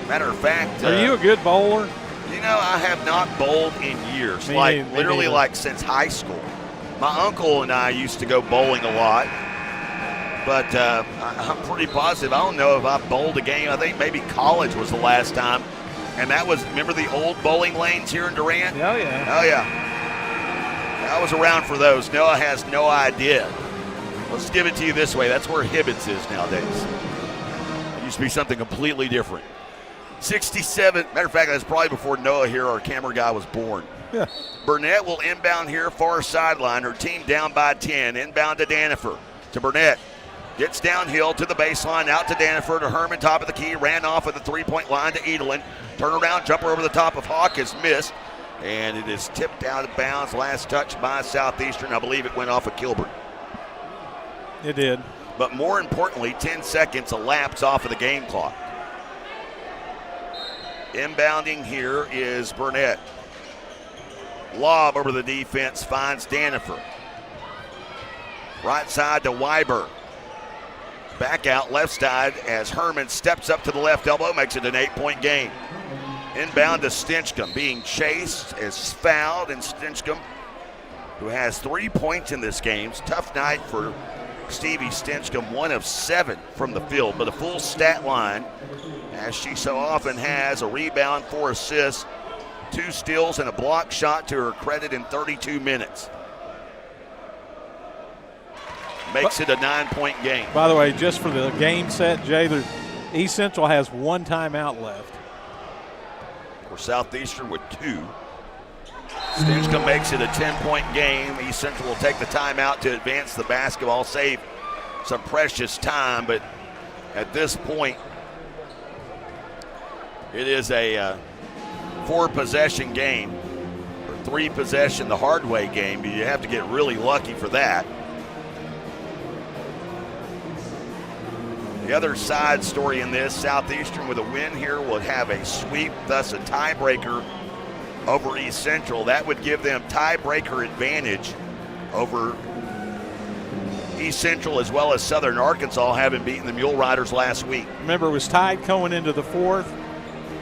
Matter of fact. Are you a good bowler? You know, I have not bowled in years, literally since high school. My uncle and I used to go bowling a lot. But I'm pretty positive. I don't know if I bowled a game. I think maybe college was the last time. And that was, remember the old bowling lanes here in Durant? Oh, yeah. Oh, yeah. I was around for those. Noah has no idea. Let's give it to you this way. That's where Hibbets is nowadays. It used to be something completely different. 67. Matter of fact, that's probably before Noah here, our camera guy, was born. Yeah. Burnett will inbound here, far sideline. Her team down by 10. Inbound to Danifer. To Burnett. Gets downhill to the baseline, out to Danifer, to Herman, top of the key, ran off at the three-point line to Edelin. Turnaround jumper over the top of Hawk is missed, and it is tipped out of bounds. Last touch by Southeastern. I believe it went off of Kilburn. It did. But more importantly, 10 seconds elapsed off of the game clock. Inbounding here is Burnett. Lob over the defense, finds Danifer. Right side to Weiber. Back out left side as Herman steps up to the left elbow, makes it an 8-point game. Inbound to Stinchcomb, being chased, is fouled, and Stinchcomb, who has 3 points in this game. It's a tough night for Stevie Stinchcomb, 1 of 7 from the field, but a full stat line, as she so often has, a rebound, 4 assists, 2 steals, and a block shot to her credit in 32 minutes. Makes it a 9-point game. By the way, just for the game set, Jay, East Central has 1 timeout left. For Southeastern with 2. Stinchcomb makes it a 10-point game. East Central will take the timeout to advance the basketball, save some precious time, but at this point, it is a 4-possession game, or 3-possession the hard way game. You have to get really lucky for that. The other side story in this, Southeastern with a win here will have a sweep, thus a tiebreaker over East Central. That would give them tiebreaker advantage over East Central as well as Southern Arkansas, having beaten the Mule Riders last week. Remember, it was tied going into the fourth.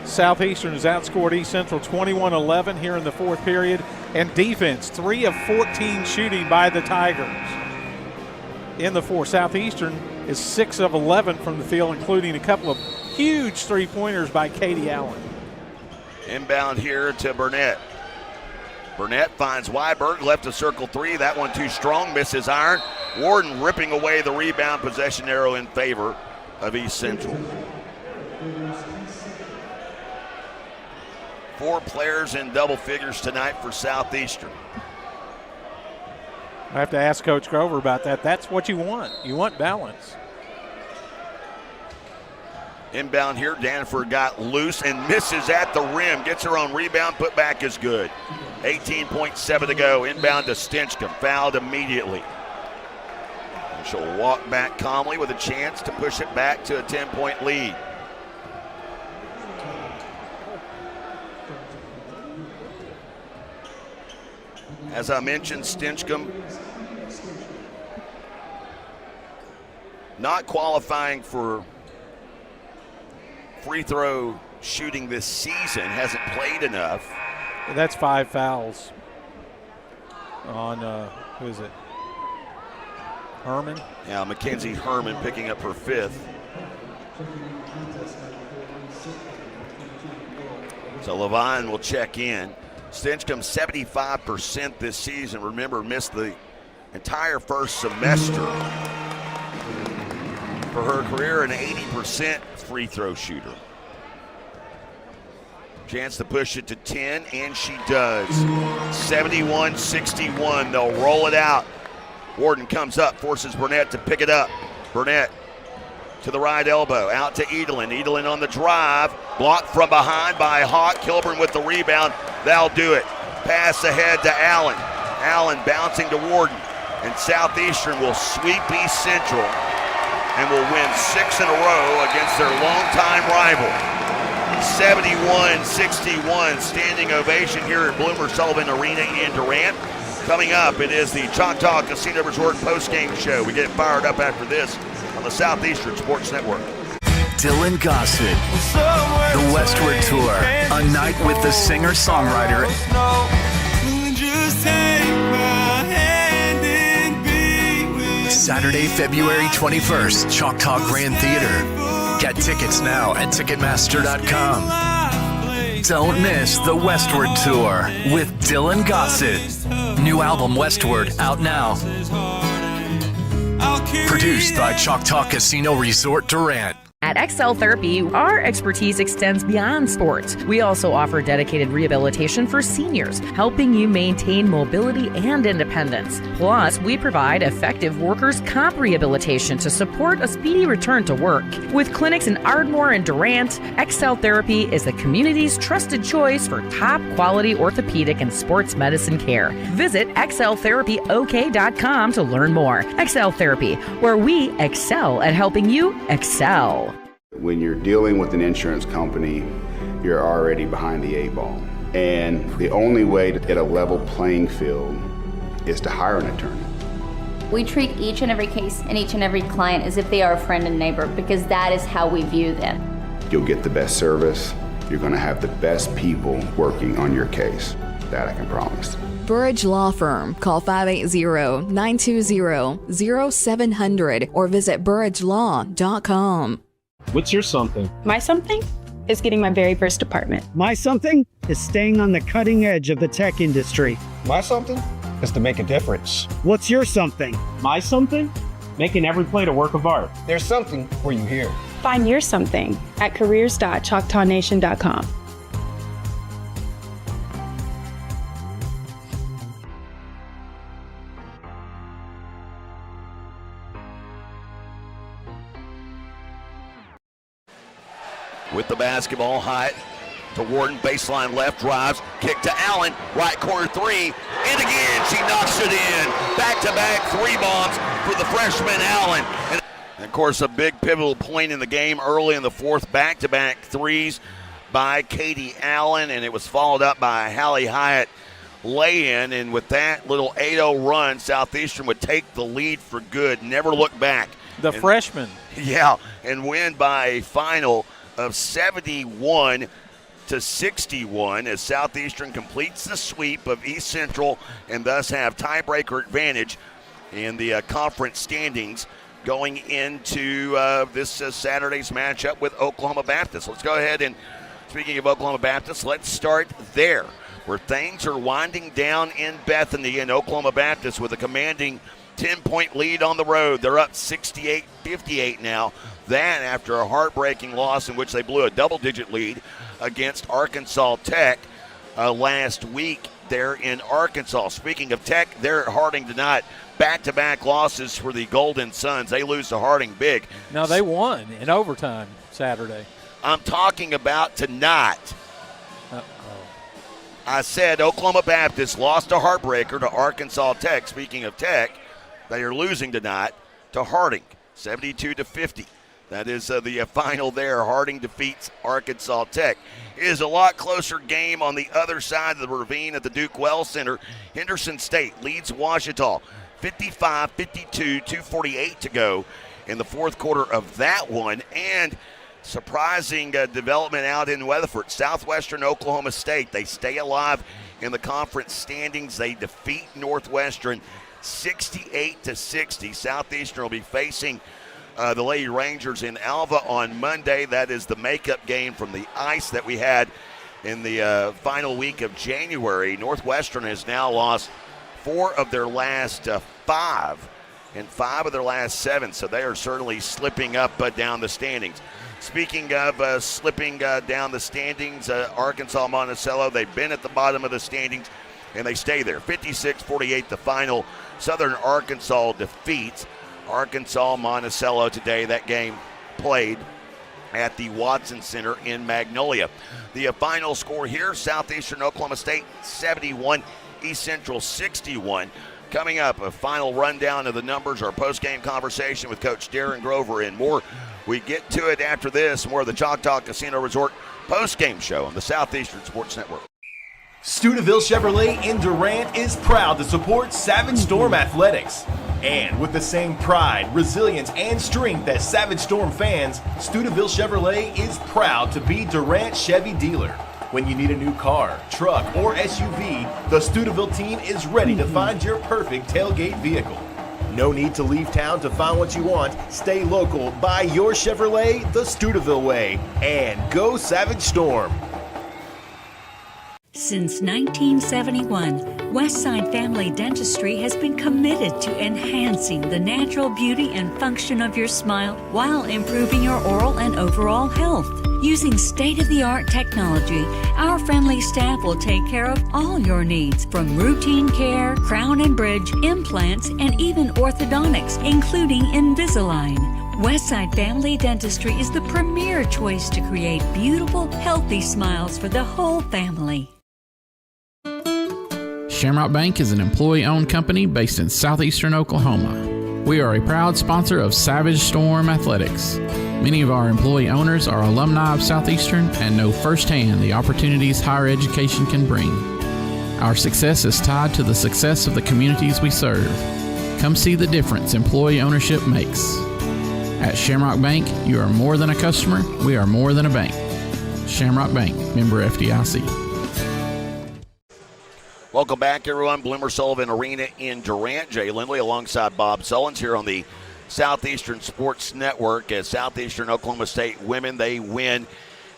Southeastern has outscored East Central 21-11 here in the fourth period. And defense, 3 of 14 shooting by the Tigers. In the fourth, Southeastern is 6 of 11 from the field, including a couple of huge three-pointers by Katie Allen. Inbound here to Burnett. Burnett finds Weiberg, left to circle 3. That one too strong, misses iron. Warden ripping away the rebound, possession arrow in favor of East Central. 4 players in double figures tonight for Southeastern. I have to ask Coach Grover about that. That's what you want. You want balance. Inbound here, Danforth got loose and misses at the rim. Gets her own rebound, put back is good. 18.7 to go. Inbound to Stinchcomb, fouled immediately. And she'll walk back calmly with a chance to push it back to a 10-point lead. As I mentioned, Stinchcomb not qualifying for free throw shooting this season, hasn't played enough. That's 5 fouls on, who is it? Herman? Yeah, Mackenzie Herman picking up her 5th. So Levine will check in. Stinchcomb 75% this season. Remember, missed the entire first semester. For her career, an 80% free throw shooter. Chance to push it to 10, and she does. 71-61, they'll roll it out. Warden comes up, forces Burnett to pick it up. Burnett to the right elbow, out to Edelin. Edelin on the drive, blocked from behind by Hawk. Kilburn with the rebound, they'll do it. Pass ahead to Allen. Allen bouncing to Warden, and Southeastern will sweep East Central and will win 6 in a row against their longtime rival. 71-61, standing ovation here at Bloomer Sullivan Arena in Durant. Coming up, it is the Choctaw Casino Resort postgame show. We get fired up after this on the Southeastern Sports Network. Dylan Gossett, the Westward Tour, a night with the singer-songwriter. Saturday, February 21st, Choctaw Grand Theater. Get tickets now at Ticketmaster.com. Don't miss the Westward Tour with Dylan Gossett. New album Westward out now. Produced by Choctaw Casino Resort Durant. At XL Therapy, our expertise extends beyond sports. We also offer dedicated rehabilitation for seniors, helping you maintain mobility and independence. Plus, we provide effective workers' comp rehabilitation to support a speedy return to work. With clinics in Ardmore and Durant, XL Therapy is the community's trusted choice for top-quality orthopedic and sports medicine care. Visit xltherapyok.com to learn more. XL Therapy, where we excel at helping you excel. When you're dealing with an insurance company, you're already behind the 8 ball. And the only way to get a level playing field is to hire an attorney. We treat each and every case and each and every client as if they are a friend and neighbor because that is how we view them. You'll get the best service. You're going to have the best people working on your case. That I can promise. Burridge Law Firm. Call 580-920-0700 or visit burridgelaw.com. What's your something? My something is getting my very first apartment. My something is staying on the cutting edge of the tech industry. My something is to make a difference. What's your something? My something? Making every plate a work of art. There's something for you here. Find your something at careers.choctawnation.com. With the basketball, high to Warden, baseline left, drives, kick to Allen, right corner 3, and again, she knocks it in. Back-to-back 3 bombs for the freshman Allen. And And of course, a big pivotal point in the game early in the fourth, back-to-back threes by Katie Allen, and it was followed up by a Hallie Hyatt lay-in. And with that little 8-0 run, Southeastern would take the lead for good, never look back. The freshman. Yeah, and win by a final of 71-61 as Southeastern completes the sweep of East Central and thus have tiebreaker advantage in the conference standings going into this Saturday's matchup with Oklahoma Baptist. Let's go ahead and, speaking of Oklahoma Baptist, let's start there, where things are winding down in Bethany, and Oklahoma Baptist with a commanding 10-point lead on the road. They're up 68-58 now. That after a heartbreaking loss in which they blew a double-digit lead against Arkansas Tech last week there in Arkansas. Speaking of Tech, they're at Harding tonight. Back-to-back losses for the Golden Suns. They lose to Harding big. Now, they won in overtime Saturday. I'm talking about tonight. I said Oklahoma Baptist lost a heartbreaker to Arkansas Tech. Speaking of Tech, they are losing tonight to Harding, 72-50. That is the final there. Harding defeats Arkansas Tech. It is a lot closer game on the other side of the ravine at the Duke Wells Center. Henderson State leads Ouachita 55-52, 2:48 to go in the fourth quarter of that one. And surprising development out in Weatherford. Southwestern Oklahoma State, they stay alive in the conference standings. They defeat Northwestern 68-60. Southeastern will be facing the Lady Rangers in Alva on Monday. That is the makeup game from the ice that we had in the final week of January. Northwestern has now lost 4 of their last 5 and 5 of their last 7, so they are certainly slipping up down the standings. Speaking of slipping down the standings, Arkansas Monticello, they've been at the bottom of the standings, and they stay there. 56-48 the final. Southern Arkansas defeats Arkansas Monticello today. That game played at the Watson Center in Magnolia. The final score here, Southeastern Oklahoma State 71, East Central 61. Coming up, a final rundown of the numbers, our post-game conversation with Coach Darren Grover and more. We get to it after this. More of the Choctaw Casino Resort post-game show on the Southeastern Sports Network. Steubenville Chevrolet in Durant is proud to support Savage Storm Athletics. And with the same pride, resilience, and strength as Savage Storm fans, Steubenville Chevrolet is proud to be Durant Chevy dealer. When you need a new car, truck, or SUV, the Steubenville team is ready to find your perfect tailgate vehicle. No need to leave town to find what you want. Stay local, buy your Chevrolet the Steubenville way, and go Savage Storm. Since 1971, Westside Family Dentistry has been committed to enhancing the natural beauty and function of your smile while improving your oral and overall health. Using state-of-the-art technology, our friendly staff will take care of all your needs, from routine care, crown and bridge, implants, and even orthodontics, including Invisalign. Westside Family Dentistry is the premier choice to create beautiful, healthy smiles for the whole family. Shamrock Bank is an employee-owned company based in southeastern Oklahoma. We are a proud sponsor of Savage Storm Athletics. Many of our employee owners are alumni of Southeastern and know firsthand the opportunities higher education can bring. Our success is tied to the success of the communities we serve. Come see the difference employee ownership makes. At Shamrock Bank, you are more than a customer, we are more than a bank. Shamrock Bank, member FDIC. Welcome back, everyone. Bloomer Sullivan Arena in Durant. Jay Lindley alongside Bob Sullins here on the Southeastern Sports Network. As Southeastern Oklahoma State women, they win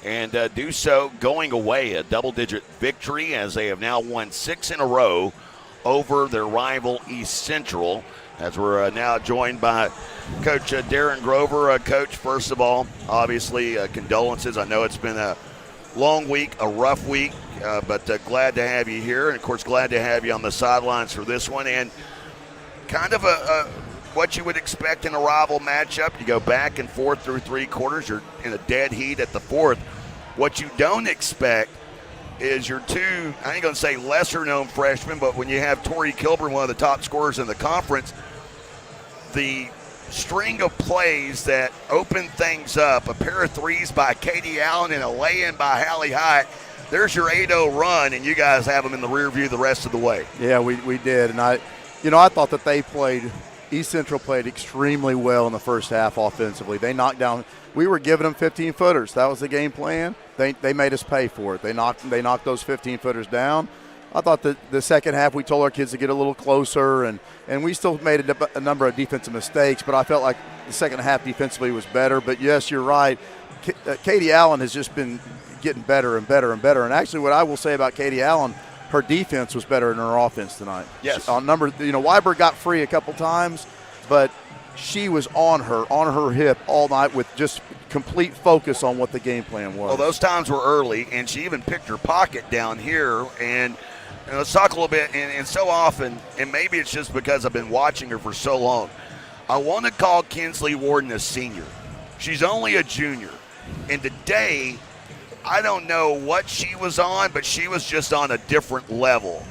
and do so going away, a double-digit victory as they have now won 6 in a row over their rival East Central. As we're now joined by Coach Darren Grover. Coach, first of all, obviously condolences. I know it's been a long week, a rough week, but glad to have you here. And, of course, glad to have you on the sidelines for this one. And kind of what you would expect in a rival matchup. You go back and forth through 3 quarters. You're in a dead heat at the 4th. What you don't expect is your 2, I ain't going to say lesser-known freshmen, but when you have Tori Kilburn, one of the top scorers in the conference, the string of plays that opened things up. A pair of threes by Katie Allen and a lay-in by Hallie Hyatt. There's your 8-0 run, and you guys have them in the rear view the rest of the way. Yeah, we did. And I thought that East Central played extremely well in the first half offensively. They knocked down. We were giving them 15-footers. That was the game plan. They made us pay for it. They knocked those 15-footers down. I thought that the second half we told our kids to get a little closer, and we still made a number of defensive mistakes, but I felt like the second half defensively was better. But, yes, you're right. Katie Allen has just been getting better and better and better. And actually what I will say about Katie Allen, her defense was better than her offense tonight. Yes. Weiber got free a couple times, but she was on her hip all night with just complete focus on what the game plan was. Well, those times were early, and she even picked her pocket down here. And let's talk a little bit. And so often, and maybe it's just because I've been watching her for so long, I want to call Kinsley Warden a senior. She's only a junior. And today, I don't know what she was on, but she was just on a different level.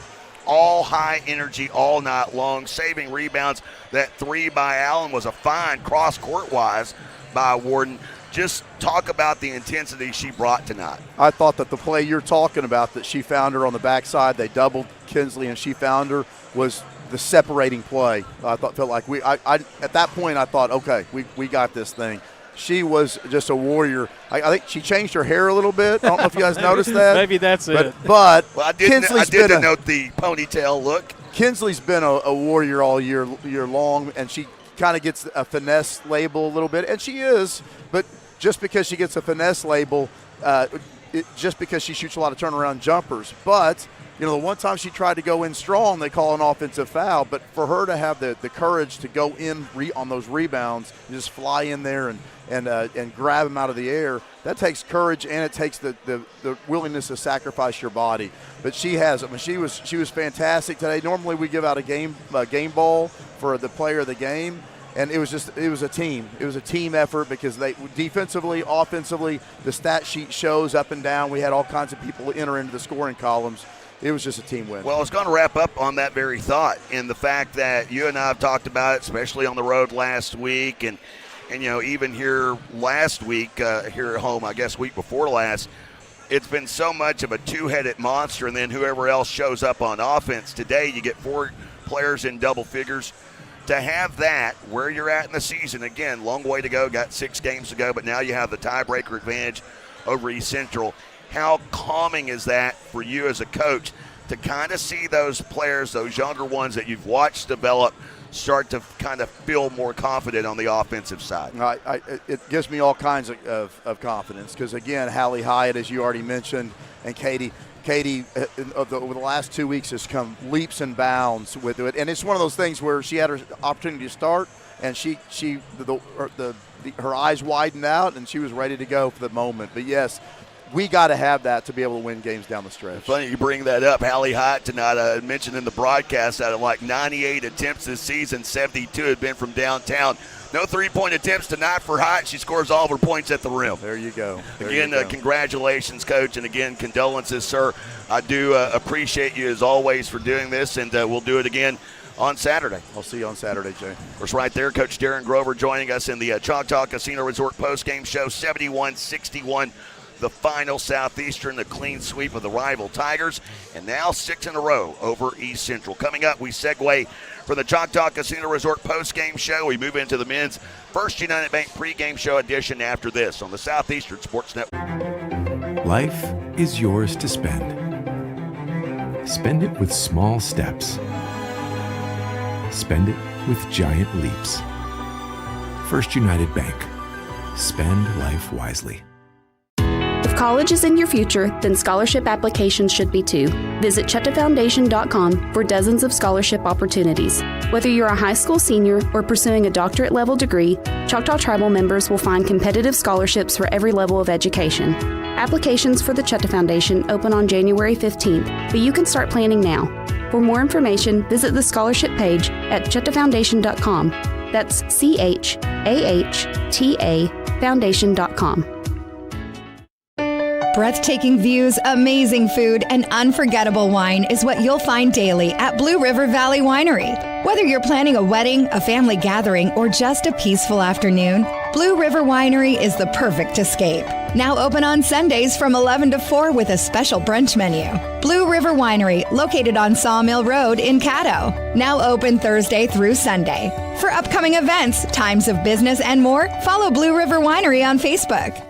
All high energy all night long, saving rebounds. That three by Allen was a fine cross-court-wise by Warden. Just talk about the intensity she brought tonight. I thought that the play you're talking about, that she found her on the backside, they doubled Kinsley and she found her, was the separating play. Felt like at that point I thought, okay, we got this thing. She was just a warrior. I think she changed her hair a little bit. I don't know if you guys noticed that. Maybe that's it. But I did denote the ponytail look. Kinsley's been a warrior all year long, and she kind of gets a finesse label a little bit, and she is. But just because she gets a finesse label, just because she shoots a lot of turnaround jumpers. But the one time she tried to go in strong, they call an offensive foul. But for her to have the courage to go in on those rebounds, and just fly in there and grab them out of the air, that takes courage, and it takes the willingness to sacrifice your body. But she has. I mean, she was fantastic today. Normally we give out a game ball for the player of the game. And it was a team. It was a team effort because they defensively, offensively, the stat sheet shows up and down. We had all kinds of people enter into the scoring columns. It was just a team win. Well, I was going to wrap up on that very thought, in the fact that you and I have talked about it, especially on the road last week, and even here last week here at home, I guess week before last. It's been so much of a two-headed monster, and then whoever else shows up on offense. Today you get 4 players in double figures. To have that where you're at in the season, again, long way to go, got 6 games to go, but now you have the tiebreaker advantage over East Central. How calming is that for you as a coach to kind of see those players, those younger ones that you've watched develop, start to kind of feel more confident on the offensive side? It gives me all kinds of confidence because, again, Hallie Hyatt, as you already mentioned, and Katie, over the last 2 weeks has come leaps and bounds with it, and it's one of those things where she had her opportunity to start, and her eyes widened out, and she was ready to go for the moment. But yes, we got to have that to be able to win games down the stretch. Funny you bring that up. Hallie Hyatt tonight, I mentioned in the broadcast, out of like 98 attempts this season, 72 had been from downtown. No three-point attempts tonight for Hyatt. She scores all of her points at the rim. There you go. Congratulations, Coach, and again, condolences, sir. I do appreciate you, as always, for doing this, and we'll do it again on Saturday. I'll see you on Saturday, Jay. Of course, right there, Coach Darren Grover joining us in the Choctaw Casino Resort postgame show, 71-61. The final. Southeastern, the clean sweep of the rival Tigers, and now 6 in a row over East Central. Coming up, we segue from the Choctaw Casino Resort post-game show. We move into the men's First United Bank pregame show edition after this on the Southeastern Sports Network. Life is yours to spend. Spend it with small steps. Spend it with giant leaps. First United Bank. Spend life wisely. If college is in your future, then scholarship applications should be too. Visit ChetaFoundation.com for dozens of scholarship opportunities. Whether you're a high school senior or pursuing a doctorate level degree, Choctaw Tribal members will find competitive scholarships for every level of education. Applications for the Cheta Foundation open on January 15th, but you can start planning now. For more information, visit the scholarship page at ChetaFoundation.com. That's CHAHTA Foundation.com. Breathtaking views, amazing food, and unforgettable wine is what you'll find daily at Blue River Valley Winery. Whether you're planning a wedding, a family gathering, or just a peaceful afternoon, Blue River Winery is the perfect escape. Now open on Sundays from 11 to 4 with a special brunch menu. Blue River Winery, located on Sawmill Road in Caddo. Now open Thursday through Sunday. For upcoming events, times of business, and more, follow Blue River Winery on Facebook.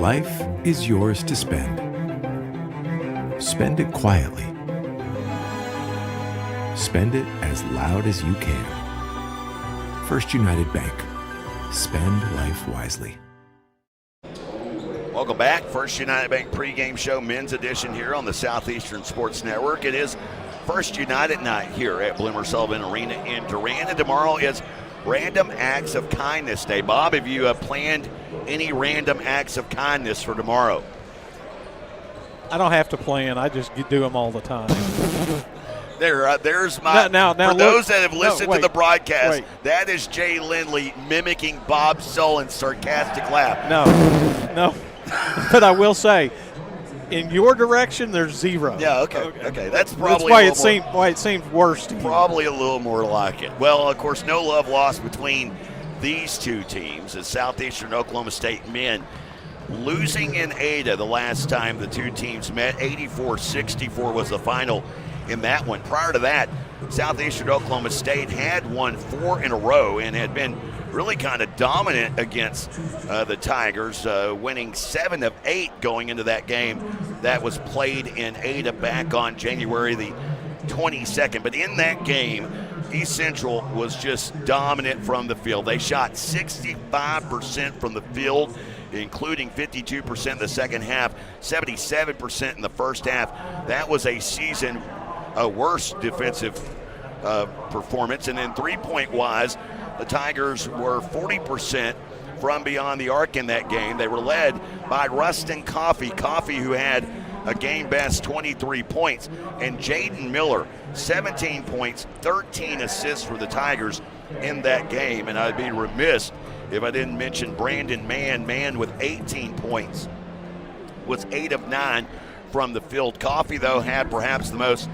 Life is yours to spend. Spend it quietly. Spend it as loud as you can. First United Bank. Spend life wisely. Welcome back. First United Bank pregame show, men's edition here on the Southeastern Sports Network. It is First United night here at Bloomer Sullivan Arena in Durant. And tomorrow is Random Acts of Kindness Day. Bob, have you planned any random acts of kindness for tomorrow? I don't have to plan. I just do them all the time. There's my. Now, for those that have listened to the broadcast, wait. that is Jay Lindley mimicking Bob Sullen's sarcastic laugh. No. But I will say, in your direction, there's zero. Yeah, okay. That's probably why it seems worse to you. Probably a little more like it. Well, of course, no love lost between these two teams as Southeastern Oklahoma State men losing in Ada the last time the two teams met. 84-64 was the final in that one. Prior to that, Southeastern Oklahoma State had won 4 in a row and had been really kind of dominant against the Tigers, winning 7 of 8 going into that game that was played in Ada back on January the 22nd. But in that game, East Central was just dominant from the field. They shot 65% from the field, including 52% in the second half, 77% in the first half. That was a season worst defensive performance. And then three-point wise, the Tigers were 40% from beyond the arc in that game. They were led by Rustin Coffey, who had a game-best 23 points, and Jaden Miller, 17 points, 13 assists for the Tigers in that game. And I'd be remiss if I didn't mention Brandon Mann with 18 points, was 8 of 9 from the field. Coffey, though, had perhaps the most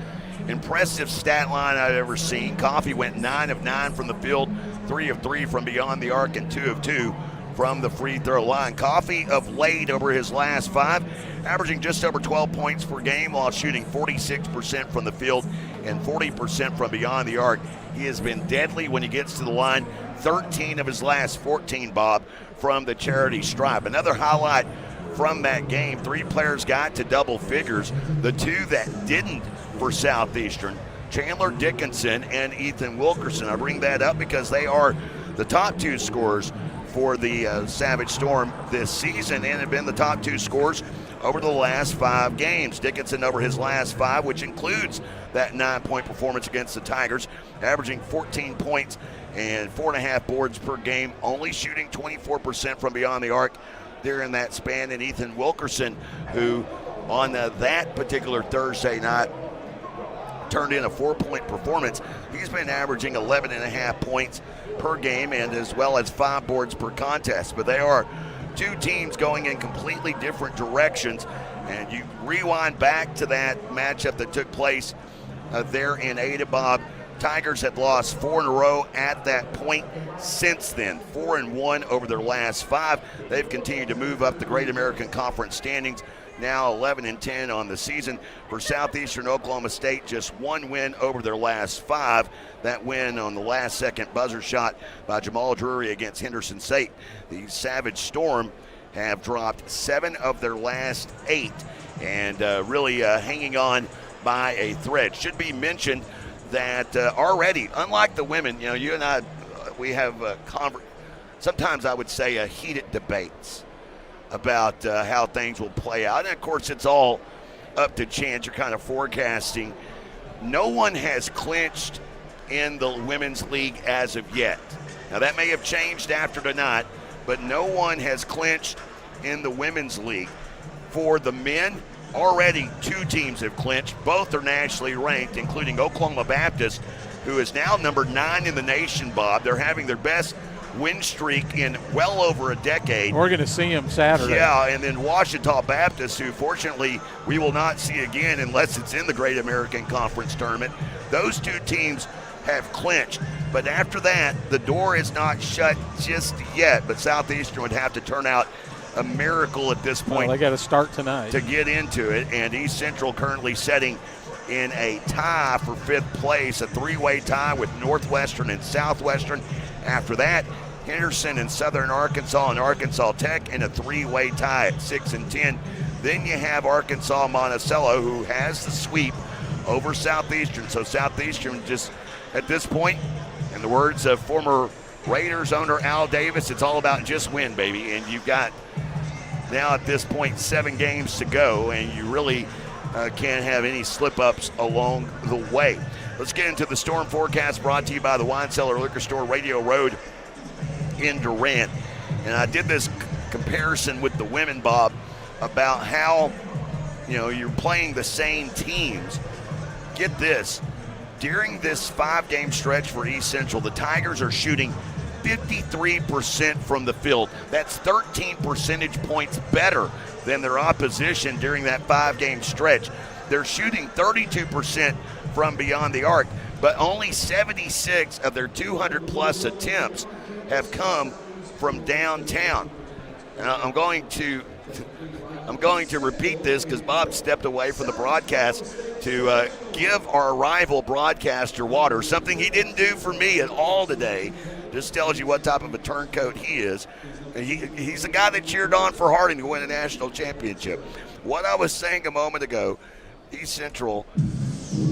impressive stat line I've ever seen. Coffey went 9 of 9 from the field, 3 of 3 from beyond the arc, and 2 of 2 from the free throw line. Coffey of late over his last 5, averaging just over 12 points per game while shooting 46% from the field and 40% from beyond the arc. He has been deadly when he gets to the line. 13 of his last 14, Bob, from the charity stripe. Another highlight from that game, 3 players got to double figures. The 2 that didn't for Southeastern, Chandler Dickinson and Ethan Wilkerson. I bring that up because they are the top 2 scorers for the Savage Storm this season and have been the top 2 scorers over the last 5 games. Dickinson over his last 5, which includes that 9-point performance against the Tigers, averaging 14 points and 4.5 boards per game, only shooting 24% from beyond the arc during that span. And Ethan Wilkerson, who on that particular Thursday night turned in a 4-point performance. He's been averaging 11.5 points per game and as well as 5 boards per contest. But they are 2 teams going in completely different directions. And you rewind back to that matchup that took place there in Ada, Bob. Tigers had lost 4 in a row at that point. Since then, 4-1 over their last 5. They've continued to move up the Great American Conference standings, now 11-10 on the season. For Southeastern Oklahoma State, just 1 win over their last 5. That win on the last second buzzer shot by Jamal Drury against Henderson State. The Savage Storm have dropped 7 of their last 8 and really hanging on by a thread. Should be mentioned that already, unlike the women, you know, you and I, we have sometimes I would say heated debates about how things will play out. And of course, it's all up to chance. You're kind of forecasting. No one has clinched in the women's league as of yet. Now, that may have changed after tonight, but no one has clinched in the women's league. For the men, already 2 teams have clinched. Both are nationally ranked, including Oklahoma Baptist, who is now number 9 in the nation, Bob. They're having their best win streak in well over a decade. We're going to see them Saturday. Yeah, and then Ouachita Baptist, who fortunately we will not see again unless it's in the Great American Conference Tournament. Those two teams have clinched. But after that, the door is not shut just yet. But Southeastern would have to turn out a miracle at this point. Well, they got to start tonight to get into it. And East Central currently setting in a tie for 5th place, a 3-way tie with Northwestern and Southwestern. After that, Henderson and Southern Arkansas and Arkansas Tech in a 3-way tie at 6 and 10. Then you have Arkansas Monticello, who has the sweep over Southeastern. So Southeastern just, at this point, in the words of former Raiders owner Al Davis, it's all about just win, baby. And you've got now at this point 7 games to go, and you really can't have any slip-ups along the way. Let's get into the storm forecast brought to you by the Wine Cellar Liquor Store, Radio Road in Durant. And I did this comparison with the women, Bob, about how, you're playing the same teams. Get this. During this 5-game stretch for East Central, the Tigers are shooting 53% from the field. That's 13 percentage points better than their opposition during that 5-game stretch. They're shooting 32% from beyond the arc, but only 76 of their 200-plus attempts have come from downtown. And I'm going to repeat this because Bob stepped away from the broadcast to give our rival broadcaster water, something he didn't do for me at all today. Just tells you what type of a turncoat he is. And he's the guy that cheered on for Harding to win a national championship. What I was saying a moment ago, East Central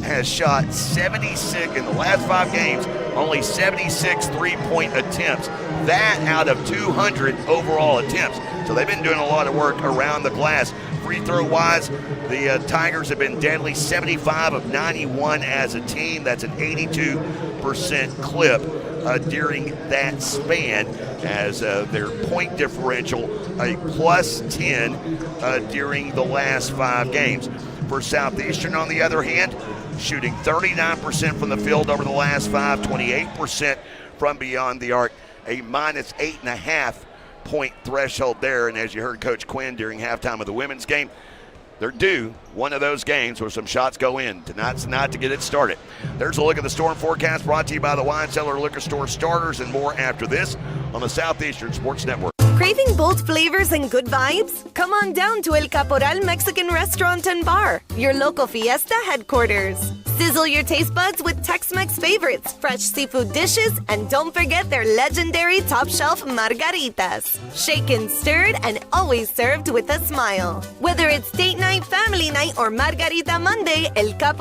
has shot 76 in the last 5 games, only 76 3-point attempts. That out of 200 overall attempts. So they've been doing a lot of work around the glass. Free throw wise, the Tigers have been deadly, 75 of 91 as a team. That's an 82% clip during that span, as their point differential a plus 10 during the last 5 games. For Southeastern, on the other hand, shooting 39% from the field over the last 5, 28% from beyond the arc, a minus 8.5 point threshold there. And as you heard Coach Quinn during halftime of the women's game, they're due one of those games where some shots go in. Tonight's the night to get it started. There's a look at the storm forecast brought to you by the Wine Cellar Liquor Store. Starters and more after this on the Southeastern Sports Network. Craving bold flavors and good vibes? Come on down to El Caporal Mexican Restaurant and Bar, your local fiesta headquarters. Sizzle your taste buds with Tex-Mex favorites, fresh seafood dishes, and don't forget their legendary top-shelf margaritas. Shaken, stirred, and always served with a smile. Whether it's date night, family night, or Margarita Monday, El Caporal